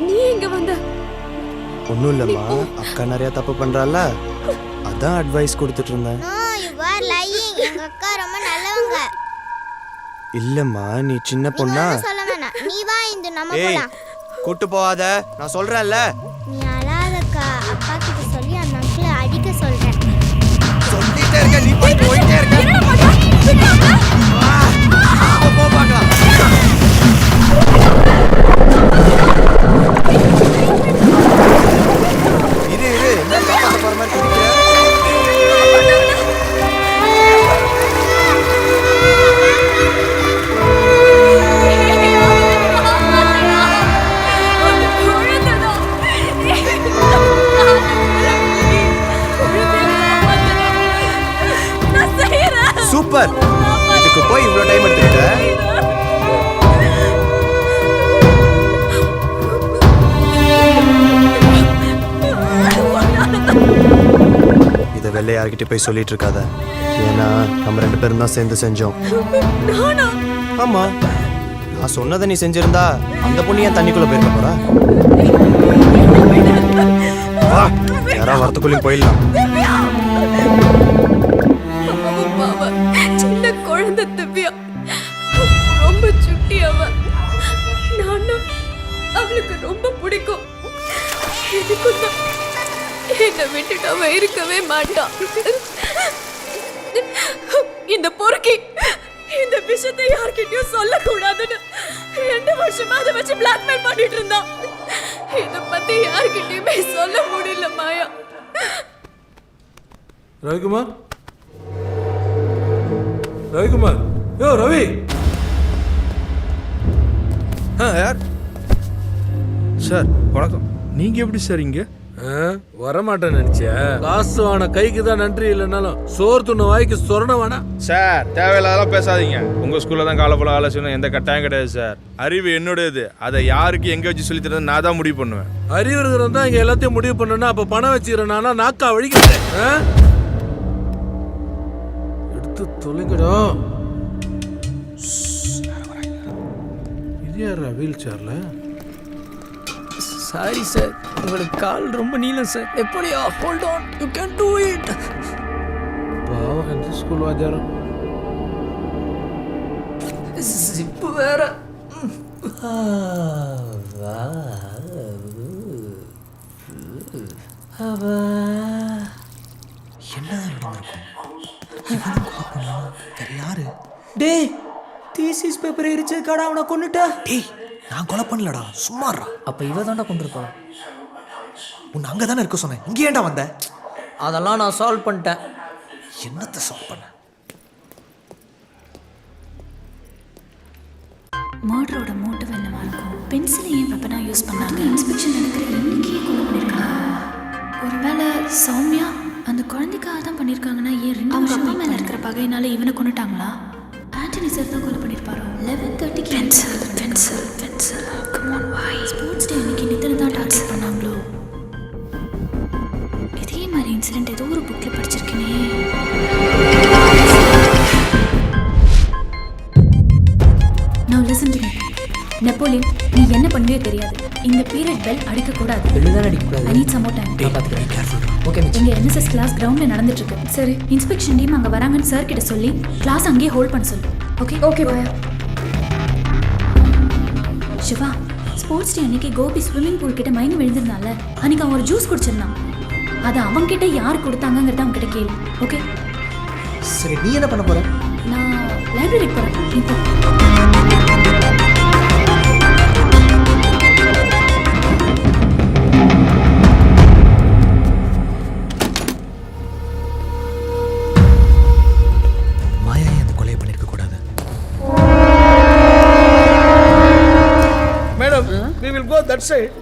நீ எங்க வந்த? ஒன்றும் இல்லைம்மா, அக்கா நிறையா தப்பு பண்ணுறாள்ல, அதான் அட்வைஸ் கொடுத்துட்டு இருந்தேன். எங்க அக்கா ரொம்ப நல்லவங்க. இல்லைம்மா, நீ சின்ன பொண்ணா? சொல்ல வேணாம், நீ வா இந்து நம்ம ஏய் போலாம். கூட்டு போகாத, நான் சொல்றேன்ல. நீ அழாதக்கா, அப்பா கிட்ட சொல்லி அந்த அங்கிளை அடிக்க சொல்றேன். சொல்லிட்டே இருக்க, நீ போயிட்டே இருக்க. போ பார்க்கலாம். இரு என்ன காப்பாற்ற போற மாதிரி குடிக்கிற? சூப்பர், இதுக்கு போய் இவ்வளோ டைம் எடுத்துக்கிட்ட. இதை வெளில யார்கிட்ட போய் சொல்லிட்டு இருக்காத, ஏன்னா நம்ம 2 பேரும் தான் சேர்ந்து செஞ்சோம். ஆமா, நான் சொன்னதை நீ செஞ்சிருந்தா அந்த பொண்ணு ஏன் தண்ணிக்குள்ள போயிருக்க போறா? வா, யாரா வரத்துக்குள்ளேயும் போயிடலாம். சின்ன குழந்தை திவ்யா, ரொம்ப சுட்டி அவ. நானும் அவளுக்கு ரொம்ப பிடிக்கும். எனக்கும் என்னை விட்டுட்டு அவ இருக்கவே மாட்டான். இந்த பொறுக்கி இந்த விஷயத்தை யார்கிட்டயும் சொல்லக்கூடாதுன்னு 2 வருஷமா அதை வச்சு பிளாக்மெயில் பண்ணிட்டு இருந்தான். இதை பத்தி யார்கிட்டயுமே சொல்ல முடியல மாயா. ரவிக்குமார், ரவிக்குமார், யோ ரவி. யார் சார்? வணக்கம். நீங்க எப்படி சார் இங்க? வரமாட்டேன்னு நினைச்சியா? காசு வான கைக்கு தான் நன்றி, இல்லைனாலும் சோறு துண்ண வாய்க்கு சொரண வேணா. சார் தேவையில்லாதெல்லாம் பேசாதீங்க. உங்க ஸ்கூல்ல தான் காலப்போல ஆலோசனை எந்த கட்டாயம் கிடையாது சார். அறிவு என்னுடையது, அதை யாருக்கு எங்க வச்சு சொல்லி தரது நான் தான் முடிவு பண்ணுவேன். அறிவு இருக்கிறவன் தான் இங்க எல்லாத்தையும் முடிவு பண்ணனா, அப்ப பணம் வச்சுக்கிறேன்னா நாக்கா வழிக்கிறேன். எடுத்து தொலைங்கடா. இது யாரா வீல் சேர்ல? சாரி சார், உங்களோட கால் ரொம்ப நீளம் சார். எப்படியா? Hold on, you can to it. பாவம், எந்த ஸ்கூல் வாத்தியாரம். ஜிப்பு வேற. என்ன யாரு? டேய், தீசிஸ் பேப்பர் எரிச்சு கடா அவனை கொன்னுட்டா. டேய், நான் கொலை பண்ணலடா, சும்மாறா. அப்ப இவ தாண்டா கொண்டிருப்பா. உன்னை அங்கே தானே இருக்க சொன்னேன், இங்கே ஏன்டா வந்த? அதெல்லாம் நான் சால்வ் பண்ணிட்டேன். என்னத்தை சால்வ் பண்ண? மர்டரோட மோட்டிவ் என்னவா இருக்கும்? பென்சிலை ஏன் வெப்பனா யூஸ் பண்ணாங்க? இன்ஸ்பெக்ஷன் நடக்கிற இன்னைக்கே கொலை பண்ணிருக்காங்க. ஒருவேளை சௌமியா அந்த குழந்தைக்காக தான் பண்ணியிருக்காங்கன்னா ஏன் 2 வருஷம் மேலே இருக்கிற பகையினால இவனை கொண்டுட்டாங்களா? ஆண்டனி சார் தான் கொலை பண்ணியிருப்பாரோ? 11:30 pencil come on why sports day அன்னைக்கு நித்தின தான் டார்ச்சர் பண்ணாங்களோ? இதே மாதிரி இன்சிடென்ட் ஏதோ ஒரு புக்கில் படிச்சிருக்கேனே. Now listen to me. Napoleon, நீ என்ன பண்ணுவே தெரியாது. இந்த பீரியட் பெல் அடிக்க கூடாது. பெல் தான் அடிக்க கூடாது. I need some more time. நான் பாத்துக்கிறேன். கேர்ஃபுல். Okay miss. எங்க NSS கிளாஸ் கிரவுண்ட்ல நடந்துட்டு இருக்கு. சரி, இன்ஸ்பெக்ஷன் டீம் அங்க வராங்கன்னு சார் கிட்ட சொல்லி கிளாஸ் அங்கேயே ஹோல்ட் பண்ண சொல்லு. ஓகே? ஓகே பாயா. சிவா, ஸ்போர்ட்ஸ் டே அன்னைக்கு கோபி ஸ்விம்மிங் பூல் கிட்ட மயங்கி விழுந்திருந்தால, அன்னைக்கு அவன் ஒரு ஜூஸ் குடிச்சிருந்தான். அதை அவங்க கிட்ட யார் கொடுத்தாங்கங்கறத அவங்க கிட்ட கேளு. ஓகே? சரி, நீ என்ன பண்ண போற? நான் லைப்ரரிக்கு போறேன். இப்போ that side.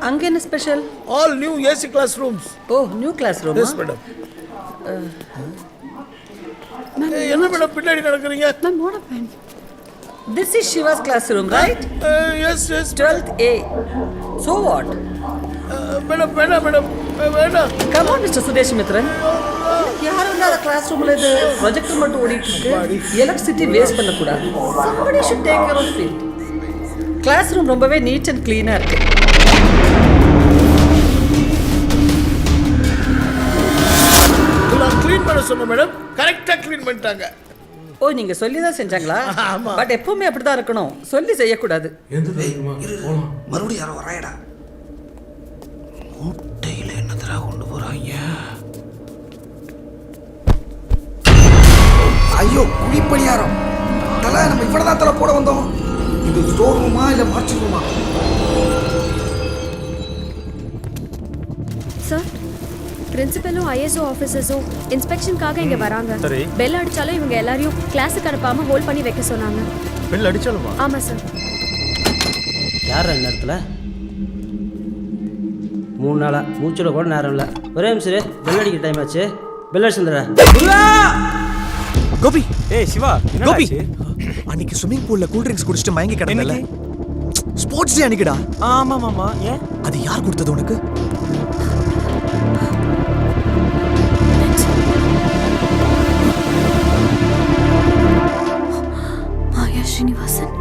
அங்க என்ன special? All new AC classrooms. Oh, new classroom. Yes, madam. என்ன மேடம் பின்னாடி நடக்கிறீங்க? நான் மோட pan. This is Shiva's classroom, right? Yes, yes. 12th A. So what? Madam வேணாம். Come on, Mr. Sudesh Mitran. யாரும் இல்லாத class ரூம்ல இது ப்ரொஜெக்டர் மட்டும் ஓடிட்டு இருக்கு. எலக்ட்ரிசிட்டி வேஸ்ட் பண்ண கூடாது. Somebody should take care of it. Class room ரொம்பவே நீட் அண்ட் க்ளீனா இருக்கு. நான் க்ளீன் பண்ண சொன்னேன் மேடம், கரெக்டா க்ளீன் பண்ணிட்டாங்க. ஓ, நீங்க சொல்லி தான் செஞ்சாங்களா? பட் எப்பவுமே அப்படிதான் இருக்கணும், சொல்லி செய்யக்கூடாது. மறுபடியும் யாரோ வராயடா. மூட்டையில என்னதரா கொண்டு போறாங்க? ஐயோ, குடிப்பணியாரம். தல, நம்ம இவ்வளவுதான் தலை போட வந்தோம். இது ஸ்டோர் ரூமா இல்ல மார்ச் ரூமா? சார், பிரின்சிபலும் ஐஎஸ்ஓ ஆஃபீஸர்ஸும் இன்ஸ்பெக்ஷனுக்காக இங்கே வராங்க. சரி. பெல் அடித்தாலும் இவங்க எல்லாரையும் கிளாஸுக்கு அனுப்பாமல் ஹோல்ட் பண்ணி வைக்க சொன்னாங்க. பெல் அடிச்சாலுமா? ஆமாம் சார். யார் நேரத்தில் 3 நாளா மூச்சுட கூட நேரம் இல்லை. ஒரே நிமிஷம், பெல் அடிக்கிற டைம் ஆச்சு. பெல் அடிச்சுடா. கோபி, ஏய் சிவா, கோபி, அன்னைக்கு ஸ்விமிங் பூல்ல கூல் ட்ரிங்க்ஸ் குடிச்சிட்டு மயங்கி கிடந்தல, ஸ்போர்ட்ஸ் டே அன்னைக்குடா. ஆமா மாமா. ஏன்? அது யார் கொடுத்தது உனக்கு? மாயா ஸ்ரீனிவாசன்.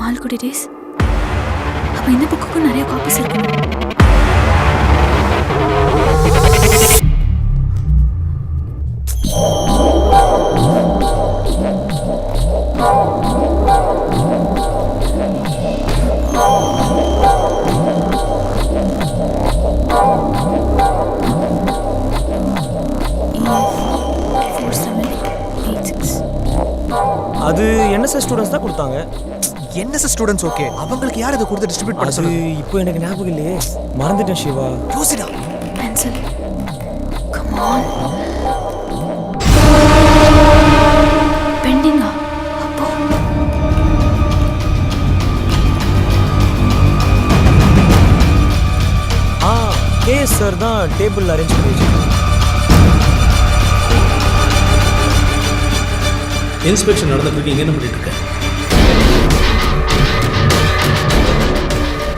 மால்குடி டேஸ். அப்ப இந்த புக்குக்கும் நிறைய காப்பீஸ் இருக்கணும். அது NSS ஸ்டூடண்ட்ஸ் தான் கொடுத்தாங்க. NSS students okay. அவங்களுக்கு யார் இதை கொடுத்து டிஸ்ட்ரிபியூட் பண்ண சொன்னது? இப்போ எனக்கு ஞாபகம் இல்லையே, மறந்துட்டேன் சிவா. யோசிடா. பென்சில். Come on. பெண்டிங்கா? அப்போ கேஎஸ் சார் தான் டேபிள் அரேஞ்ச் பண்ணி வச்சிருக்காங்க. இன்ஸ்பெக்ஷன் நடந்துட்டு இங்கே என்ன பண்ணிட்டு இருக்க?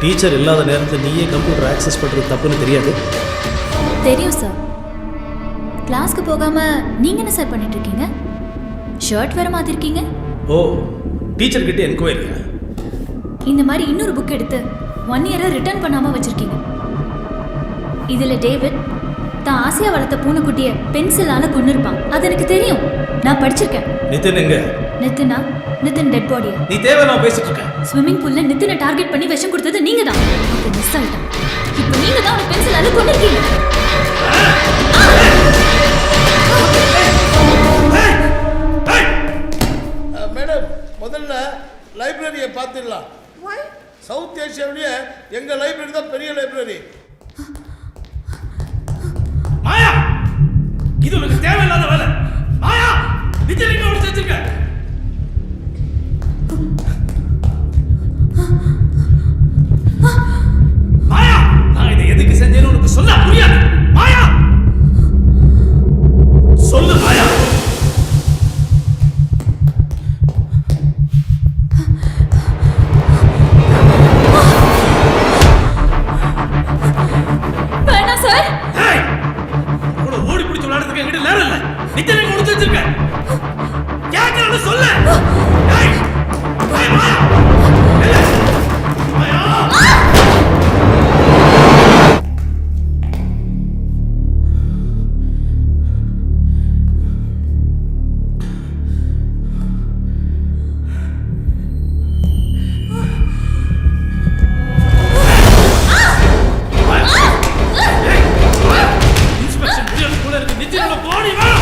டீச்சர் இல்லாத நேரத்தில் நீயே கம்ப்யூட்டர் ஆக்சஸ் பண்ணுறது தப்புன்னு தெரியாது? தெரியும் சார். கிளாஸ்க்கு போகாம நீங்க என்ன சார் பண்ணிட்டு இருக்கீங்க? ஷர்ட் வேற மாத்திருக்கீங்க. ஓ, டீச்சர் கிட்ட என்கொயரியா? இந்த மாதிரி இன்னொரு புக் எடுத்து 1 இயரை ரிட்டர்ன் பண்ணாம வச்சிருக்கீங்க. இதுல டேவிட் தான் ஆசையா வளர்த்த பூனைக்குட்டிய பென்சிலால கொன்னிருப்பான். அது எனக்கு தெரியும், நான் படிச்சிருக்கேன். நிதின் எங்க? Nithin dead body. நீ தேவையில்லாம பேசிட்டு இருக்க. ஸ்விம்மிங் பூல்ல நிதினை டார்கெட் பண்ணி விஷம் கொடுத்தது நீங்க தான். அப்ப மிஸ் ஆயிட்டான். இப்போ நீங்க தான் ஒரு பென்சிலால கொன்னிருக்கீங்க. மேடம், முதல்ல லைப்ரரியை பார்த்துடலாம். சவுத் ஏஷியாவிலேயே எங்க லைப்ரரி தான் பெரிய லைப்ரரி. மாயா, இது உனக்கு தேவையில்லாத வேலை. மாயா, நிதின் வச்சிருக்க? மாயா, நான் இதை எதுக்கு செஞ்சேன்னு உனக்கு சொல்ல புரியாது. மாயா, சொல்லு மாயா. வேணாம் சார். கூட ஓடி பிடிச்சு விளையாடுறதுக்கு என்கிட்ட நேரம் இல்லை. நிச்சயம் முடிச்சு வச்சிருக்க. கேட்கறன்னு சொல்லு. ஏய், மாயா, இன்ஸ்பெக்ஷன் முடியறதுக்குள்ள இருக்கு. நிச்சயம் போடி வேணும்.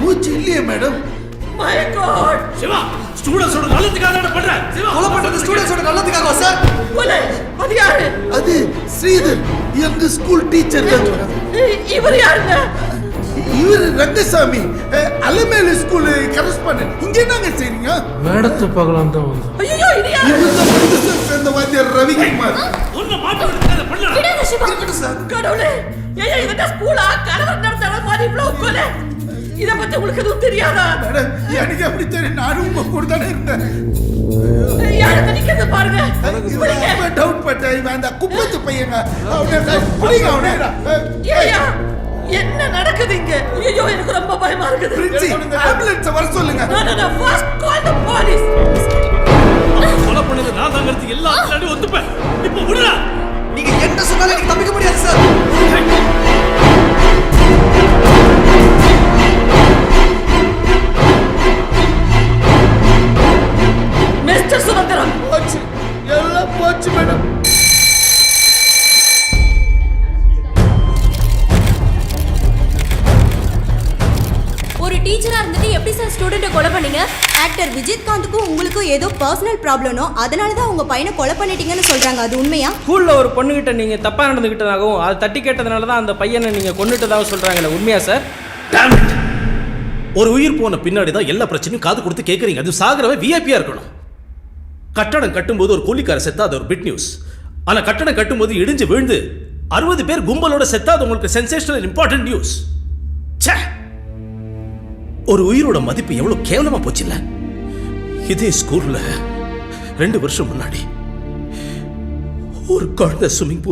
மூச்சு இல்லையே மேடம். மை காட் சிவா, ஸ்டூடண்ட்ஸோட நல்லதுக்காக என்ன பண்ற? சிவா, கொலை பண்றது ஸ்டூடண்ட்ஸோட நல்லதுக்காகவா சார்? கொலை அது யாரு? அது ஸ்ரீதர், எங்க ஸ்கூல் டீச்சர் தான். இவர் யாருங்க? இவர் ரங்கசாமி, அலமேலு ஸ்கூல் கரஸ்பாண்டன்ட். இங்க என்னங்க செய்றீங்க? மேடத்தை பார்க்கலாம் தான் வந்தோம். ஐயோ இது யாரு? இவர் தான் புதுசா சேர்ந்த வாத்தியார் ரவிக்குமார். உன்னை மாட்டி விடுறத பண்ணல. விடாத சிவா. இருக்கட்டும் சார். கடவுளே, ஏய் இவங்க ஸ்கூலா கலவரம் நடத்தற மாதிரி இவ்வளவு கொலை. இத பத்தி உங்களுக்கு எதுவும் தெரியாதா? மேடம், எனக்கு எப்படி தெரியும்? நானும் உங்க கூட தானே இருந்தேன். யாரை நிக்கிறது பாருங்க. இவன் டவுட் பட்டேன். இவன் அந்த குப்பத்து பையங்க. அவனை புடிங்க அவனை. ஏய்யா, என்ன நடக்குது இங்க? ஐயோ எனக்கு ரொம்ப பயமா இருக்குது. பிரின்சி, ஆம்புலன்ஸ் வர சொல்லுங்க. நான் ஃபர்ஸ்ட் கால் தி போலீஸ். கொலை பண்ணது நான் தான் கருத்து எல்லா முன்னாடி ஒத்துப்பேன். இப்போ விடுடா. நீங்க என்ன சொன்னாலும் எனக்கு தப்பிக்க முடியாது சார். போச்சு மேடம். ஒரு டீச்சரா இருந்துட்டு எப்படி சார் ஸ்டூடெண்ட்டை கொலை பண்ணீங்க? ஆக்டர் விஜயகாந்துக்கும் உங்களுக்கும் ஏதோ பர்சனல் ப்ராப்ளமோ அதனால தான் உங்க பையனை கொலை பண்ணிட்டீங்கன்னு சொல்றாங்க. அது உண்மையா? ஸ்கூல்ல ஒரு பொண்ணுகிட்ட நீங்க தப்பா நடந்துகிட்டதாகவும் அது தட்டி கேட்டதுனால தான் அந்த பையனை நீங்க கொன்னுட்டதாகவும் சொல்றாங்களே, உண்மையா சார்? ஒரு உயிர் போன பின்னாடி தான் எல்லா பிரச்சனையும் காது கொடுத்து கேட்குறீங்க. அது சாகிறவன் விஐபியா இருக்கணும். கட்டடம் கட்டும்போது ஒரு கூலிக்கார செத்தா அது ஒரு பிட் நியூஸ். ஆனா கட்டடம் கட்டும்போது இடிஞ்சு விழுந்து 60 பேர் கும்பலோட செத்தா அது உங்களுக்கு சென்சேஷனல் இம்பார்ட்டன்ட் நியூஸ். ஒரு உயிரோட மதிப்பு எவ்வளவு கேவலமா போச்சு இல்ல? இதே ஸ்கூல்ல 2 வருஷம் முன்னாடி ஒரு குழந்தை ஸ்விம்மிங்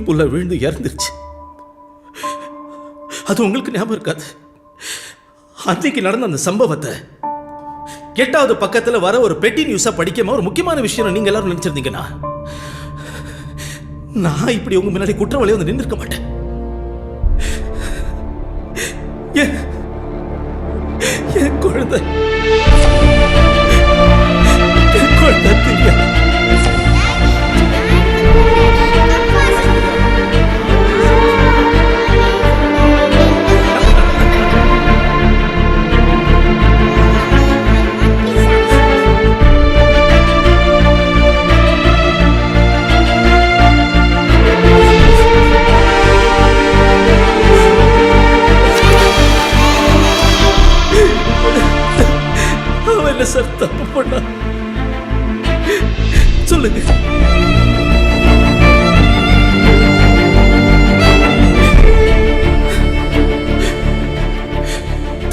பூல்ல விழுந்து இறந்துருச்சு. அது உங்களுக்கு ஞாபகம் இருக்காது. அன்றைக்கு நடந்த அந்த சம்பவத்தை 8வது பக்கத்துல வர ஒரு பெட்டி நியூஸா படிக்காம ஒரு முக்கியமான விஷயம் நீங்க எல்லாரும் நினைச்சிருந்தீங்கன்னா நான் இப்படி உங்க முன்னாடி குற்றவாளியை வந்து நின்று இருக்க மாட்டேன். என் குழந்தை தெரியாது. சார் தப்பு பண்ணா சொல்லுங்க.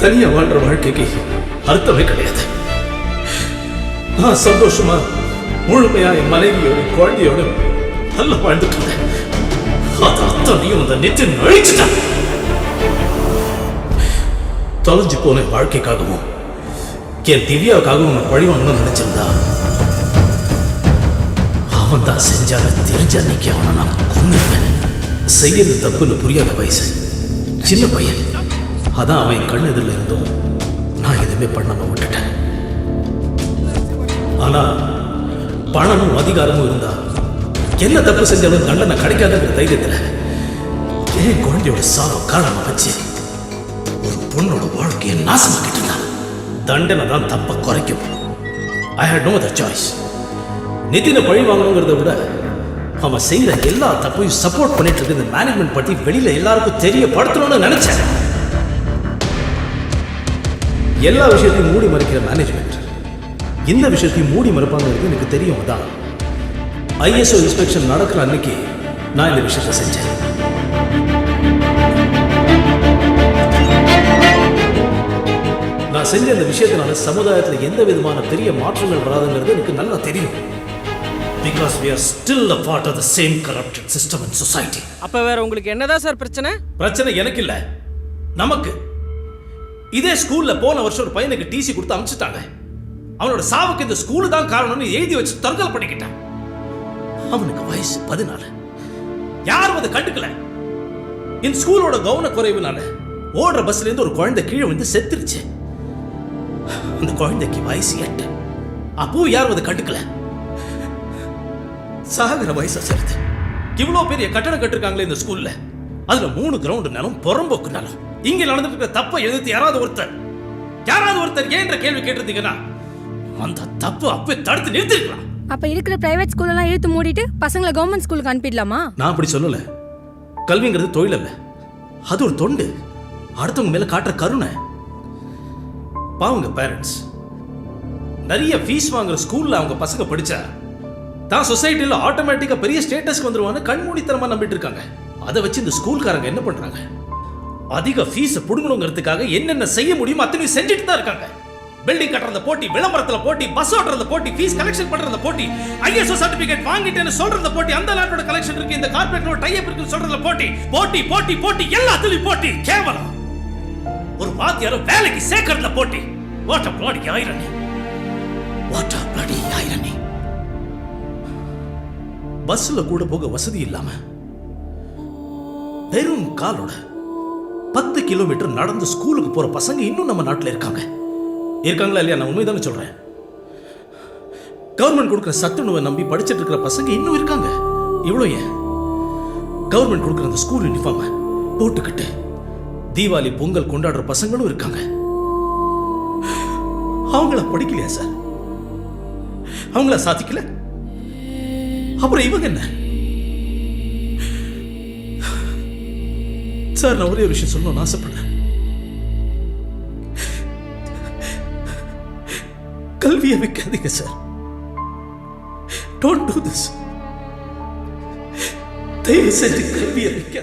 தனியா வாழ்ற வாழ்க்கைக்கு அர்த்தமே கிடையாது. நான் சந்தோஷமா முழுமையா என் மனைவியோட குழந்தையோட நல்லா வாழ்ந்துட்டு இருந்தேன். அது அத்தனையும் அந்த நித்தின் அழிச்சுட்டான். தொலைஞ்சு போன வாழ்க்கைக்காகவும் என் திவ்யாவுக்காகவும் நான் பழி வாங்கணும்னு நினைச்சிருந்தா அவன் தான் செஞ்சால தெரிஞ்ச அன்னைக்கு அவனை நான் கொன்னுருப்பேன். செய்யறது தப்புன்னு புரியாத வயசு சின்ன பையன். அதான் அவன் கண் எதிரில் இருந்தும் நான் எதுவுமே பண்ணாம விட்டுட்டேன். ஆனா பணமும் அதிகாரமும் இருந்தா என்ன தப்பு செஞ்சாலும் தண்டனை கிடைக்காதுங்கிற தைரியத்தில் என் குழந்தையோட சாவை காரணமா வச்சு ஒரு பொண்ணோட வாழ்க்கையை நாசமாக்கிட்டு இருந்தான். தண்டனை தான் தப்ப குறைக்கும். ஐ ஹேட் நோ அதர் சாய்ஸ். நிதினை பழி வாங்கணுங்கிறத விட அவன் செய்யற எல்லா தப்பையும் சப்போர்ட் பண்ணிட்டு இருக்க இந்த மேனேஜ்மெண்ட் பத்தி வெளியில எல்லாருக்கும் தெரியப்படுத்தணும்னு நினைச்சேன். எல்லா விஷயத்தையும் மூடி மறைக்கிற மேனேஜ்மெண்ட் இந்த விஷயத்தையும் மூடி மறைப்பாங்கிறது எனக்கு தெரியும். தான் ஐஎஸ்ஓ இன்ஸ்பெக்ஷன் நடக்கிற அன்னைக்கு நான் இந்த விஷயத்தை செஞ்சேன். நான் செஞ்ச இந்த விஷயத்தினால சமுதாயத்தில் எந்த விதமான பெரிய மாற்றங்கள் வராதுங்கிறது எனக்கு நல்லா தெரியும். Because we are still a part of the same corrupted system in society. அப்ப வேற உங்களுக்கு என்னதான் சார் பிரச்சனை? பிரச்சனை எனக்கு இல்ல, நமக்கு. இதே ஸ்கூல்ல போன வருஷம் ஒரு பையனுக்கு டிசி கொடுத்து அனுப்பிச்சிட்டாங்க. அவனோட சாவுக்கு இந்த ஸ்கூல் தான் காரணம்னு எழுதி வச்சு தற்கொலை பண்ணிக்கிட்டான். அவனுக்கு வயசு 14. யாரும் அதை கண்டுக்கல. இந்த ஸ்கூலோட கவனக்குறைவுனால ஓடுற பஸ்ல இருந்து ஒரு குழந்தை கீழே வந்து செத்துருச்சு. அந்த குழந்தைக்கு வயசு 8. அப்போ யாரும் அதை கண்டுக்கல. சாகர வயசு சரிது. இவ்வளவு பெரிய கட்டடம் கட்டிருக்காங்களே இந்த ஸ்கூல்ல. அதுல 3 கிரவுண்ட் நிலம் புறம்போக்கு நிலம். இங்க நடந்துட்டு இருக்க தப்பை எதிர்த்து யாராவது ஒருத்தர் ஏன்ற கேள்வி கேட்டிருந்தீங்கன்னா அந்த தப்பு அப்பவே தடுத்து நிறுத்திருக்கலாம். அப்ப இருக்கிற பிரைவேட் ஸ்கூல் எல்லாம் இழுத்து மூடிட்டு பசங்களை கவர்மெண்ட் ஸ்கூலுக்கு அனுப்பிடலாமா? நான் அப்படி சொல்லல. கல்விங்கிறது தொழில் அல்ல, அது ஒரு தொண்டு. அடுத்தவங்க மேல காட்டுற கருணை. பாவங்க பேரண்ட்ஸ் நிறைய ஃபீஸ் வாங்குற ஸ்கூல்ல அவங்க பசங்க படிச்சா தான் சொசைட்டில ஆட்டோமேட்டிக்கா பெரிய ஸ்டேட்டஸ்க்கு வந்துருவான்னு கண்மூடித்தனமா நம்பிட்டு இருக்காங்க. அதை வச்சு இந்த ஸ்கூல்காரங்க என்ன பண்றாங்க? அதிக ஃபீஸ் புடுங்கணுங்கிறதுக்காக என்னென்ன செய்ய முடியுமோ அத்தனையும் செஞ்சுட்டு தான் இருக்காங்க. பில்டிங் கட்டுறத போட்டி, விளம்பரத்துல போட்டி, பஸ் ஓட்டுறத போட்டி, ஃபீஸ் கலெக்ஷன் பண்றத போட்டி, ஐஎஸ்ஓ சர்டிபிகேட் வாங்கிட்டேன்னு சொல்றத போட்டி, அந்த நாட்டோட கலெக்ஷன் இருக்கு, இந்த கார்ப்பரேட்டோட டை அப் இருக்குன்னு சொல்றத போட்டி, போட்டி போட்டி போட்டி எல்லாத்துலயும் போட்டி. கேவலம். ஒரு வாத்தியார வேலைக்கு சேர்க்கறதுல போட்டி. What a bloody irony. What a bloody irony. பஸ்ல கூட போக வசதி இல்லாம வெறும் காலோட 10 கிலோமீட்டர் நடந்து ஸ்கூலுக்கு போற பசங்க இன்னும் நம்ம நாட்டில் இருக்காங்களா இல்லையா? நான் உண்மைதானே சொல்றேன். கவர்மெண்ட் கொடுக்குற சத்துணவை நம்பி படிச்சுட்டு இருக்கிற பசங்க இன்னும் இருக்காங்க. இவ்வளோ ஏன், கவர்மெண்ட் கொடுக்குற அந்த ஸ்கூல் யூனிஃபார்மை போட்டுக்கிட்டு தீபாவளி பொங்கல் கொண்டாடுற பசங்களும் இருக்காங்க. அவங்கள படிக்கலையா சார்? அவங்கள சாதிக்கல? அப்புறம் இவங்க என்ன சார்? நான் ஒரே ஒரு விஷயம் சொல்லணும்னு ஆசைப்படுறேன். கல்வியை வைக்காதீங்க சார். Don't do this. தயவு செஞ்சு கல்வியை வைக்காதீங்க.